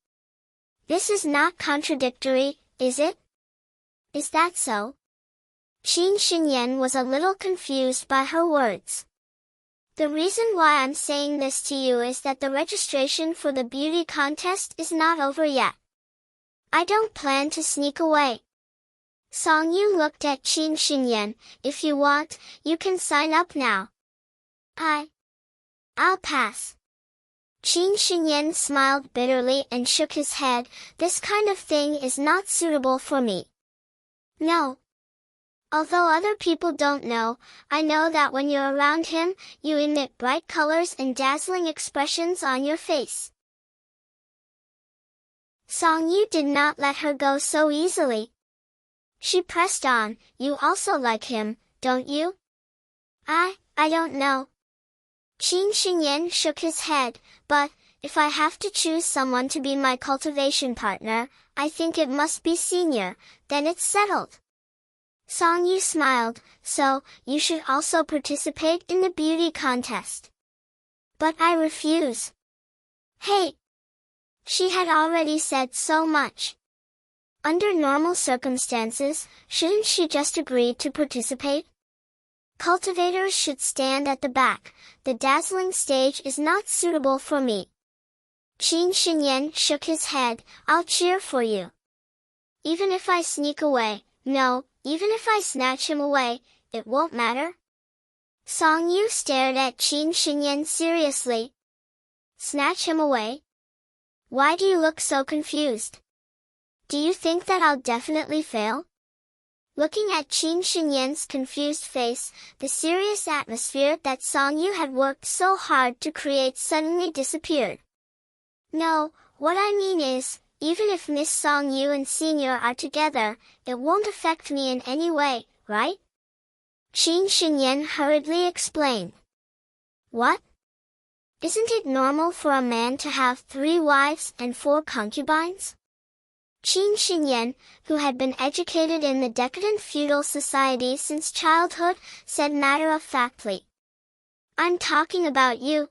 This is not contradictory, is it? Is that so? Qin Xinyan was a little confused by her words. The reason why I'm saying this to you is that the registration for the beauty contest is not over yet. I don't plan to sneak away. Song Yu looked at Qin Xinyan. If you want, you can sign up now. I'll pass. Qin Xinyan smiled bitterly and shook his head. This kind of thing is not suitable for me. No. Although other people don't know, I know that when you're around him, you emit bright colors and dazzling expressions on your face. Song Yu did not let her go so easily. She pressed on. You also like him, don't you? I don't know. Qin Xinyan shook his head, but, if I have to choose someone to be my cultivation partner, I think it must be senior, then it's settled. Song Yu smiled. So, you should also participate in the beauty contest. But I refuse. Hey! She had already said so much. Under normal circumstances, shouldn't she just agree to participate? Cultivators should stand at the back. The dazzling stage is not suitable for me. Qin Xinyan shook his head. I'll cheer for you. Even if I sneak away, no. Even if I snatch him away, it won't matter. Song Yu stared at Qin Xinyan seriously. Snatch him away? Why do you look so confused? Do you think that I'll definitely fail? Looking at Qin Xinyan's confused face, the serious atmosphere that Song Yu had worked so hard to create suddenly disappeared. No, what I mean is, even if Miss Song Yu and Senior are together, it won't affect me in any way, right? Qin Xinyan hurriedly explained. What? Isn't it normal for a man to have 3 wives and 4 concubines? Qin Xinyan, who had been educated in the decadent feudal society since childhood, said matter-of-factly. I'm talking about you.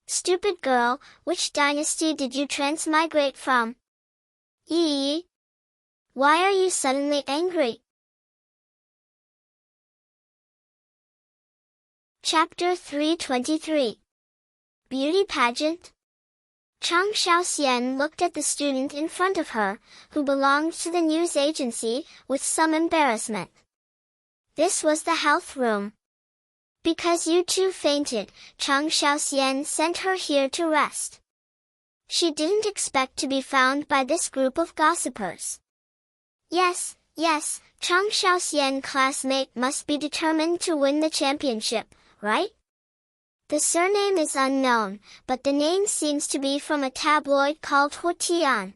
Stupid girl, which dynasty did you transmigrate from? Yee. Why are you suddenly angry? Chapter 323. Beauty Pageant. Chang Xiaoxian looked at the student in front of her, who belonged to the news agency, with some embarrassment. This was the health room. Because you two fainted, Chang Xiaoxian sent her here to rest. She didn't expect to be found by this group of gossipers. Yes, Chang Xiaoxian classmate must be determined to win the championship, right? The surname is unknown, but the name seems to be from a tabloid called Huotian.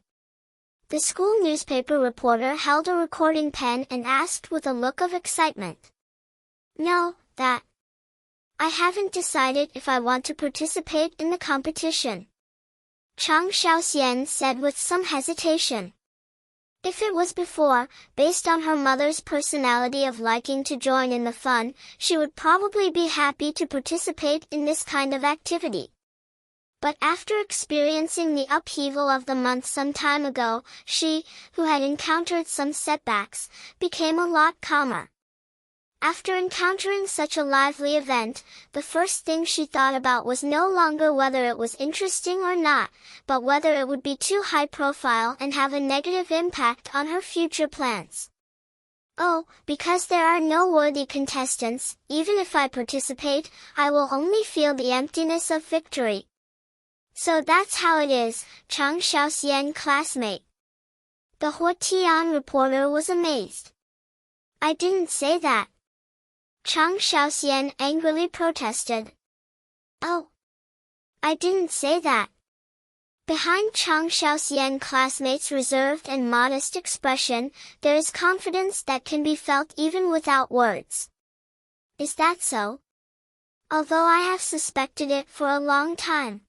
The school newspaper reporter held a recording pen and asked with a look of excitement. No, that I haven't decided if I want to participate in the competition, Chang Xiaoxian said with some hesitation. If it was before, based on her mother's personality of liking to join in the fun, she would probably be happy to participate in this kind of activity. But after experiencing the upheaval of the month some time ago, she, who had encountered some setbacks, became a lot calmer. After encountering such a lively event, the first thing she thought about was no longer whether it was interesting or not, but whether it would be too high profile and have a negative impact on her future plans. Oh, because there are no worthy contestants, even if I participate, I will only feel the emptiness of victory. So that's how it is, Chang Xiaoxian classmate. The Huotian reporter was amazed. I didn't say that, Chang Xiaoxian angrily protested. Oh, I didn't say that. Behind Chang Xiaoxian classmates' reserved and modest expression, there is confidence that can be felt even without words. Is that so? Although I have suspected it for a long time.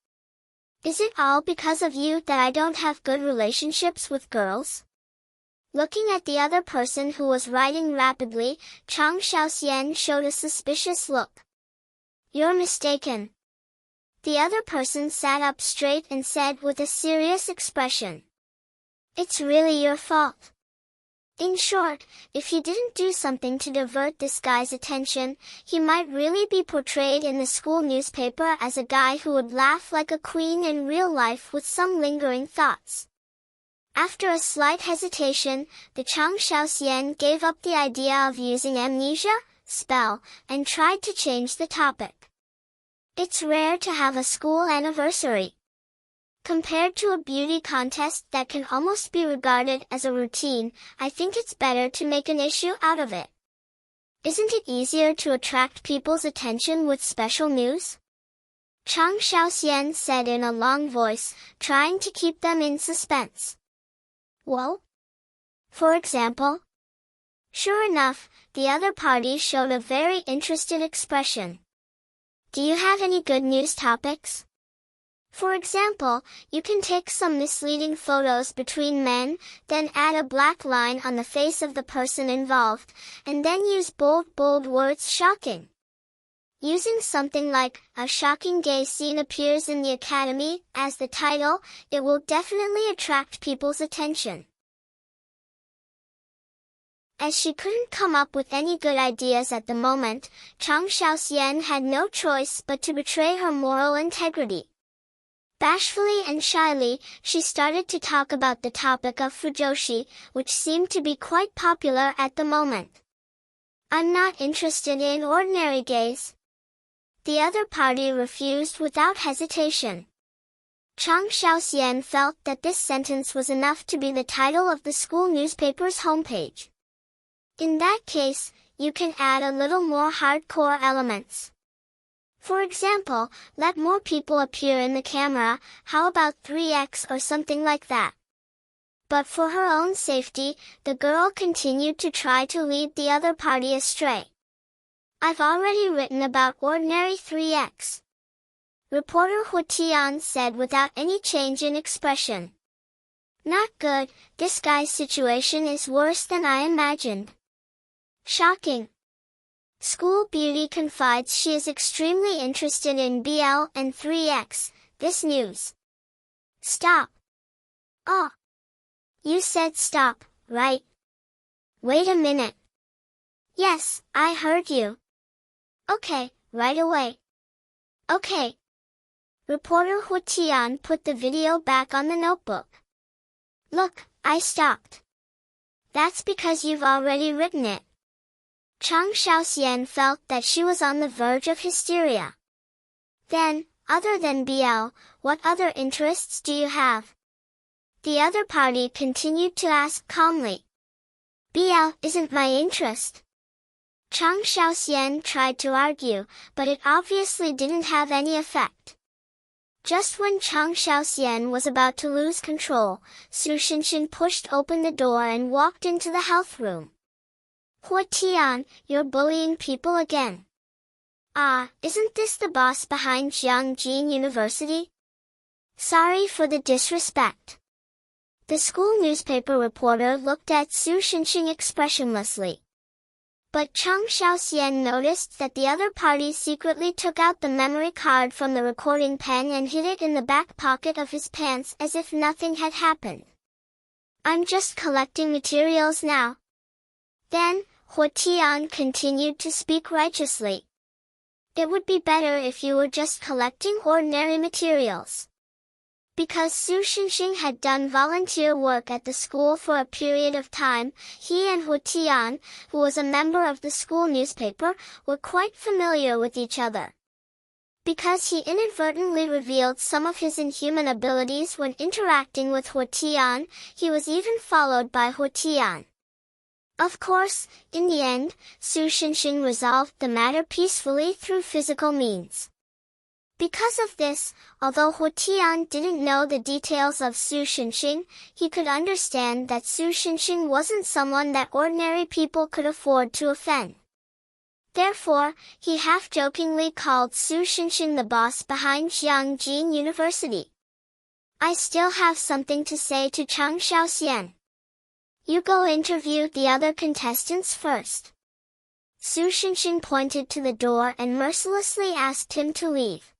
Is it all because of you that I don't have good relationships with girls? Looking at the other person who was writing rapidly, Chang Xiaoxian showed a suspicious look. You're mistaken. The other person sat up straight and said with a serious expression. It's really your fault. In short, if he didn't do something to divert this guy's attention, he might really be portrayed in the school newspaper as a guy who would laugh like a queen in real life with some lingering thoughts. After a slight hesitation, the Chang Xiaoxian gave up the idea of using amnesia, spell, and tried to change the topic. It's rare to have a school anniversary. Compared to a beauty contest that can almost be regarded as a routine, I think it's better to make an issue out of it. Isn't it easier to attract people's attention with special news? Chang Xiaoxian said in a long voice, trying to keep them in suspense. Well? For example? Sure enough, the other party showed a very interested expression. Do you have any good news topics? For example, you can take some misleading photos between men, then add a black line on the face of the person involved, and then use bold words shocking. Using something like, a shocking gay scene appears in the academy, as the title, it will definitely attract people's attention. As she couldn't come up with any good ideas at the moment, Chang Xiaoxian had no choice but to betray her moral integrity. Bashfully and shyly, she started to talk about the topic of fujoshi, which seemed to be quite popular at the moment. I'm not interested in ordinary gays. The other party refused without hesitation. Chang Xiaoxian felt that this sentence was enough to be the title of the school newspaper's homepage. In that case, you can add a little more hardcore elements. For example, let more people appear in the camera, how about 3x or something like that? But for her own safety, the girl continued to try to lead the other party astray. I've already written about ordinary 3x. Reporter Huotian said without any change in expression. Not good, this guy's situation is worse than I imagined. Shocking. School beauty confides she is extremely interested in BL and 3x, this news. Stop. Oh. You said stop, right? Wait a minute. Yes, I heard you. Okay, right away. Okay. Reporter Huotian put the video back on the notebook. Look, I stopped. That's because you've already written it. Chang Xiaoxian felt that she was on the verge of hysteria. Then, other than BL, what other interests do you have? The other party continued to ask calmly. BL isn't my interest. Chang Xiaoxian tried to argue, but it obviously didn't have any effect. Just when Chang Xiaoxian was about to lose control, Su Xinshin pushed open the door and walked into the health room. Huotian, you're bullying people again. Ah, isn't this the boss behind Jiangjin University? Sorry for the disrespect. The school newspaper reporter looked at Su Xinxing expressionlessly. But Chang Xiaoxian noticed that the other party secretly took out the memory card from the recording pen and hid it in the back pocket of his pants as if nothing had happened. I'm just collecting materials now. Then, Hua Tian continued to speak righteously. It would be better if you were just collecting ordinary materials. Because Su Xinxing had done volunteer work at the school for a period of time, he and Hua Tian, who was a member of the school newspaper, were quite familiar with each other. Because he inadvertently revealed some of his inhuman abilities when interacting with Hua Tian, he was even followed by Hua Tian. Of course, in the end, Su Xinxing resolved the matter peacefully through physical means. Because of this, although Hua Tian didn't know the details of Su Xinxing, he could understand that Su Xinxing wasn't someone that ordinary people could afford to offend. Therefore, he half-jokingly called Su Xinxing the boss behind Jiangjin University. I still have something to say to Chang Xiaoxian. You go interview the other contestants first. Su Xinxing pointed to the door and mercilessly asked him to leave.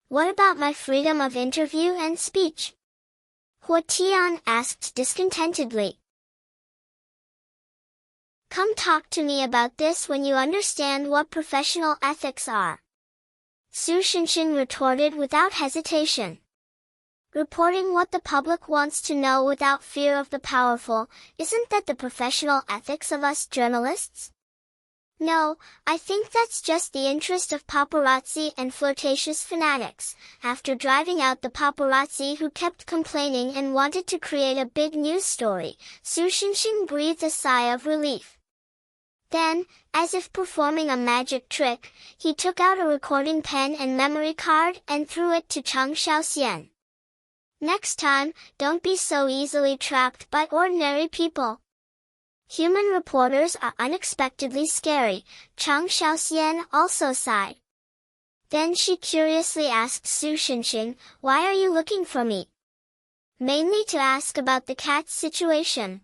What about my freedom of interview and speech? Hua Tian asked discontentedly. Come talk to me about this when you understand what professional ethics are. Su Xinxing retorted without hesitation. Reporting what the public wants to know without fear of the powerful, isn't that the professional ethics of us journalists? No, I think that's just the interest of paparazzi and flirtatious fanatics, after driving out the paparazzi who kept complaining and wanted to create a big news story. Su Xinxing breathed a sigh of relief. Then, as if performing a magic trick, he took out a recording pen and memory card and threw it to Chang Xiaoxian. Next time, don't be so easily trapped by ordinary people. Human reporters are unexpectedly scary, Chang Xiaoxian also sighed. Then she curiously asked Su Xinxing, why are you looking for me? Mainly to ask about the cat's situation.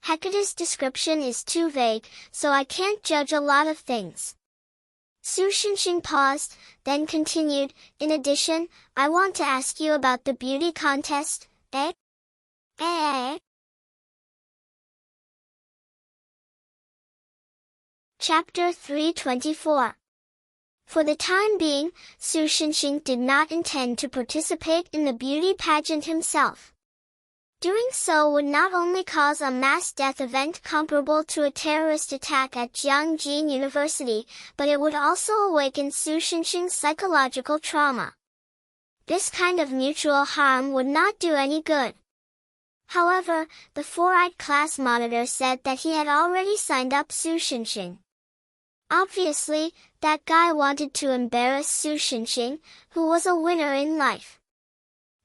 Hecate's description is too vague, so I can't judge a lot of things. Su Xinxing paused, then continued, in addition, I want to ask you about the beauty contest, eh? Chapter 324. For the time being, Su Xinxing did not intend to participate in the beauty pageant himself. Doing so would not only cause a mass death event comparable to a terrorist attack at Jiangjin University, but it would also awaken Su Xinxing's psychological trauma. This kind of mutual harm would not do any good. However, the four-eyed class monitor said that he had already signed up Su Xinxing. Obviously, that guy wanted to embarrass Su Xinxing, who was a winner in life.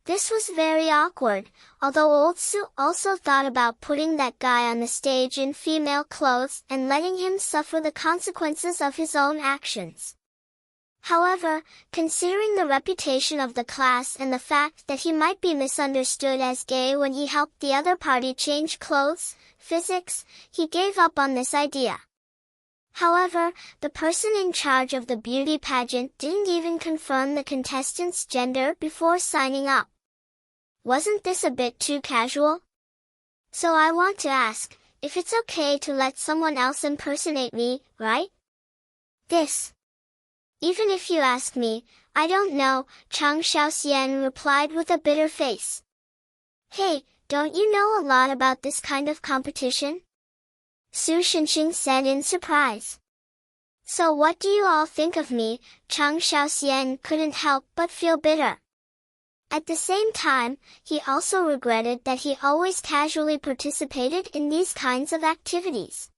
This was very awkward, although old Su also thought about putting that guy on the stage in female clothes and letting him suffer the consequences of his own actions. However, considering the reputation of the class and the fact that he might be misunderstood as gay when he helped the other party change clothes, physics, he gave up on this idea. However, the person in charge of the beauty pageant didn't even confirm the contestant's gender before signing up. Wasn't this a bit too casual? So I want to ask, if it's okay to let someone else impersonate me, right? This. Even if you ask me, I don't know, Chang Xiaoxian replied with a bitter face. Hey, don't you know a lot about this kind of competition? Su Xinxing said in surprise. So what do you all think of me? Chang Xiaoxian couldn't help but feel bitter. At the same time, he also regretted that he always casually participated in these kinds of activities.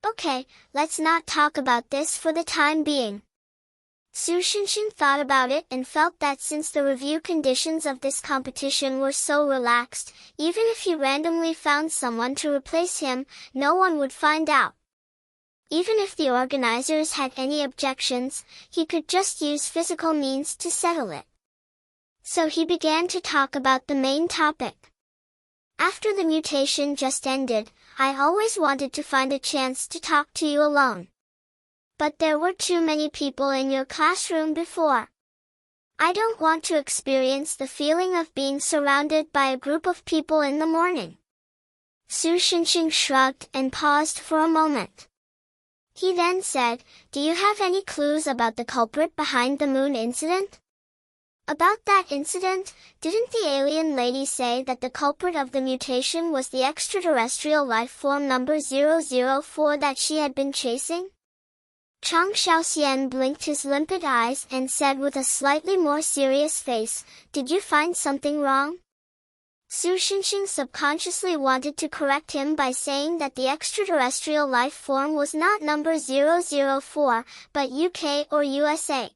Okay, let's not talk about this for the time being. Su Xinxing thought about it and felt that since the review conditions of this competition were so relaxed, even if he randomly found someone to replace him, no one would find out. Even if the organizers had any objections, he could just use physical means to settle it. So he began to talk about the main topic. After the mutation just ended, I always wanted to find a chance to talk to you alone. But there were too many people in your classroom before. I don't want to experience the feeling of being surrounded by a group of people in the morning. Su Xinxing shrugged and paused for a moment. He then said, "Do you have any clues about the culprit behind the moon incident?" About that incident, didn't the alien lady say that the culprit of the mutation was the extraterrestrial life form number 004 that she had been chasing? Chang Xiaoxian blinked his limpid eyes and said with a slightly more serious face, "Did you find something wrong?" Su Xinxing subconsciously wanted to correct him by saying that the extraterrestrial life form was not number 004, but UK or USA.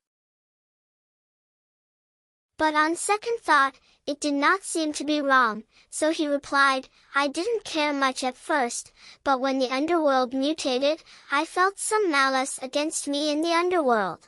But on second thought, it did not seem to be wrong, so he replied, "I didn't care much at first, but when the underworld mutated, I felt some malice against me in the underworld.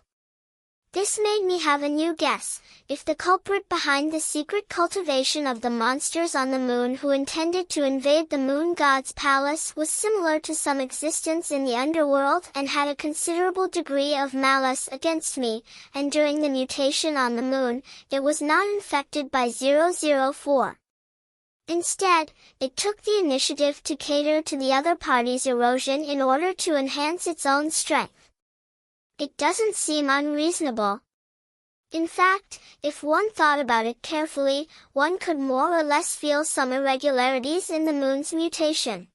This made me have a new guess. If the culprit behind the secret cultivation of the monsters on the moon who intended to invade the moon god's palace was similar to some existence in the underworld and had a considerable degree of malice against me, and during the mutation on the moon, it was not infected by 004. Instead, it took the initiative to cater to the other party's erosion in order to enhance its own strength. It doesn't seem unreasonable. In fact, if one thought about it carefully, one could more or less feel some irregularities in the moon's mutation.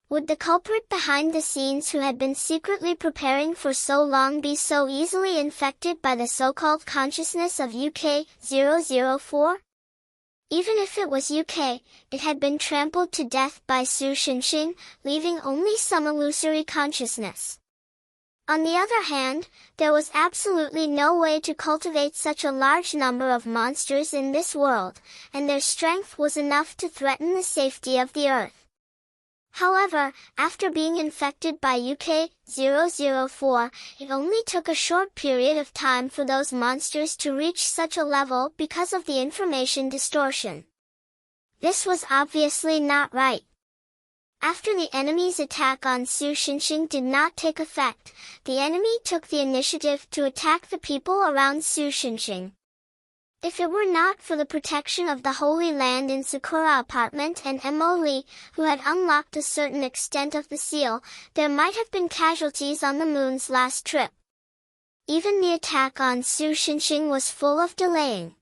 Would the culprit behind the scenes who had been secretly preparing for so long be so easily infected by the so-called consciousness of UK 004? Even if it was UK, it had been trampled to death by Su Xinxing, leaving only some illusory consciousness. On the other hand, there was absolutely no way to cultivate such a large number of monsters in this world, and their strength was enough to threaten the safety of the Earth. However, after being infected by UK 004, it only took a short period of time for those monsters to reach such a level because of the information distortion. This was obviously not right. After the enemy's attack on Su Xinxing did not take effect, the enemy took the initiative to attack the people around Su Xinxing. If it were not for the protection of the Holy Land in Sakura Apartment and Mo Li, who had unlocked a certain extent of the seal, there might have been casualties on the moon's last trip. Even the attack on Su Xinxing was full of delaying.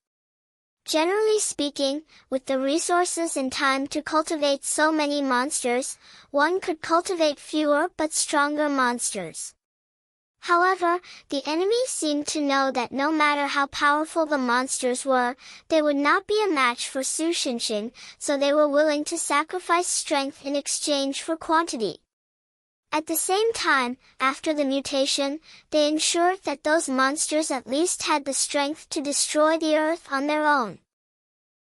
Generally speaking, with the resources and time to cultivate so many monsters, one could cultivate fewer but stronger monsters. However, the enemy seemed to know that no matter how powerful the monsters were, they would not be a match for Su Xinxing, so they were willing to sacrifice strength in exchange for quantity. At the same time, after the mutation, they ensured that those monsters at least had the strength to destroy the Earth on their own.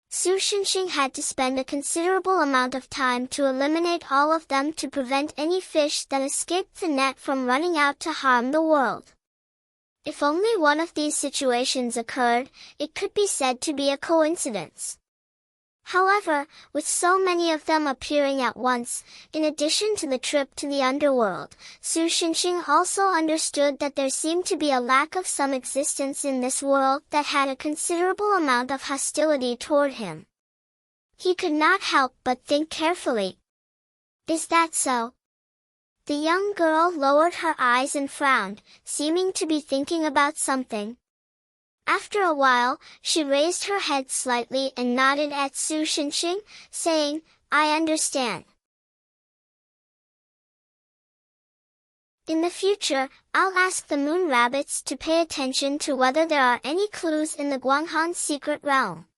Su Xinxing had to spend a considerable amount of time to eliminate all of them to prevent any fish that escaped the net from running out to harm the world. If only one of these situations occurred, it could be said to be a coincidence. However, with so many of them appearing at once, in addition to the trip to the underworld, Su Xinxing also understood that there seemed to be a lack of some existence in this world that had a considerable amount of hostility toward him. He could not help but think carefully. Is that so? The young girl lowered her eyes and frowned, seeming to be thinking about something. After a while, she raised her head slightly and nodded at Su Xinxing, saying, "I understand. In the future, I'll ask the moon rabbits to pay attention to whether there are any clues in the Guanghan secret realm."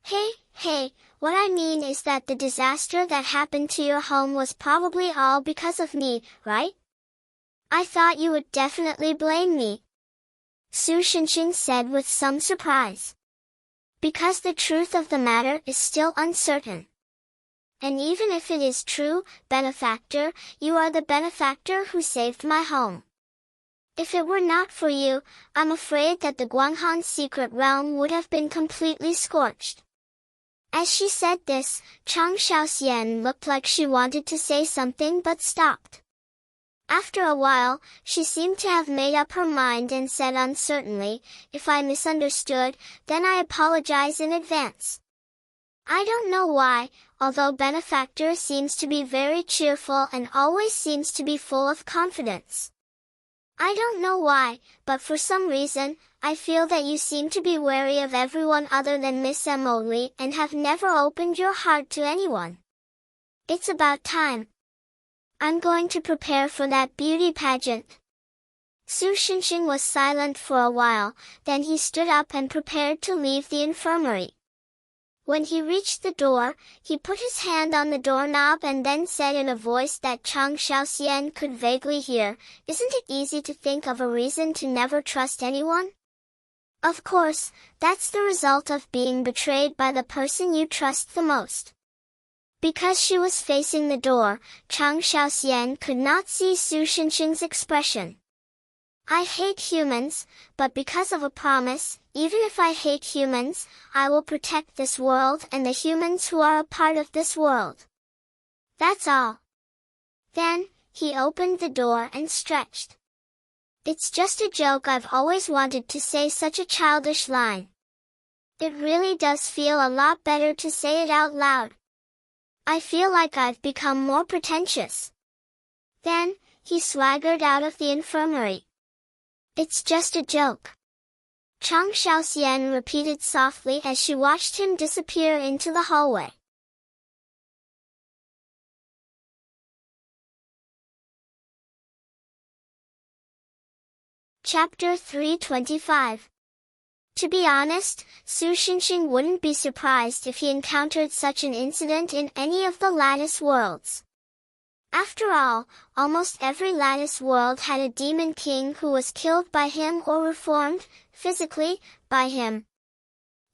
Hey, what I mean is that the disaster that happened to your home was probably all because of me, right? I thought you would definitely blame me, Su Xinxing said with some surprise. Because the truth of the matter is still uncertain. and even if it is true, benefactor, you are the benefactor who saved my home. If it were not for you, I'm afraid that the Guanghan's secret realm would have been completely scorched." As she said this, Chang Xiaoxian looked like she wanted to say something but stopped. After a while, she seemed to have made up her mind and said uncertainly, "If I misunderstood, then I apologize in advance. I don't know why, although benefactor seems to be very cheerful and always seems to be full of confidence. I don't know why, but for some reason, I feel that you seem to be wary of everyone other than Miss Emily and have never opened your heart to anyone. It's about time. I'm going to prepare for that beauty pageant." Su Xinxing was silent for a while, then he stood up and prepared to leave the infirmary. When he reached the door, he put his hand on the doorknob and then said in a voice that Chang Xiaoxian could vaguely hear, "Isn't it easy to think of a reason to never trust anyone? Of course, that's the result of being betrayed by the person you trust the most." Because she was facing the door, Chang Xiaoxian could not see Su Xinxing's expression. "I hate humans, but because of a promise, even if I hate humans, I will protect this world and the humans who are a part of this world. That's all." Then, he opened the door and stretched. "It's just a joke. I've always wanted to say such a childish line. It really does feel a lot better to say it out loud. I feel like I've become more pretentious." Then, he swaggered out of the infirmary. "It's just a joke," Chang Xiaoxian repeated softly as she watched him disappear into the hallway. Chapter 325. To be honest, Su Xinxing wouldn't be surprised if he encountered such an incident in any of the Lattice worlds. After all, almost every Lattice world had a demon king who was killed by him or reformed, physically, by him.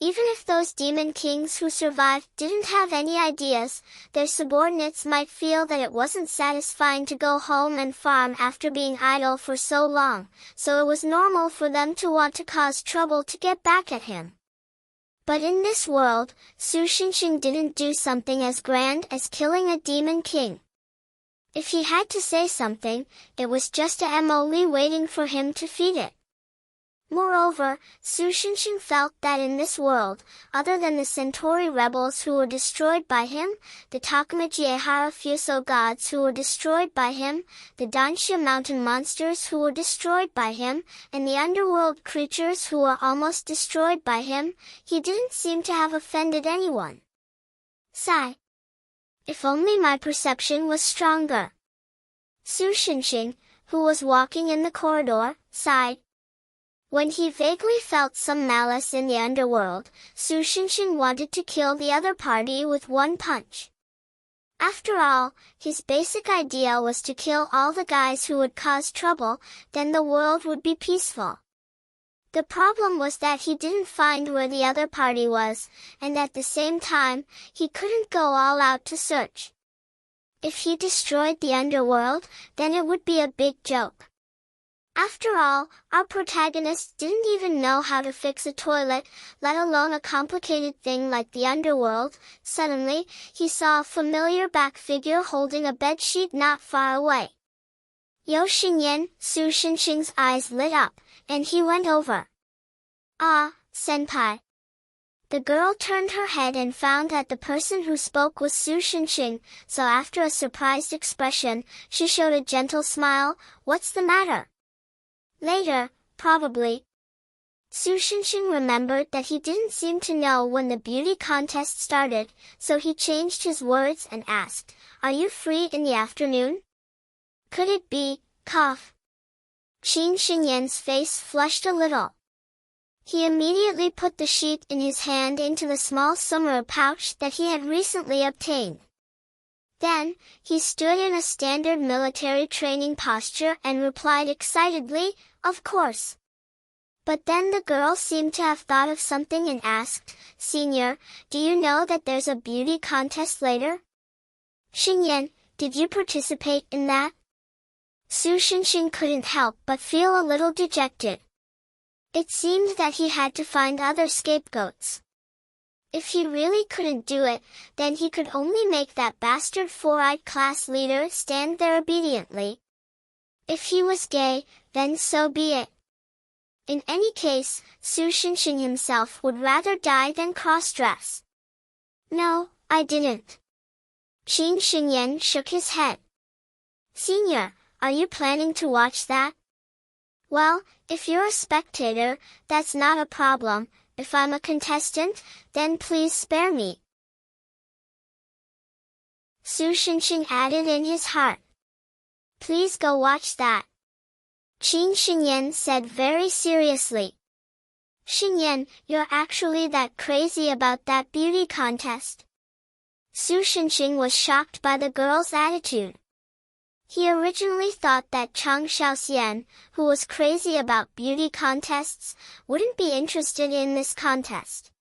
Even if those demon kings who survived didn't have any ideas, their subordinates might feel that it wasn't satisfying to go home and farm after being idle for so long, so it was normal for them to want to cause trouble to get back at him. But in this world, Su Xinxing didn't do something as grand as killing a demon king. If he had to say something, it was just a Emily waiting for him to feed it. Moreover, Su Xinxing felt that in this world, other than the Centauri rebels who were destroyed by him, the Takamajiehara Fuso gods who were destroyed by him, the Danxia mountain monsters who were destroyed by him, and the underworld creatures who were almost destroyed by him, he didn't seem to have offended anyone. Sigh. If only my perception was stronger. Su Xinxing, who was walking in the corridor, sighed. When he vaguely felt some malice in the underworld, Su Xinxing wanted to kill the other party with one punch. After all, his basic idea was to kill all the guys who would cause trouble, then the world would be peaceful. The problem was that he didn't find where the other party was, and at the same time, he couldn't go all out to search. If he destroyed the underworld, then it would be a big joke. After all, our protagonist didn't even know how to fix a toilet, let alone a complicated thing like the underworld. Suddenly, he saw a familiar back figure holding a bedsheet not far away. Yo Xingyan, Su Xinxing's eyes lit up, and he went over. "Ah, senpai." The girl turned her head and found that the person who spoke was Su Xinxing, so after a surprised expression, she showed a gentle smile. "What's the matter?" Later, probably. Su Xinxing remembered that he didn't seem to know when the beauty contest started, so he changed his words and asked, "Are you free in the afternoon?" Could it be, cough? Qin Xinyan's face flushed a little. He immediately put the sheet in his hand into the small summer pouch that he had recently obtained. Then, he stood in a standard military training posture and replied excitedly, "Of course." But then the girl seemed to have thought of something and asked, "Senior, do you know that there's a beauty contest later?" Xingyan, did you participate in that? Su Shinshin couldn't help but feel a little dejected. It seemed that he had to find other scapegoats. If he really couldn't do it, then he could only make that bastard four-eyed class leader stand there obediently. If he was gay, then so be it. In any case, Su Shinshin himself would rather die than cross-dress. No, I didn't. Qin Xingyan shook his head. Senior, are you planning to watch that? Well, if you're a spectator, that's not a problem. If I'm a contestant, then please spare me. Su Shinshin added in his heart. Please go watch that. Qin Xingyan said very seriously. Xingyan, you're actually that crazy about that beauty contest? Su Shinshin was shocked by the girl's attitude. He originally thought that Chang Xiaoxian, who was crazy about beauty contests, wouldn't be interested in this contest.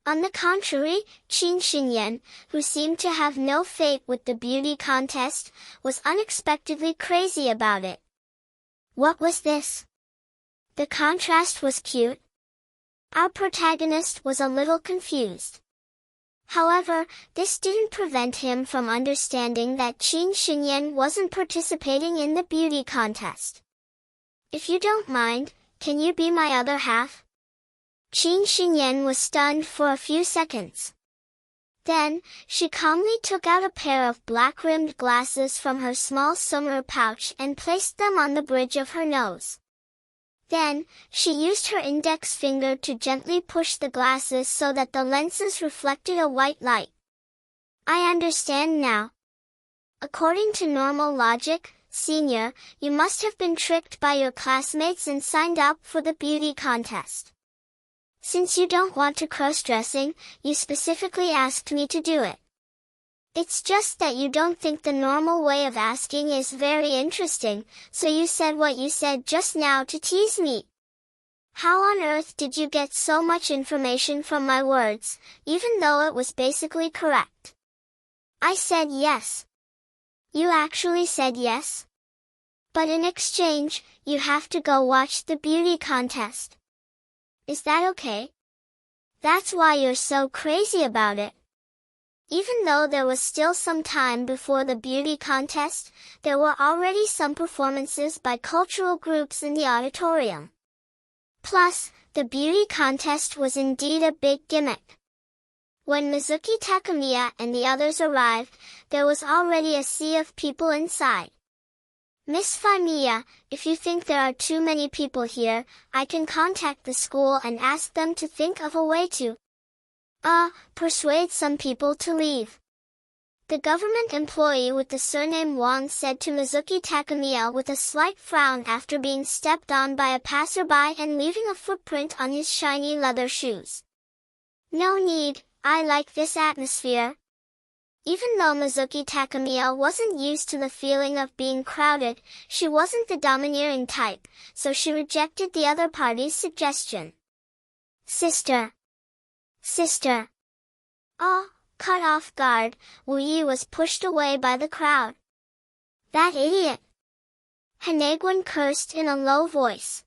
On the contrary, Qin Xingyan, who seemed to have no fate with the beauty contest, was unexpectedly crazy about it. What was this? The contrast was cute. Our protagonist was a little confused. However, this didn't prevent him from understanding that Qin Xingyan wasn't participating in the beauty contest. If you don't mind, can you be my other half? Qin Xingyan was stunned for a few seconds. Then, she calmly took out a pair of black-rimmed glasses from her small summer pouch and placed them on the bridge of her nose. Then, she used her index finger to gently push the glasses so that the lenses reflected a white light. I understand now. According to normal logic, Senior, you must have been tricked by your classmates and signed up for the beauty contest. Since you don't want to cross-dressing, you specifically asked me to do it. It's just that you don't think the normal way of asking is very interesting, so you said what you said just now to tease me. How on earth did you get so much information from my words, even though it was basically correct? I said yes. You actually said yes? But in exchange, you have to go watch the beauty contest. Is that okay? That's why you're so crazy about it. Even though there was still some time before the beauty contest, there were already some performances by cultural groups in the auditorium. Plus, the beauty contest was indeed a big gimmick. When Mizuki Takamiya and the others arrived, there was already a sea of people inside. Miss Fumiya, if you think there are too many people here, I can contact the school and ask them to think of a way to persuade some people to leave. The government employee with the surname Wang said to Mizuki Takamiya with a slight frown after being stepped on by a passerby and leaving a footprint on his shiny leather shoes. No need, I like this atmosphere. Even though Mizuki Takamiya wasn't used to the feeling of being crowded, she wasn't the domineering type, so she rejected the other party's suggestion. Sister. Oh, caught off guard, Wu Yi was pushed away by the crowd. That idiot! Haneguen cursed in a low voice.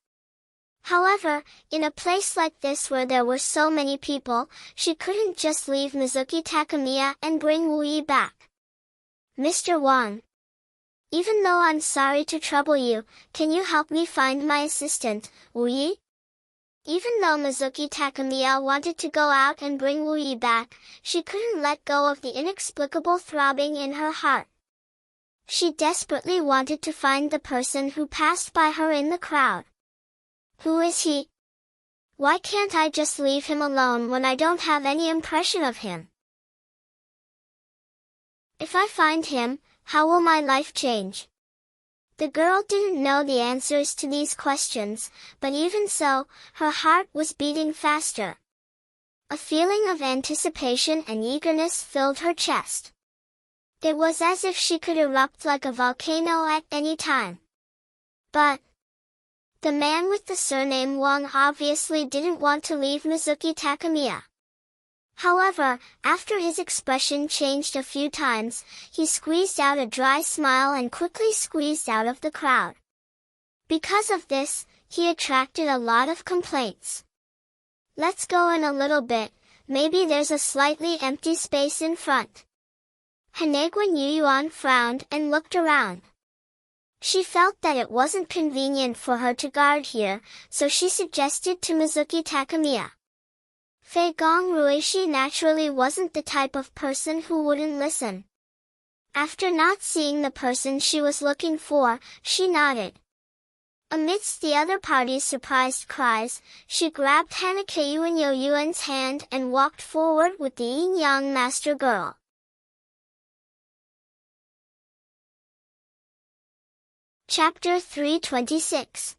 However, in a place like this where there were so many people, she couldn't just leave Mizuki Takamiya and bring Wu Yi back. Mr. Wang. Even though I'm sorry to trouble you, can you help me find my assistant, Wu Yi? Even though Mizuki Takamiya wanted to go out and bring Wu Yi back, she couldn't let go of the inexplicable throbbing in her heart. She desperately wanted to find the person who passed by her in the crowd. Who is he? Why can't I just leave him alone when I don't have any impression of him? If I find him, how will my life change? The girl didn't know the answers to these questions, but even so, her heart was beating faster. A feeling of anticipation and eagerness filled her chest. It was as if she could erupt like a volcano at any time. But the man with the surname Wang obviously didn't want to leave Mizuki Takamiya. However, after his expression changed a few times, he squeezed out a dry smile and quickly squeezed out of the crowd. Because of this, he attracted a lot of complaints. Let's go in a little bit, maybe there's a slightly empty space in front. Hanegwan Yuyuan frowned and looked around. She felt that it wasn't convenient for her to guard here, so she suggested to Mizuki Takamiya. Fei Gong Ruishi naturally wasn't the type of person who wouldn't listen. After not seeing the person she was looking for, she nodded. Amidst the other party's surprised cries, she grabbed Hanakeyuan Yoyuan's hand and walked forward with the yin-yang master girl. Chapter 326.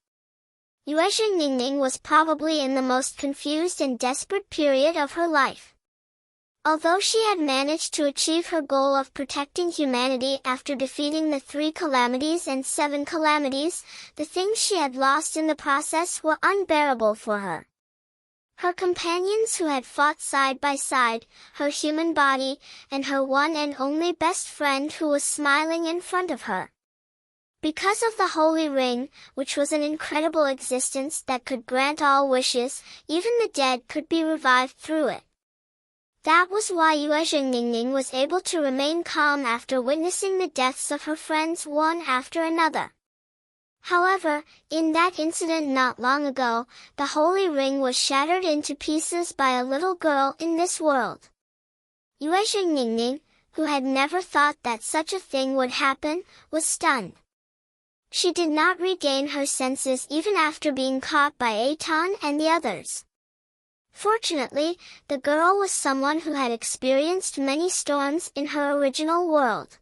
Yuezhi Ningning was probably in the most confused and desperate period of her life. Although she had managed to achieve her goal of protecting humanity after defeating the 3 calamities and 7 calamities, the things she had lost in the process were unbearable for her. Her companions who had fought side by side, her human body, and her one and only best friend who was smiling in front of her. Because of the Holy Ring, which was an incredible existence that could grant all wishes, even the dead could be revived through it. That was why Yuezhi Ningning was able to remain calm after witnessing the deaths of her friends one after another. However, in that incident not long ago, the Holy Ring was shattered into pieces by a little girl in this world. Yuezhi Ningning, who had never thought that such a thing would happen, was stunned. She did not regain her senses even after being caught by Aton and the others. Fortunately, the girl was someone who had experienced many storms in her original world.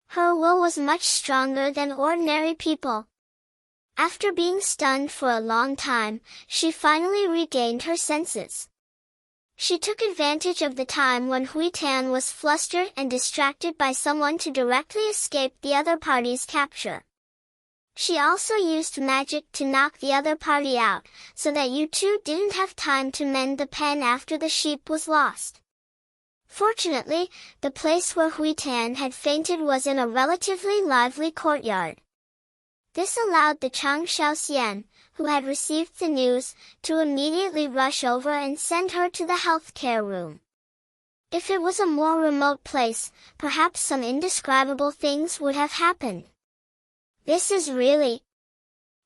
Her will was much stronger than ordinary people. After being stunned for a long time, she finally regained her senses. She took advantage of the time when Huitan was flustered and distracted by someone to directly escape the other party's capture. She also used magic to knock the other party out, so that you two didn't have time to mend the pen after the sheep was lost. Fortunately, the place where Huitan had fainted was in a relatively lively courtyard. This allowed the Chang Xiaoxian, who had received the news, to immediately rush over and send her to the healthcare room. If it was a more remote place, perhaps some indescribable things would have happened. This is really...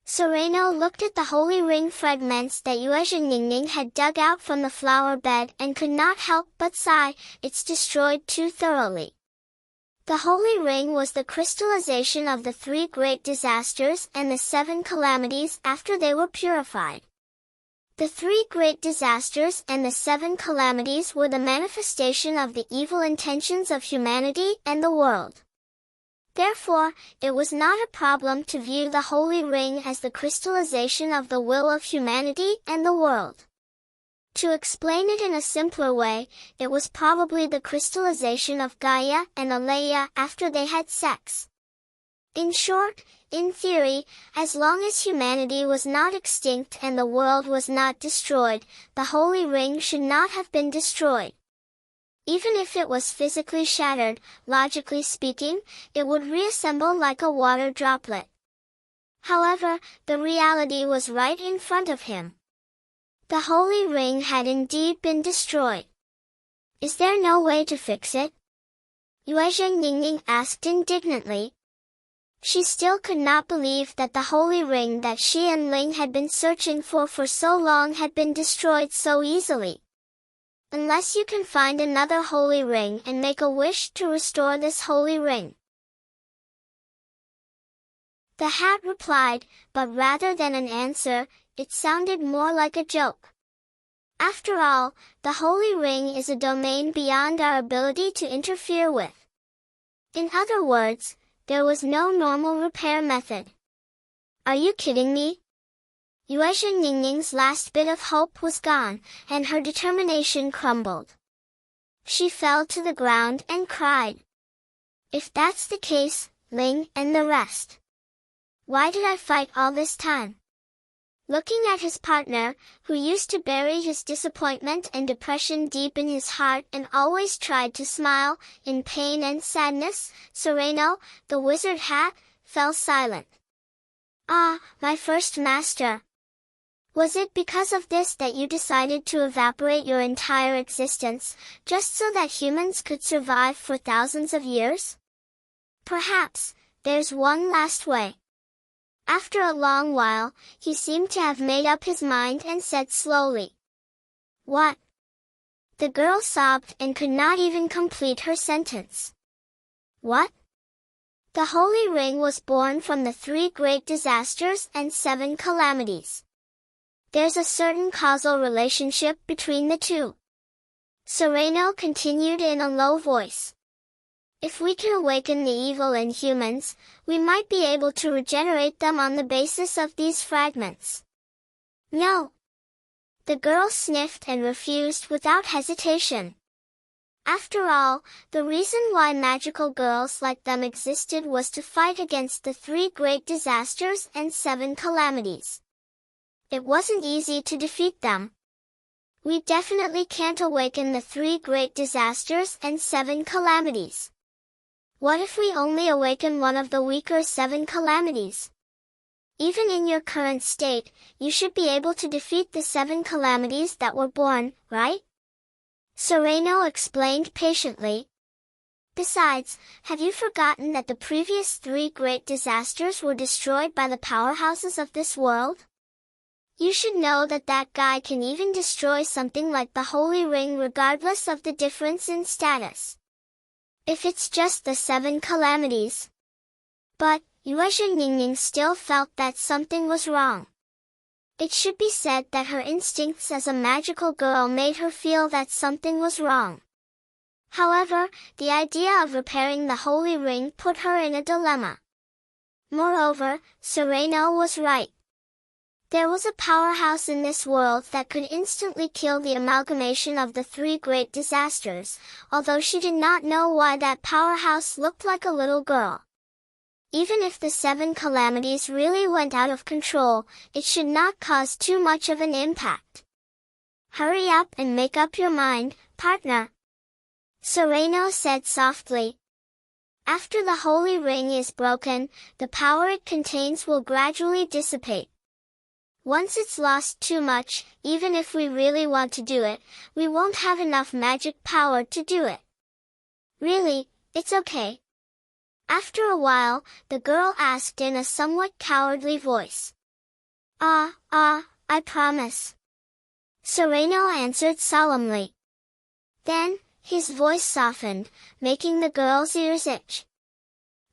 Sereno looked at the holy ring fragments that Yuezhi Ningning had dug out from the flower bed and could not help but sigh. It's destroyed too thoroughly. The holy ring was the crystallization of the 3 great disasters and the 7 calamities after they were purified. The 3 great disasters and the 7 calamities were the manifestation of the evil intentions of humanity and the world. Therefore, it was not a problem to view the Holy Ring as the crystallization of the will of humanity and the world. To explain it in a simpler way, it was probably the crystallization of Gaia and Alea after they had sex. In short, in theory, as long as humanity was not extinct and the world was not destroyed, the Holy Ring should not have been destroyed. Even if it was physically shattered, logically speaking, it would reassemble like a water droplet. However, the reality was right in front of him. The Holy Ring had indeed been destroyed. Is there no way to fix it? Yuezhi Ningning asked indignantly. She still could not believe that the Holy Ring that she and Ling had been searching for so long had been destroyed so easily. Unless you can find another holy ring and make a wish to restore this holy ring. The hat replied, but rather than an answer, it sounded more like a joke. After all, the holy ring is a domain beyond our ability to interfere with. In other words, there was no normal repair method. Are you kidding me? Yuezhi Ningning's last bit of hope was gone, and her determination crumbled. She fell to the ground and cried. If that's the case, Ling and the rest. Why did I fight all this time? Looking at his partner, who used to bury his disappointment and depression deep in his heart and always tried to smile, in pain and sadness, Sereno, the wizard hat, fell silent. "Ah, my first master. Was it because of this that you decided to evaporate your entire existence, just so that humans could survive for thousands of years? Perhaps, there's one last way." After a long while, he seemed to have made up his mind and said slowly. "What?" The girl sobbed and could not even complete her sentence. "What?" "The Holy Ring was born from the 3 great disasters and 7 calamities. There's a certain causal relationship between the two." Sereno continued in a low voice. "If we can awaken the evil in humans, we might be able to regenerate them on the basis of these fragments." "No." The girl sniffed and refused without hesitation. After all, the reason why magical girls like them existed was to fight against the 3 great disasters and 7 calamities. It wasn't easy to defeat them. "We definitely can't awaken the 3 great disasters and 7 calamities. What if we only awaken one of the weaker 7 calamities? Even in your current state, you should be able to defeat the 7 calamities that were born, right?" Sereno explained patiently. "Besides, have you forgotten that the previous 3 great disasters were destroyed by the powerhouses of this world? You should know that that guy can even destroy something like the Holy Ring regardless of the difference in status. If it's just the 7 calamities." But Yue Yingning still felt that something was wrong. It should be said that her instincts as a magical girl made her feel that something was wrong. However, the idea of repairing the Holy Ring put her in a dilemma. Moreover, Sereno was right. There was a powerhouse in this world that could instantly kill the amalgamation of the 3 great disasters, although she did not know why that powerhouse looked like a little girl. Even if the 7 calamities really went out of control, it should not cause too much of an impact. "Hurry up and make up your mind, partner," Sereno said softly. "After the Holy Ring is broken, the power it contains will gradually dissipate. Once it's lost too much, even if we really want to do it, we won't have enough magic power to do it. Really, it's okay." After a while, the girl asked in a somewhat cowardly voice. I promise," Sereno answered solemnly. Then, his voice softened, making the girl's ears itch.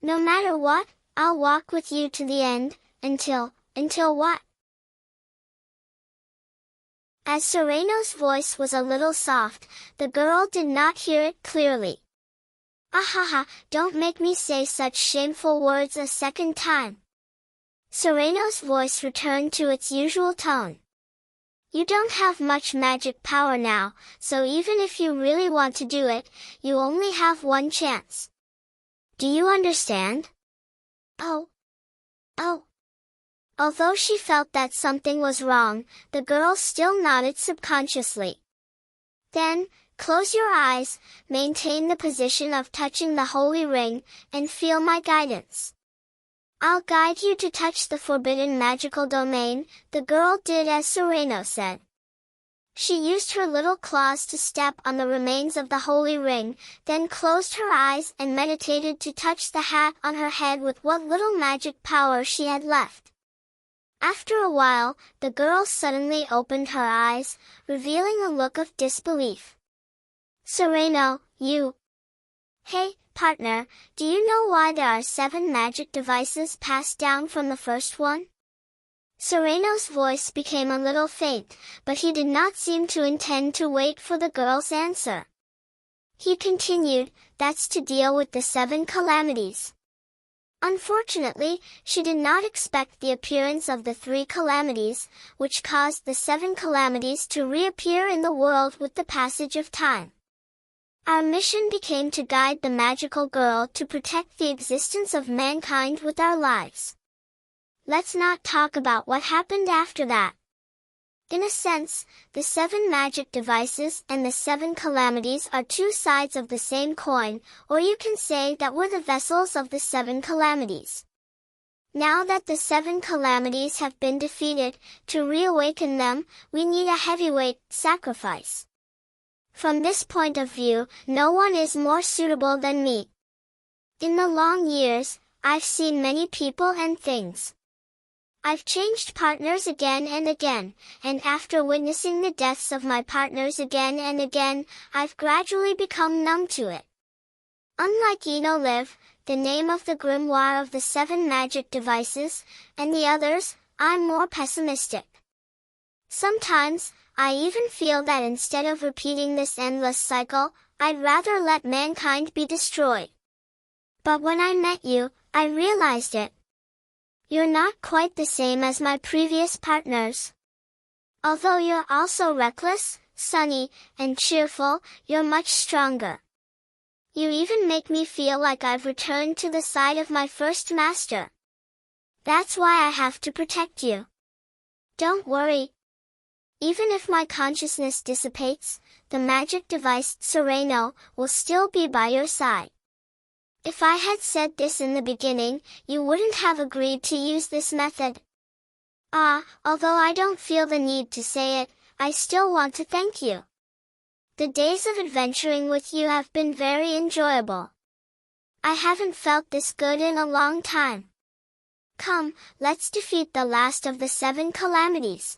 "No matter what, I'll walk with you to the end, until what?" As Sereno's voice was a little soft, the girl did not hear it clearly. "Ahaha, don't make me say such shameful words a second time." Sereno's voice returned to its usual tone. "You don't have much magic power now, so even if you really want to do it, you only have one chance. Do you understand?" Oh. Although she felt that something was wrong, the girl still nodded subconsciously. "Then, close your eyes, maintain the position of touching the Holy Ring, and feel my guidance. I'll guide you to touch the forbidden magical domain." The girl did as Sereno said. She used her little claws to step on the remains of the Holy Ring, then closed her eyes and meditated to touch the hat on her head with what little magic power she had left. After a while, the girl suddenly opened her eyes, revealing a look of disbelief. "Sereno, you..." "Hey, partner, do you know why there are 7 magic devices passed down from the first one?" Sereno's voice became a little faint, but he did not seem to intend to wait for the girl's answer. He continued, "That's to deal with the 7 calamities." Unfortunately, she did not expect the appearance of the 3 calamities, which caused the 7 calamities to reappear in the world with the passage of time. Our mission became to guide the magical girl to protect the existence of mankind with our lives. let's not talk about what happened after that. In a sense, the 7 magic devices and the 7 calamities are 2 sides of the same coin, or you can say that we're the vessels of the 7 calamities. Now that the 7 calamities have been defeated, to reawaken them, we need a heavyweight sacrifice. From this point of view, no one is more suitable than me. In the long years, I've seen many people and things. I've changed partners again and again, and after witnessing the deaths of my partners again and again, I've gradually become numb to it. Unlike Liv, the name of the grimoire of the 7 magic devices, and the others, I'm more pessimistic. Sometimes, I even feel that instead of repeating this endless cycle, I'd rather let mankind be destroyed. But when I met you, I realized it. You're not quite the same as my previous partners. Although you're also reckless, sunny, and cheerful, you're much stronger. You even make me feel like I've returned to the side of my first master. That's why I have to protect you. Don't worry. Even if my consciousness dissipates, the magic device Sereno will still be by your side. If I had said this in the beginning, you wouldn't have agreed to use this method. Although I don't feel the need to say it, I still want to thank you. The days of adventuring with you have been very enjoyable. I haven't felt this good in a long time. Come, let's defeat the last of the 7 calamities.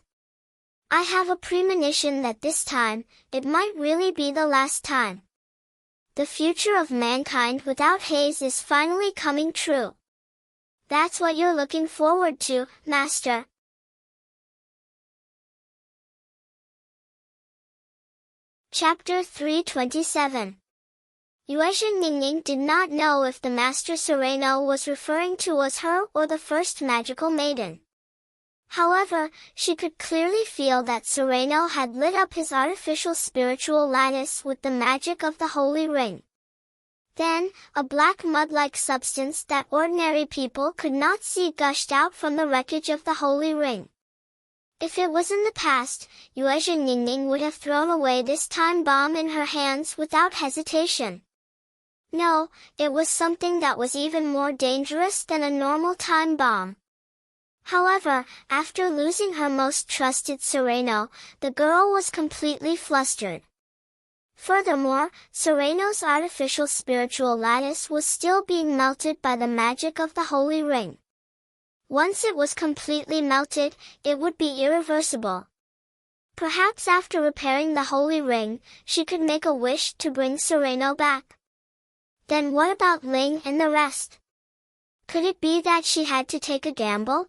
I have a premonition that this time, it might really be the last time. The future of mankind without haze is finally coming true. That's what you're looking forward to, Master. Chapter 327. Yuezhi Ningning did not know if the Master Sereno was referring to was her or the first magical maiden. However, she could clearly feel that Sereno had lit up his artificial spiritual lattice with the magic of the holy ring. Then, a black mud-like substance that ordinary people could not see gushed out from the wreckage of the holy ring. If it was in the past, Yuezhi Ningning would have thrown away this time bomb in her hands without hesitation. No, it was something that was even more dangerous than a normal time bomb. However, after losing her most trusted Sereno, the girl was completely flustered. Furthermore, Sereno's artificial spiritual lattice was still being melted by the magic of the holy ring. Once it was completely melted, it would be irreversible. Perhaps after repairing the holy ring, she could make a wish to bring Sereno back. Then what about Ling and the rest? Could it be that she had to take a gamble?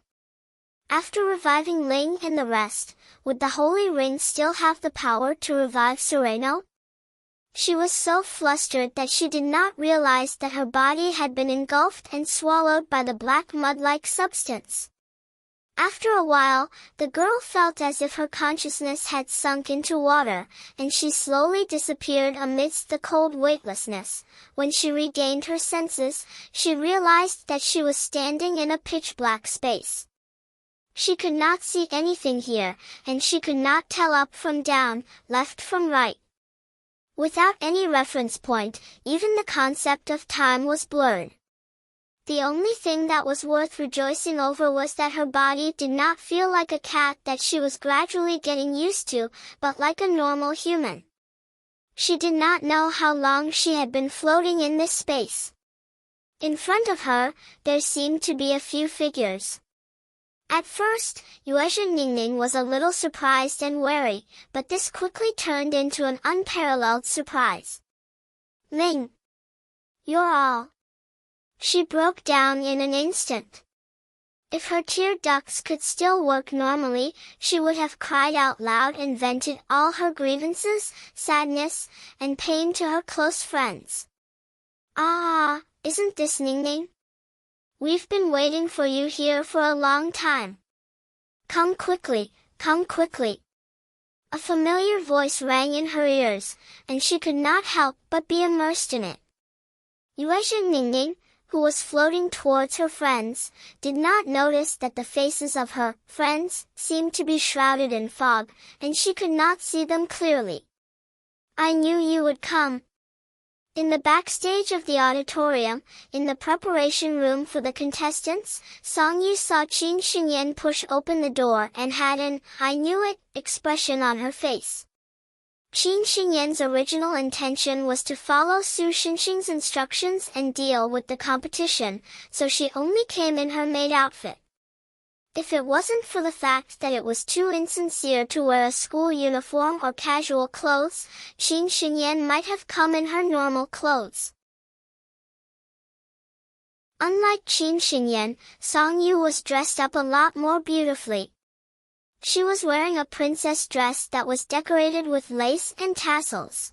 After reviving Ling and the rest, would the holy ring still have the power to revive Sereno? She was so flustered that she did not realize that her body had been engulfed and swallowed by the black mud-like substance. After a while, the girl felt as if her consciousness had sunk into water, and she slowly disappeared amidst the cold weightlessness. When she regained her senses, she realized that she was standing in a pitch-black space. She could not see anything here, and she could not tell up from down, left from right. Without any reference point, even the concept of time was blurred. The only thing that was worth rejoicing over was that her body did not feel like a cat that she was gradually getting used to, but like a normal human. She did not know how long she had been floating in this space. In front of her, there seemed to be a few figures. At first, Yuezhi Ningning was a little surprised and wary, but this quickly turned into an unparalleled surprise. Ling! You're all. She broke down in an instant. If her tear ducts could still work normally, she would have cried out loud and vented all her grievances, sadness, and pain to her close friends. Isn't this Ningning? We've been waiting for you here for a long time. Come quickly, come quickly. A familiar voice rang in her ears, and she could not help but be immersed in it. Yuezhi Ningning, who was floating towards her friends, did not notice that the faces of her friends seemed to be shrouded in fog, and she could not see them clearly. "I knew you would come." In the backstage of the auditorium, in the preparation room for the contestants, Song-yu saw Qin Xinyan push open the door and had an "I knew it" expression on her face. Qin Xinyan's original intention was to follow Su Xinxing's instructions and deal with the competition, so she only came in her maid outfit. If it wasn't for the fact that it was too insincere to wear a school uniform or casual clothes, Qin Xinyan might have come in her normal clothes. Unlike Qin Xinyan, Song-yu was dressed up a lot more beautifully. She was wearing a princess dress that was decorated with lace and tassels.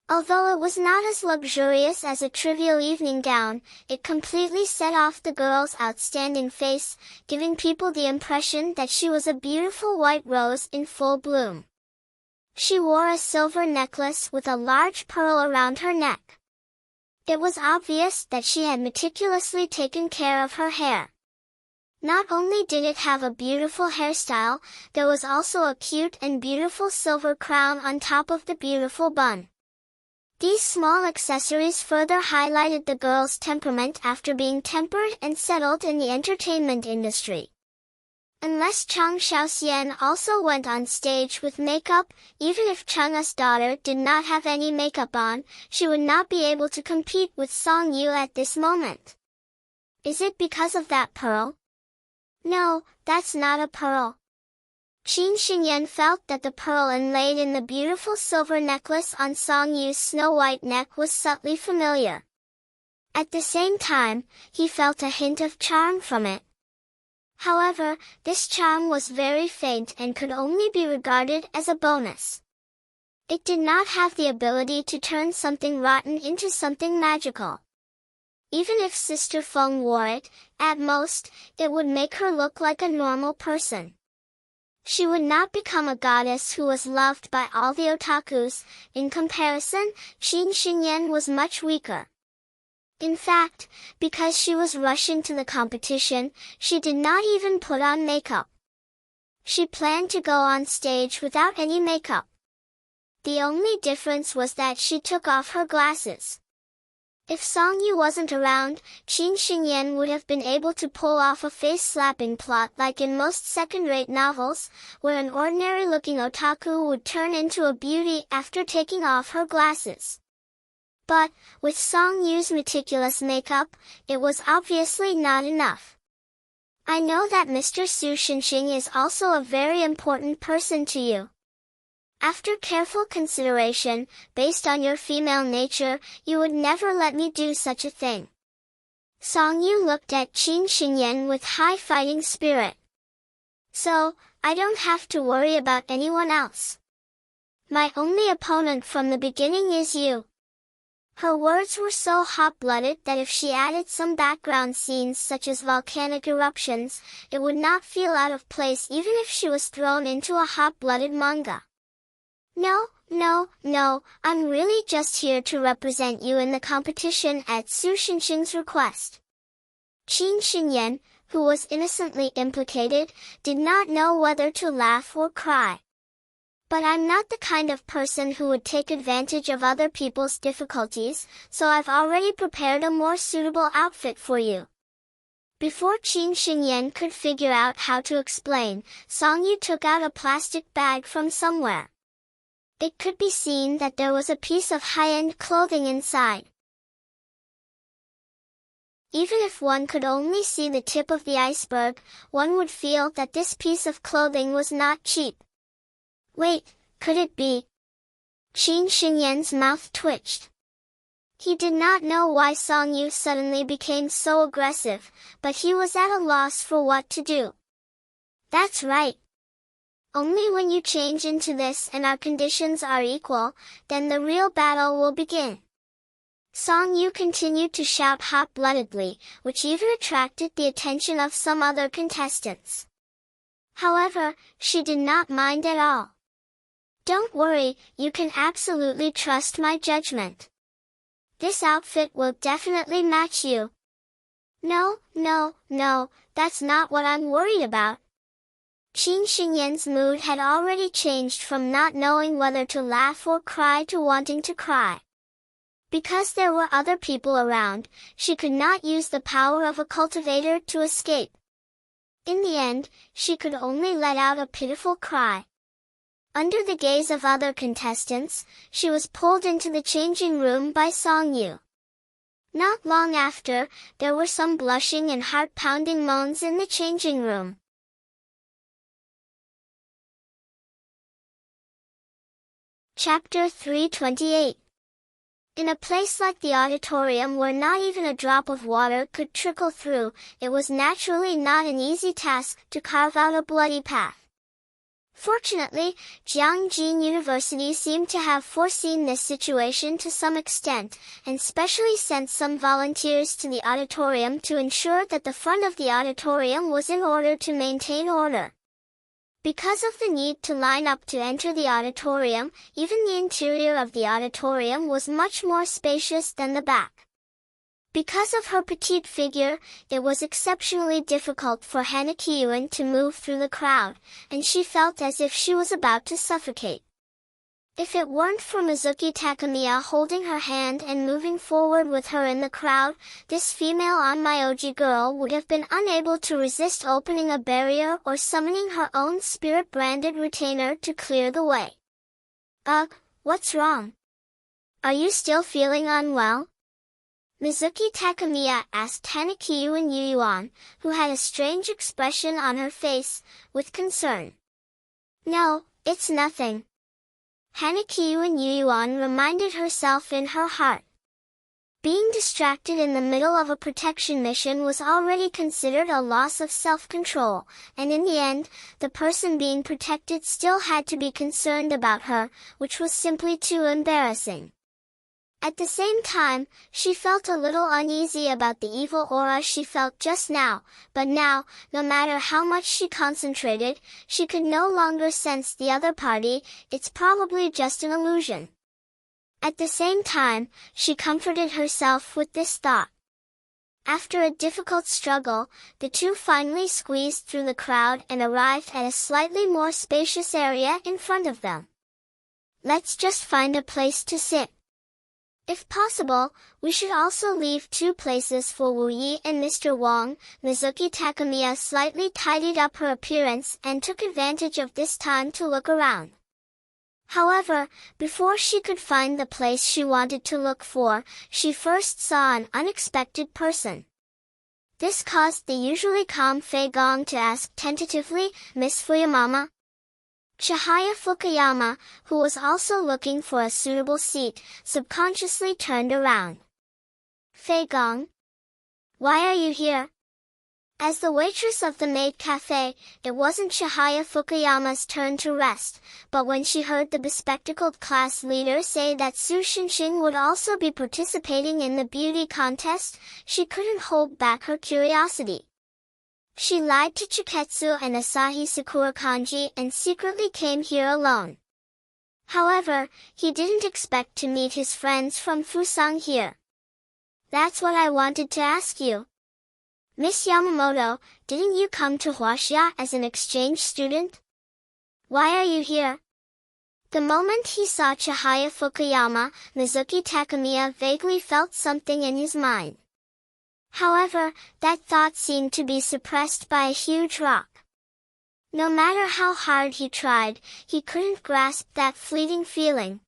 Although it was not as luxurious as a trivial evening gown, it completely set off the girl's outstanding face, giving people the impression that she was a beautiful white rose in full bloom. She wore a silver necklace with a large pearl around her neck. It was obvious that she had meticulously taken care of her hair. Not only did it have a beautiful hairstyle, there was also a cute and beautiful silver crown on top of the beautiful bun. These small accessories further highlighted the girl's temperament after being tempered and settled in the entertainment industry. Unless Chang Xiaoxian also went on stage with makeup, even if Chang's daughter did not have any makeup on, she would not be able to compete with Song-yu at this moment. Is it because of that pearl? No, that's not a pearl. Qin Xinyan felt that the pearl inlaid in the beautiful silver necklace on Song-yu's snow-white neck was subtly familiar. At the same time, he felt a hint of charm from it. However, this charm was very faint and could only be regarded as a bonus. It did not have the ability to turn something rotten into something magical. Even if Sister Feng wore it, at most, it would make her look like a normal person. She would not become a goddess who was loved by all the otakus. In comparison, Qin Xinyan was much weaker. In fact, because she was rushing to the competition, she did not even put on makeup. She planned to go on stage without any makeup. The only difference was that she took off her glasses. If Song-yu wasn't around, Qin Xinyan would have been able to pull off a face-slapping plot like in most second-rate novels, where an ordinary-looking otaku would turn into a beauty after taking off her glasses. But, with Song-yu's meticulous makeup, it was obviously not enough. I know that Mr. Su Xinxing is also a very important person to you. After careful consideration, based on your female nature, you would never let me do such a thing. Song-yu looked at Qin Xinyan with high fighting spirit. So, I don't have to worry about anyone else. My only opponent from the beginning is you. Her words were so hot-blooded that if she added some background scenes such as volcanic eruptions, it would not feel out of place even if she was thrown into a hot-blooded manga. No, I'm really just here to represent you in the competition at Su Xinxing's request. Qin Xinyan, who was innocently implicated, did not know whether to laugh or cry. But I'm not the kind of person who would take advantage of other people's difficulties, so I've already prepared a more suitable outfit for you. Before Qin Xinyan could figure out how to explain, Song-yu took out a plastic bag from somewhere. It could be seen that there was a piece of high-end clothing inside. Even if one could only see the tip of the iceberg, one would feel that this piece of clothing was not cheap. Wait, could it be? Qin Xinyan's mouth twitched. He did not know why Song-yu suddenly became so aggressive, but he was at a loss for what to do. That's right. Only when you change into this and our conditions are equal, then the real battle will begin. Song-yu continued to shout hot-bloodedly, which even attracted the attention of some other contestants. However, she did not mind at all. Don't worry, you can absolutely trust my judgment. This outfit will definitely match you. No, no, no, that's not what I'm worried about. Qin Xingyan's mood had already changed from not knowing whether to laugh or cry to wanting to cry. Because there were other people around, she could not use the power of a cultivator to escape. In the end, she could only let out a pitiful cry. Under the gaze of other contestants, she was pulled into the changing room by Song Yu. Not long after, there were some blushing and heart-pounding moans in the changing room. Chapter 328. In a place like the auditorium where not even a drop of water could trickle through, it was naturally not an easy task to carve out a bloody path. Fortunately, Jiangjin University seemed to have foreseen this situation to some extent, and specially sent some volunteers to the auditorium to ensure that the front of the auditorium was in order to maintain order. Because of the need to line up to enter the auditorium, even the interior of the auditorium was much more spacious than the back. Because of her petite figure, it was exceptionally difficult for Hana Kiyuan to move through the crowd, and she felt as if she was about to suffocate. If it weren't for Mizuki Takamiya holding her hand and moving forward with her in the crowd, this female Onmyoji girl would have been unable to resist opening a barrier or summoning her own spirit-branded retainer to clear the way. Ugh, what's wrong? Are you still feeling unwell? Mizuki Takamiya asked Hanakiyuan Yuyuan, who had a strange expression on her face, with concern. No, it's nothing. Hanakiyuan Yuyuan reminded herself in her heart. Being distracted in the middle of a protection mission was already considered a loss of self-control, and in the end, the person being protected still had to be concerned about her, which was simply too embarrassing. At the same time, she felt a little uneasy about the evil aura she felt just now, but now, no matter how much she concentrated, she could no longer sense the other party. It's probably just an illusion. At the same time, she comforted herself with this thought. After a difficult struggle, the two finally squeezed through the crowd and arrived at a slightly more spacious area in front of them. Let's just find a place to sit. If possible, we should also leave 2 places for Wu Yi and Mr. Wang. Mizuki Takamiya slightly tidied up her appearance and took advantage of this time to look around. However, before she could find the place she wanted to look for, she first saw an unexpected person. This caused the usually calm Fei Gong to ask tentatively, Miss Fuyamama? Chihaya Fukuyama, who was also looking for a suitable seat, subconsciously turned around. Fei Gong? Why are you here? As the waitress of the maid cafe, it wasn't Chihaya Fukuyama's turn to rest, but when she heard the bespectacled class leader say that Su Xinxing would also be participating in the beauty contest, she couldn't hold back her curiosity. She lied to Chiketsu and Asahi Sakurakanji and secretly came here alone. However, he didn't expect to meet his friends from Fusang here. That's what I wanted to ask you. Miss Yamamoto, didn't you come to Huaxia as an exchange student? Why are you here? The moment he saw Chihaya Fukuyama, Mizuki Takamiya vaguely felt something in his mind. However, that thought seemed to be suppressed by a huge rock. No matter how hard he tried, he couldn't grasp that fleeting feeling.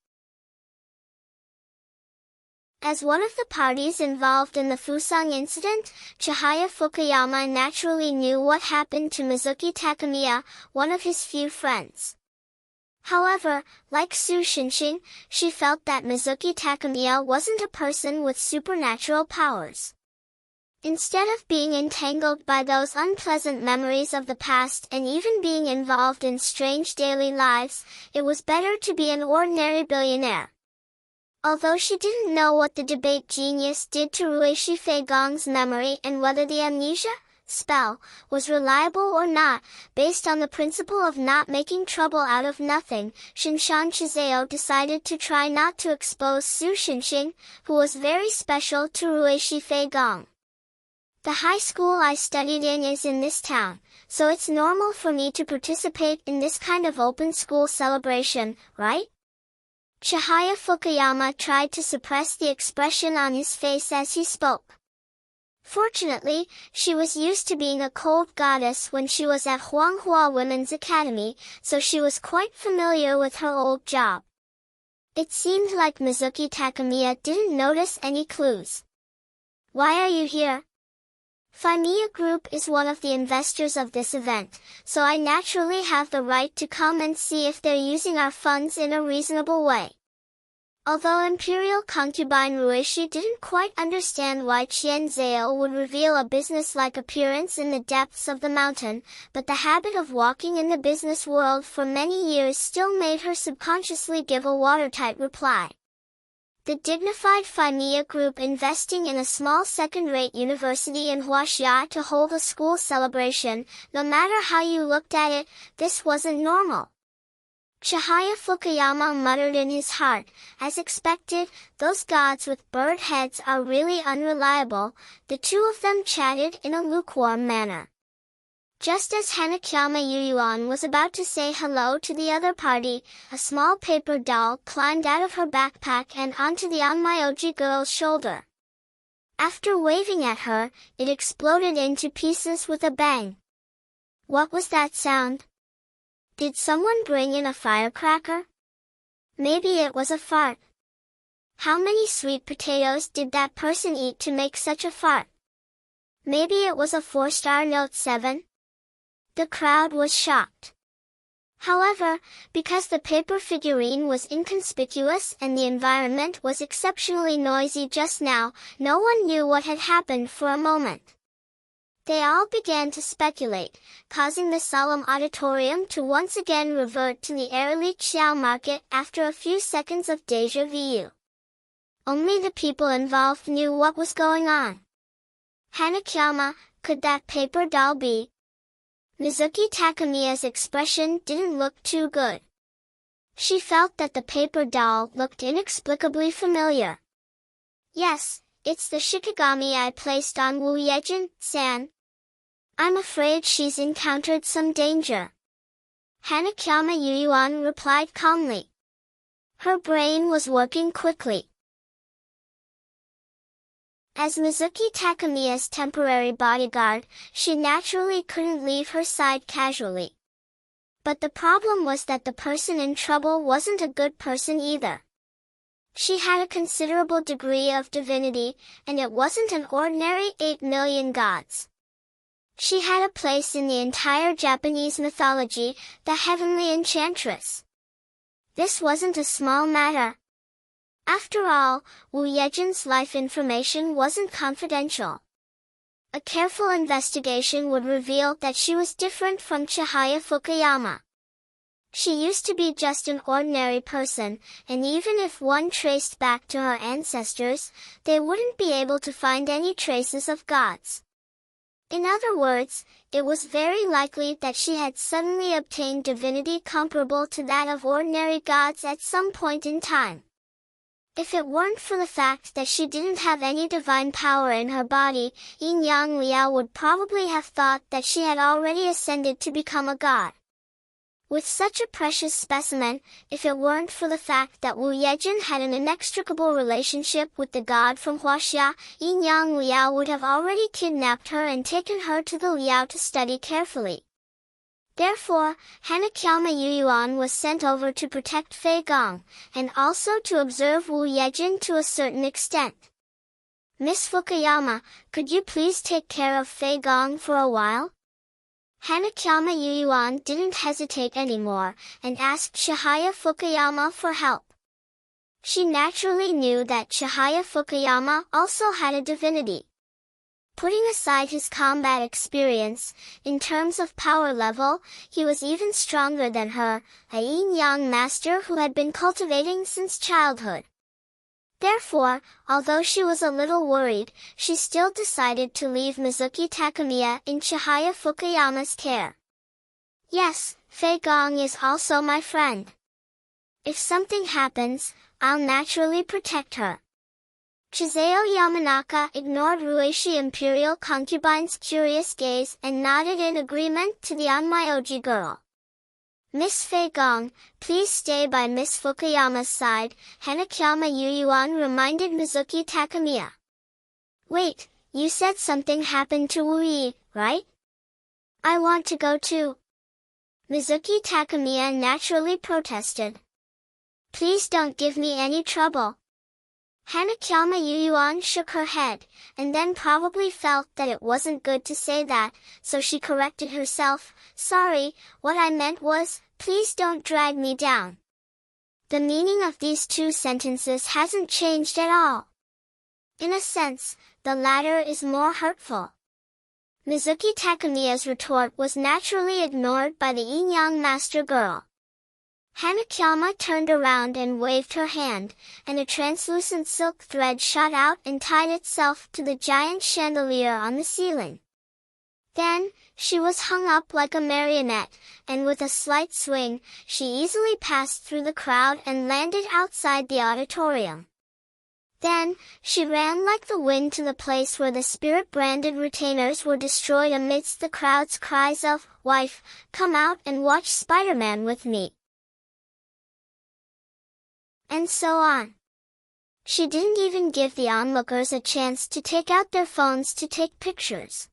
As one of the parties involved in the Fusang incident, Chihaya Fukuyama naturally knew what happened to Mizuki Takamiya, one of his few friends. However, like Su Xinxing, she felt that Mizuki Takamiya wasn't a person with supernatural powers. Instead of being entangled by those unpleasant memories of the past and even being involved in strange daily lives, it was better to be an ordinary billionaire. Although she didn't know what the debate genius did to Ruishi Fei Gong's memory and whether the amnesia spell was reliable or not, based on the principle of not making trouble out of nothing, Shinshan Chizeo decided to try not to expose Su Xinxing, who was very special to Ruishi Fei Gong. The high school I studied in is in this town, so it's normal for me to participate in this kind of open school celebration, right? Chihaya Fukuyama tried to suppress the expression on his face as he spoke. Fortunately, she was used to being a cold goddess when she was at Huanghua Women's Academy, so she was quite familiar with her old job. It seemed like Mizuki Takamiya didn't notice any clues. Why are you here? Fimiya Group is one of the investors of this event, so I naturally have the right to come and see if they're using our funds in a reasonable way. Although Imperial concubine Ruishi didn't quite understand why Qian Zhao would reveal a business-like appearance in the depths of the mountain, but the habit of walking in the business world for many years still made her subconsciously give a watertight reply. The dignified Fimiya Group investing in a small second-rate university in Huaxia to hold a school celebration, no matter how you looked at it, this wasn't normal. Chihaya Fukuyama muttered in his heart, as expected, those gods with bird heads are really unreliable. The two of them chatted in a lukewarm manner. Just as Hanakiyama Yuyuan was about to say hello to the other party, a small paper doll climbed out of her backpack and onto the Onmyoji girl's shoulder. After waving at her, it exploded into pieces with a bang. What was that sound? Did someone bring in a firecracker? Maybe it was a fart. How many sweet potatoes did that person eat to make such a fart? Maybe it was a 4-star Note 7? The crowd was shocked. However, because the paper figurine was inconspicuous and the environment was exceptionally noisy just now, no one knew what had happened for a moment. They all began to speculate, causing the solemn auditorium to once again revert to the airly Xiao market after a few seconds of déjà vu. Only the people involved knew what was going on. Hanakiyama, could that paper doll be? Mizuki Takamiya's expression didn't look too good. She felt that the paper doll looked inexplicably familiar. Yes, it's the Shikigami I placed on Wu Yejin-san. I'm afraid she's encountered some danger. Hanakiyama Yuyuan replied calmly. Her brain was working quickly. As Mizuki Takamiya's temporary bodyguard, she naturally couldn't leave her side casually. But the problem was that the person in trouble wasn't a good person either. She had a considerable degree of divinity, and it wasn't an ordinary 8 million gods. She had a place in the entire Japanese mythology, the heavenly enchantress. This wasn't a small matter. After all, Wu Yejin's life information wasn't confidential. A careful investigation would reveal that she was different from Chihaya Fukuyama. She used to be just an ordinary person, and even if one traced back to her ancestors, they wouldn't be able to find any traces of gods. In other words, it was very likely that she had suddenly obtained divinity comparable to that of ordinary gods at some point in time. If it weren't for the fact that she didn't have any divine power in her body, Yin Yang Liao would probably have thought that she had already ascended to become a god. With such a precious specimen, if it weren't for the fact that Wu Yejin had an inextricable relationship with the god from Huaxia, Yin Yang Liao would have already kidnapped her and taken her to the Liao to study carefully. Therefore, Hanakiyama Yuyuan was sent over to protect Fei Gong, and also to observe Wu Yejin to a certain extent. Miss Fukuyama, could you please take care of Fei Gong for a while? Hanakiyama Yuyuan didn't hesitate anymore, and asked Chihaya Fukuyama for help. She naturally knew that Chihaya Fukuyama also had a divinity. Putting aside his combat experience, in terms of power level, he was even stronger than her, a yin-yang master who had been cultivating since childhood. Therefore, although she was a little worried, she still decided to leave Mizuki Takamiya in Chihaya Fukuyama's care. Yes, Fei Gong is also my friend. If something happens, I'll naturally protect her. Chiseo Yamanaka ignored Ruishi Imperial concubine's curious gaze and nodded in agreement to the Onmyoji girl. Miss Fei Gong, please stay by Miss Fukuyama's side, Hanakiyama Yuyuan reminded Mizuki Takamiya. Wait, you said something happened to Wu Yi, right? I want to go too. Mizuki Takamiya naturally protested. Please don't give me any trouble. Hanakiyama Yuyuan shook her head, and then probably felt that it wasn't good to say that, so she corrected herself. Sorry, what I meant was, please don't drag me down. The meaning of these two sentences hasn't changed at all. In a sense, the latter is more hurtful. Mizuki Takamiya's retort was naturally ignored by the yin-yang master girl. Hanakiyama turned around and waved her hand, and a translucent silk thread shot out and tied itself to the giant chandelier on the ceiling. Then, she was hung up like a marionette, and with a slight swing, she easily passed through the crowd and landed outside the auditorium. Then, she ran like the wind to the place where the spirit-branded retainers were destroyed amidst the crowd's cries of, "Wife, come out and watch Spider-Man with me." And so on. She didn't even give the onlookers a chance to take out their phones to take pictures.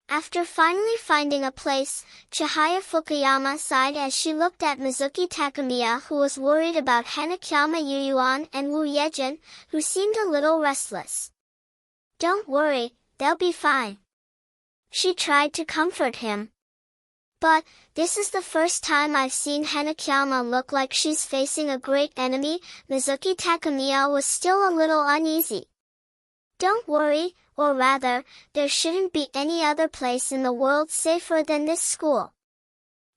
After finally finding a place, Chihaya Fukuyama sighed as she looked at Mizuki Takamiya, who was worried about Hanakiyama Yuyuan and Wu Yejin, who seemed a little restless. Don't worry, they'll be fine. She tried to comfort him. But, this is the first time I've seen Hanakiyama look like she's facing a great enemy. Mizuki Takamiya was still a little uneasy. Don't worry, or rather, there shouldn't be any other place in the world safer than this school.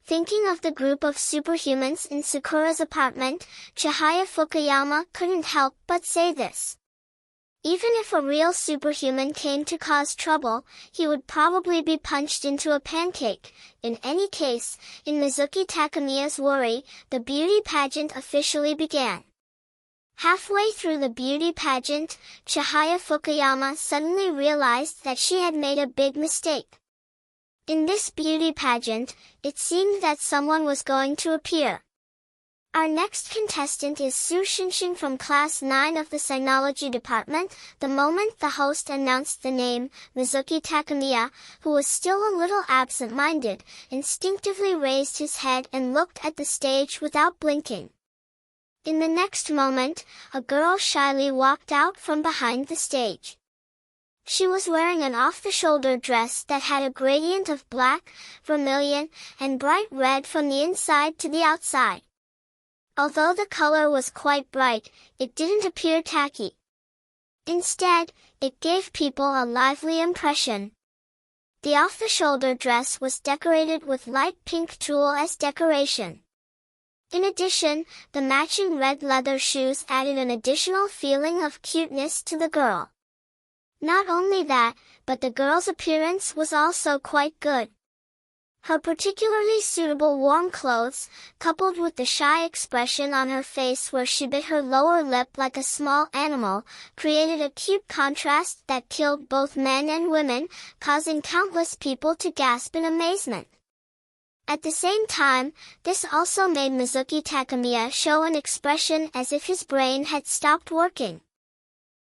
Thinking of the group of superhumans in Sakura's apartment, Chihaya Fukuyama couldn't help but say this. Even if a real superhuman came to cause trouble, he would probably be punched into a pancake. In any case, in Mizuki Takamiya's worry, the beauty pageant officially began. Halfway through the beauty pageant, Chihaya Fukuyama suddenly realized that she had made a big mistake. In this beauty pageant, it seemed that someone was going to appear. Our next contestant is Su Xinxing from Class 9 of the Sinology Department. The moment the host announced the name, Mizuki Takamiya, who was still a little absent-minded, instinctively raised his head and looked at the stage without blinking. In the next moment, a girl shyly walked out from behind the stage. She was wearing an off-the-shoulder dress that had a gradient of black, vermilion, and bright red from the inside to the outside. Although the color was quite bright, it didn't appear tacky. Instead, it gave people a lively impression. The off-the-shoulder dress was decorated with light pink tulle as decoration. In addition, the matching red leather shoes added an additional feeling of cuteness to the girl. Not only that, but the girl's appearance was also quite good. Her particularly suitable warm clothes, coupled with the shy expression on her face where she bit her lower lip like a small animal, created a cute contrast that killed both men and women, causing countless people to gasp in amazement. At the same time, this also made Mizuki Takamiya show an expression as if his brain had stopped working.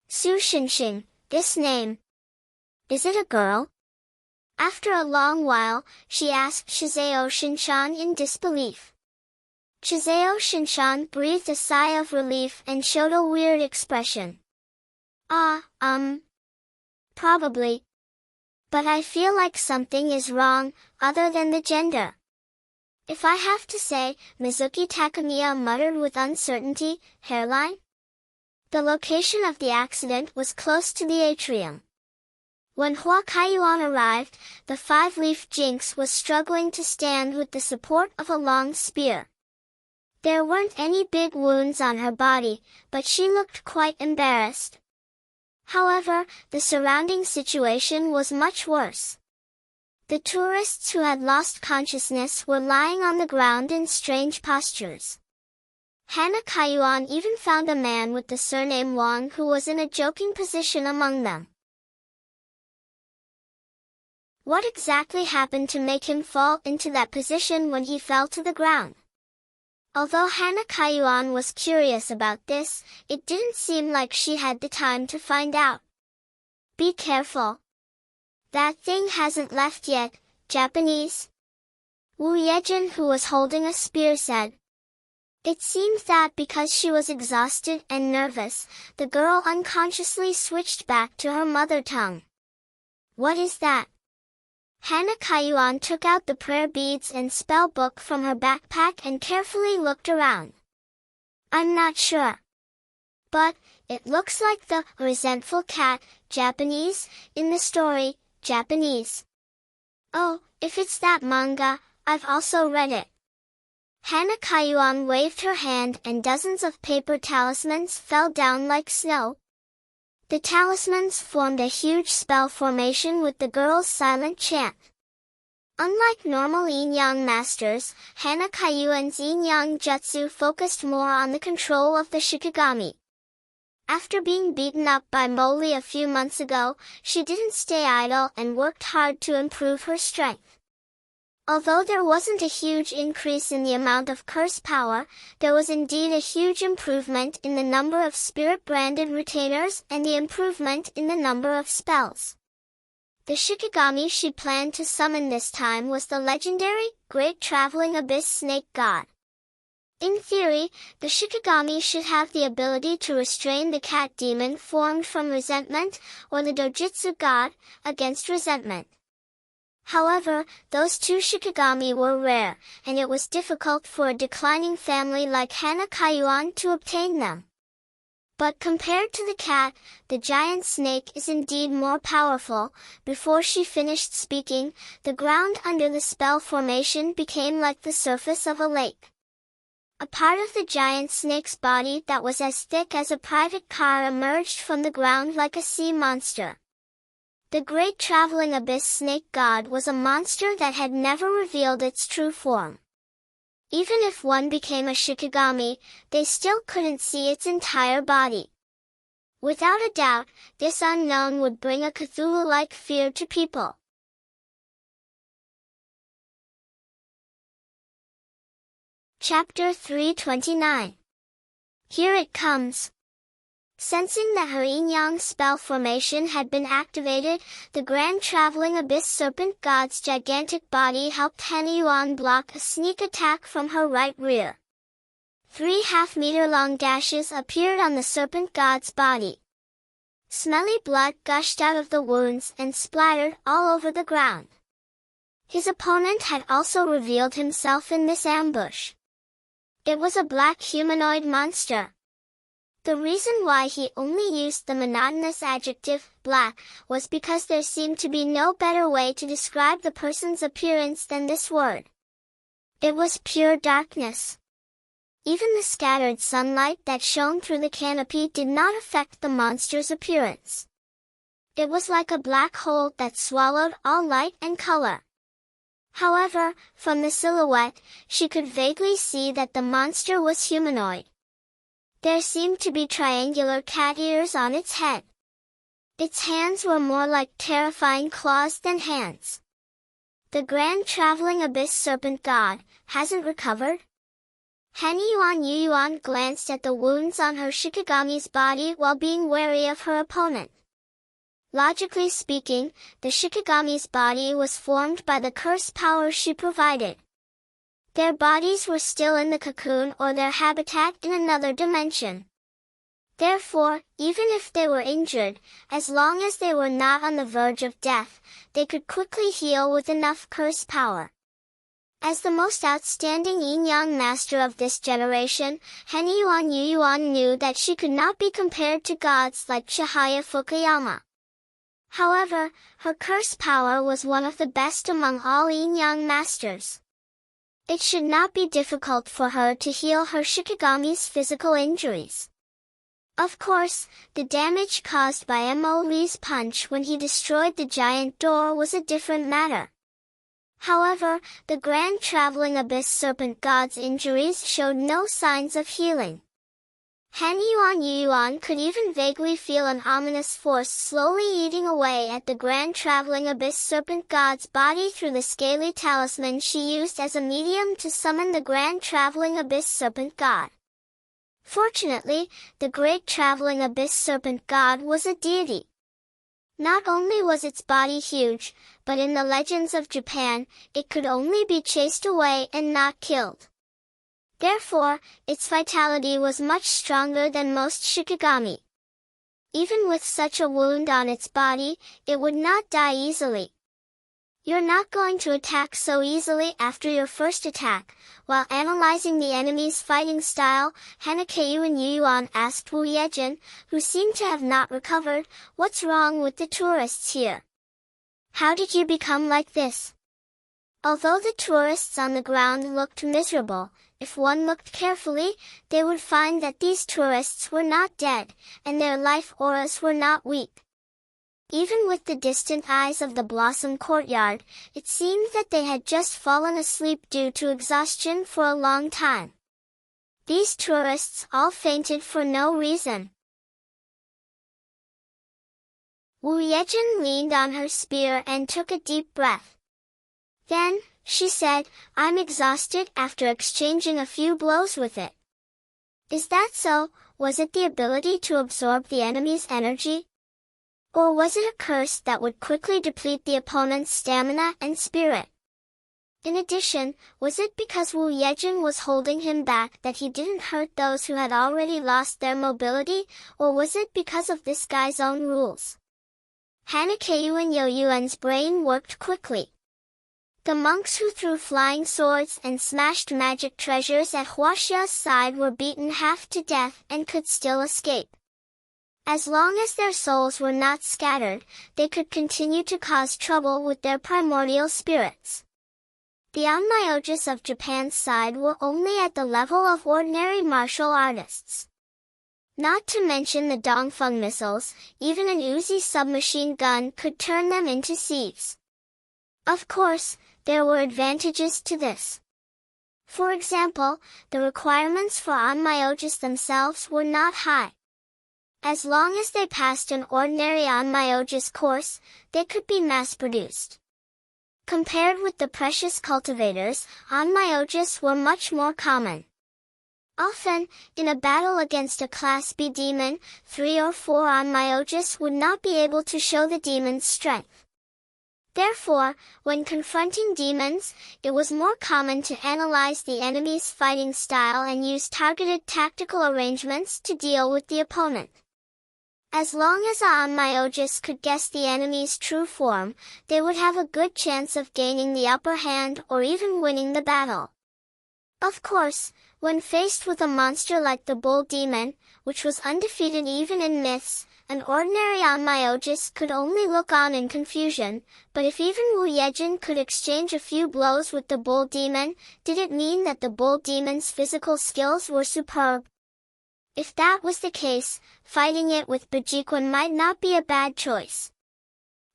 Su Xinxing, this name. Is it a girl? After a long while, she asked Chiseo Shinshan in disbelief. Chiseo Shinshan breathed a sigh of relief and showed a weird expression. Probably. But I feel like something is wrong, other than the gender. If I have to say, Mizuki Takamiya muttered with uncertainty, hairline? The location of the accident was close to the atrium. When Hua Kaiyuan arrived, the five-leaf jinx was struggling to stand with the support of a long spear. There weren't any big wounds on her body, but she looked quite embarrassed. However, the surrounding situation was much worse. The tourists who had lost consciousness were lying on the ground in strange postures. Hana Kayuan even found a man with the surname Wang who was in a joking position among them. What exactly happened to make him fall into that position when he fell to the ground? Although Hana Kayuan was curious about this, it didn't seem like she had the time to find out. Be careful. That thing hasn't left yet, Japanese. Wu Yejin, who was holding a spear, said. It seems that because she was exhausted and nervous, the girl unconsciously switched back to her mother tongue. What is that? Hana Kayuan took out the prayer beads and spell book from her backpack and carefully looked around. I'm not sure. But, it looks like the resentful cat, Japanese, in the story, Japanese. Oh, if it's that manga, I've also read it. Hana Kayuan waved her hand and dozens of paper talismans fell down like snow. The talismans formed a huge spell formation with the girl's silent chant. Unlike normal yin-yang masters, Hana Kayuan's yin-yang jutsu focused more on the control of the shikigami. After being beaten up by Moli a few months ago, she didn't stay idle and worked hard to improve her strength. Although there wasn't a huge increase in the amount of curse power, there was indeed a huge improvement in the number of spirit-branded retainers and the improvement in the number of spells. The shikigami she planned to summon this time was the legendary, Great Traveling Abyss Snake God. In theory, the shikigami should have the ability to restrain the cat demon formed from resentment, or the dojutsu god, against resentment. However, those two shikigami were rare, and it was difficult for a declining family like Hana Kayuan to obtain them. But compared to the cat, the giant snake is indeed more powerful. Before she finished speaking, the ground under the spell formation became like the surface of a lake. A part of the giant snake's body that was as thick as a private car emerged from the ground like a sea monster. The Great Traveling Abyss Snake God was a monster that had never revealed its true form. Even if one became a shikigami, they still couldn't see its entire body. Without a doubt, this unknown would bring a Cthulhu-like fear to people. Chapter 329. Here it comes. Sensing that her yin-yang spell formation had been activated, the Grand Traveling Abyss Serpent God's gigantic body helped Hana Yuan block a sneak attack from her right rear. 3 half-meter-long gashes appeared on the Serpent God's body. Smelly blood gushed out of the wounds and splattered all over the ground. His opponent had also revealed himself in this ambush. It was a black humanoid monster. The reason why he only used the monotonous adjective, black, was because there seemed to be no better way to describe the person's appearance than this word. It was pure darkness. Even the scattered sunlight that shone through the canopy did not affect the monster's appearance. It was like a black hole that swallowed all light and color. However, from the silhouette, she could vaguely see that the monster was humanoid. There seemed to be triangular cat ears on its head. Its hands were more like terrifying claws than hands. The Grand Traveling Abyss Serpent God hasn't recovered? Hana Yuan glanced at the wounds on her shikigami's body while being wary of her opponent. Logically speaking, the shikigami's body was formed by the curse power she provided. Their bodies were still in the cocoon or their habitat in another dimension. Therefore, even if they were injured, as long as they were not on the verge of death, they could quickly heal with enough curse power. As the most outstanding yin-yang master of this generation, Hana Yuan knew that she could not be compared to gods like Chihaya Fukuyama. However, her curse power was one of the best among all yin-yang masters. It should not be difficult for her to heal her shikigami's physical injuries. Of course, the damage caused by Mo Li's punch when he destroyed the giant door was a different matter. However, the grand traveling abyss serpent god's injuries showed no signs of healing. Han Yuan could even vaguely feel an ominous force slowly eating away at the grand traveling abyss serpent god's body through the scaly talisman she used as a medium to summon the grand traveling abyss serpent god. Fortunately, the great traveling abyss serpent god was a deity. Not only was its body huge, but in the legends of Japan, it could only be chased away and not killed. Therefore, its vitality was much stronger than most shikigami. Even with such a wound on its body, it would not die easily. You're not going to attack so easily after your first attack. While analyzing the enemy's fighting style, Hanakyu and Yuan asked Wu Yejin, who seemed to have not recovered, "What's wrong with the tourists here? How did you become like this?" Although the tourists on the ground looked miserable, if one looked carefully, they would find that these tourists were not dead, and their life auras were not weak. Even with the distant eyes of the Blossom Courtyard, it seemed that they had just fallen asleep due to exhaustion for a long time. These tourists all fainted for no reason. Wu Yejin leaned on her spear and took a deep breath. Then, she said, "I'm exhausted after exchanging a few blows with it." "Is that so? Was it the ability to absorb the enemy's energy? Or was it a curse that would quickly deplete the opponent's stamina and spirit?" In addition, was it because Wu Yejin was holding him back that he didn't hurt those who had already lost their mobility, or was it because of this guy's own rules? Hanakyu and Yoyuan's brain worked quickly. The monks who threw flying swords and smashed magic treasures at Huaxia's side were beaten half to death and could still escape. As long as their souls were not scattered, they could continue to cause trouble with their primordial spirits. The onmyoges of Japan's side were only at the level of ordinary martial artists. Not to mention the Dongfeng missiles, even an Uzi submachine gun could turn them into sieves. Of course, there were advantages to this. For example, the requirements for onmyoges themselves were not high. As long as they passed an ordinary onmyoges course, they could be mass-produced. Compared with the precious cultivators, onmyoges were much more common. Often, in a battle against a Class B demon, 3 or 4 onmyoges would not be able to show the demon's strength. Therefore, when confronting demons, it was more common to analyze the enemy's fighting style and use targeted tactical arrangements to deal with the opponent. As long as a onmyoges could guess the enemy's true form, they would have a good chance of gaining the upper hand or even winning the battle. Of course, when faced with a monster like the Bull Demon, which was undefeated even in myths, an ordinary onmyoges could only look on in confusion, but if even Wu Yejin could exchange a few blows with the Bull Demon, did it mean that the Bull Demon's physical skills were superb? If that was the case, fighting it with Bajiquan might not be a bad choice.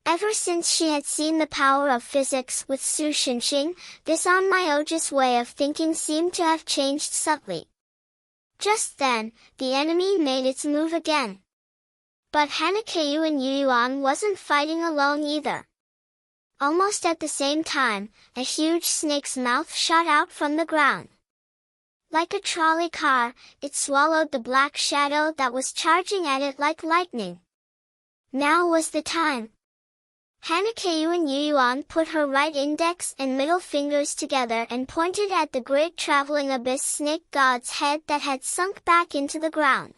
Ever since she had seen the power of physics with Su Xinxing, this onmyoges way of thinking seemed to have changed subtly. Just then, the enemy made its move again. But Hanakyu and Yuan wasn't fighting alone either. Almost at the same time, a huge snake's mouth shot out from the ground. Like a trolley car, it swallowed the black shadow that was charging at it like lightning. Now was the time. Hanakyu and Yuan put her right index and middle fingers together and pointed at the great traveling abyss snake god's head that had sunk back into the ground.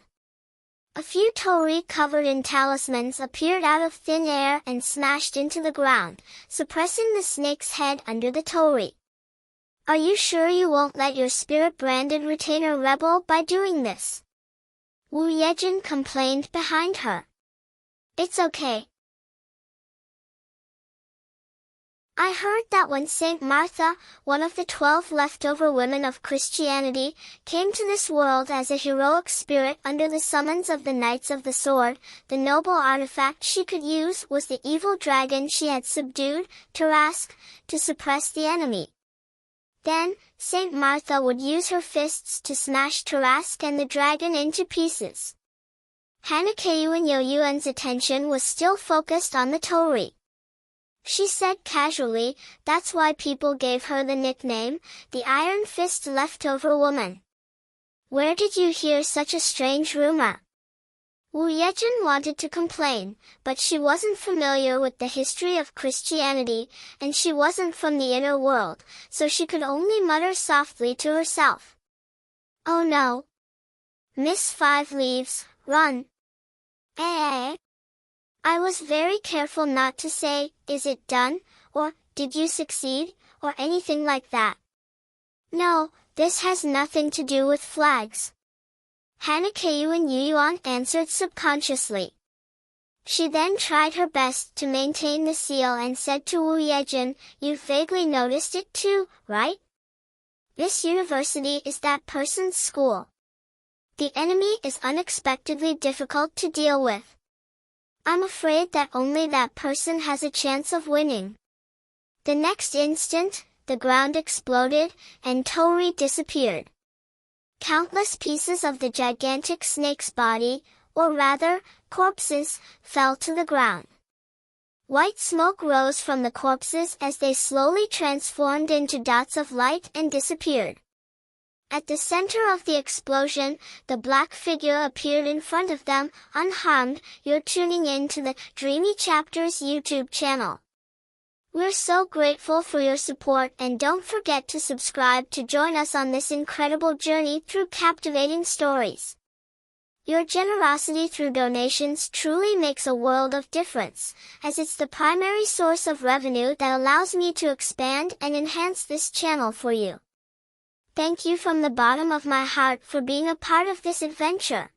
A few torii covered in talismans appeared out of thin air and smashed into the ground, suppressing the snake's head under the torii. "Are you sure you won't let your spirit-branded retainer rebel by doing this?" Wu Yejin complained behind her. "It's okay. I heard that when Saint Martha, one of the 12 leftover women of Christianity, came to this world as a heroic spirit under the summons of the Knights of the Sword, the noble artifact she could use was the evil dragon she had subdued, Tarask, to suppress the enemy. Then, Saint Martha would use her fists to smash Tarask and the dragon into pieces. Hanakeyuan Yoyuan's attention was still focused on the Tori. She said casually, "That's why people gave her the nickname, the Iron Fist Leftover Woman." "Where did you hear such a strange rumor?" Wu Yejun wanted to complain, but she wasn't familiar with the history of Christianity, and she wasn't from the inner world, so she could only mutter softly to herself. "Oh no. Miss Five Leaves, run." Eh? I was very careful not to say, "Is it done?" or "Did you succeed?" or anything like that. "No, this has nothing to do with flags." Hanakeyuan Yuyuan answered subconsciously. She then tried her best to maintain the seal and said to Wu Yejun, "You vaguely noticed it too, right? This university is that person's school. The enemy is unexpectedly difficult to deal with. I'm afraid that only that person has a chance of winning." The next instant, the ground exploded, and Tori disappeared. Countless pieces of the gigantic snake's body, or rather, corpses, fell to the ground. White smoke rose from the corpses as they slowly transformed into dots of light and disappeared. At the center of the explosion, the black figure appeared in front of them, unharmed. You're tuning in to the Dreamy Chapters YouTube channel. We're so grateful for your support, and don't forget to subscribe to join us on this incredible journey through captivating stories. Your generosity through donations truly makes a world of difference, as it's the primary source of revenue that allows me to expand and enhance this channel for you. Thank you from the bottom of my heart for being a part of this adventure.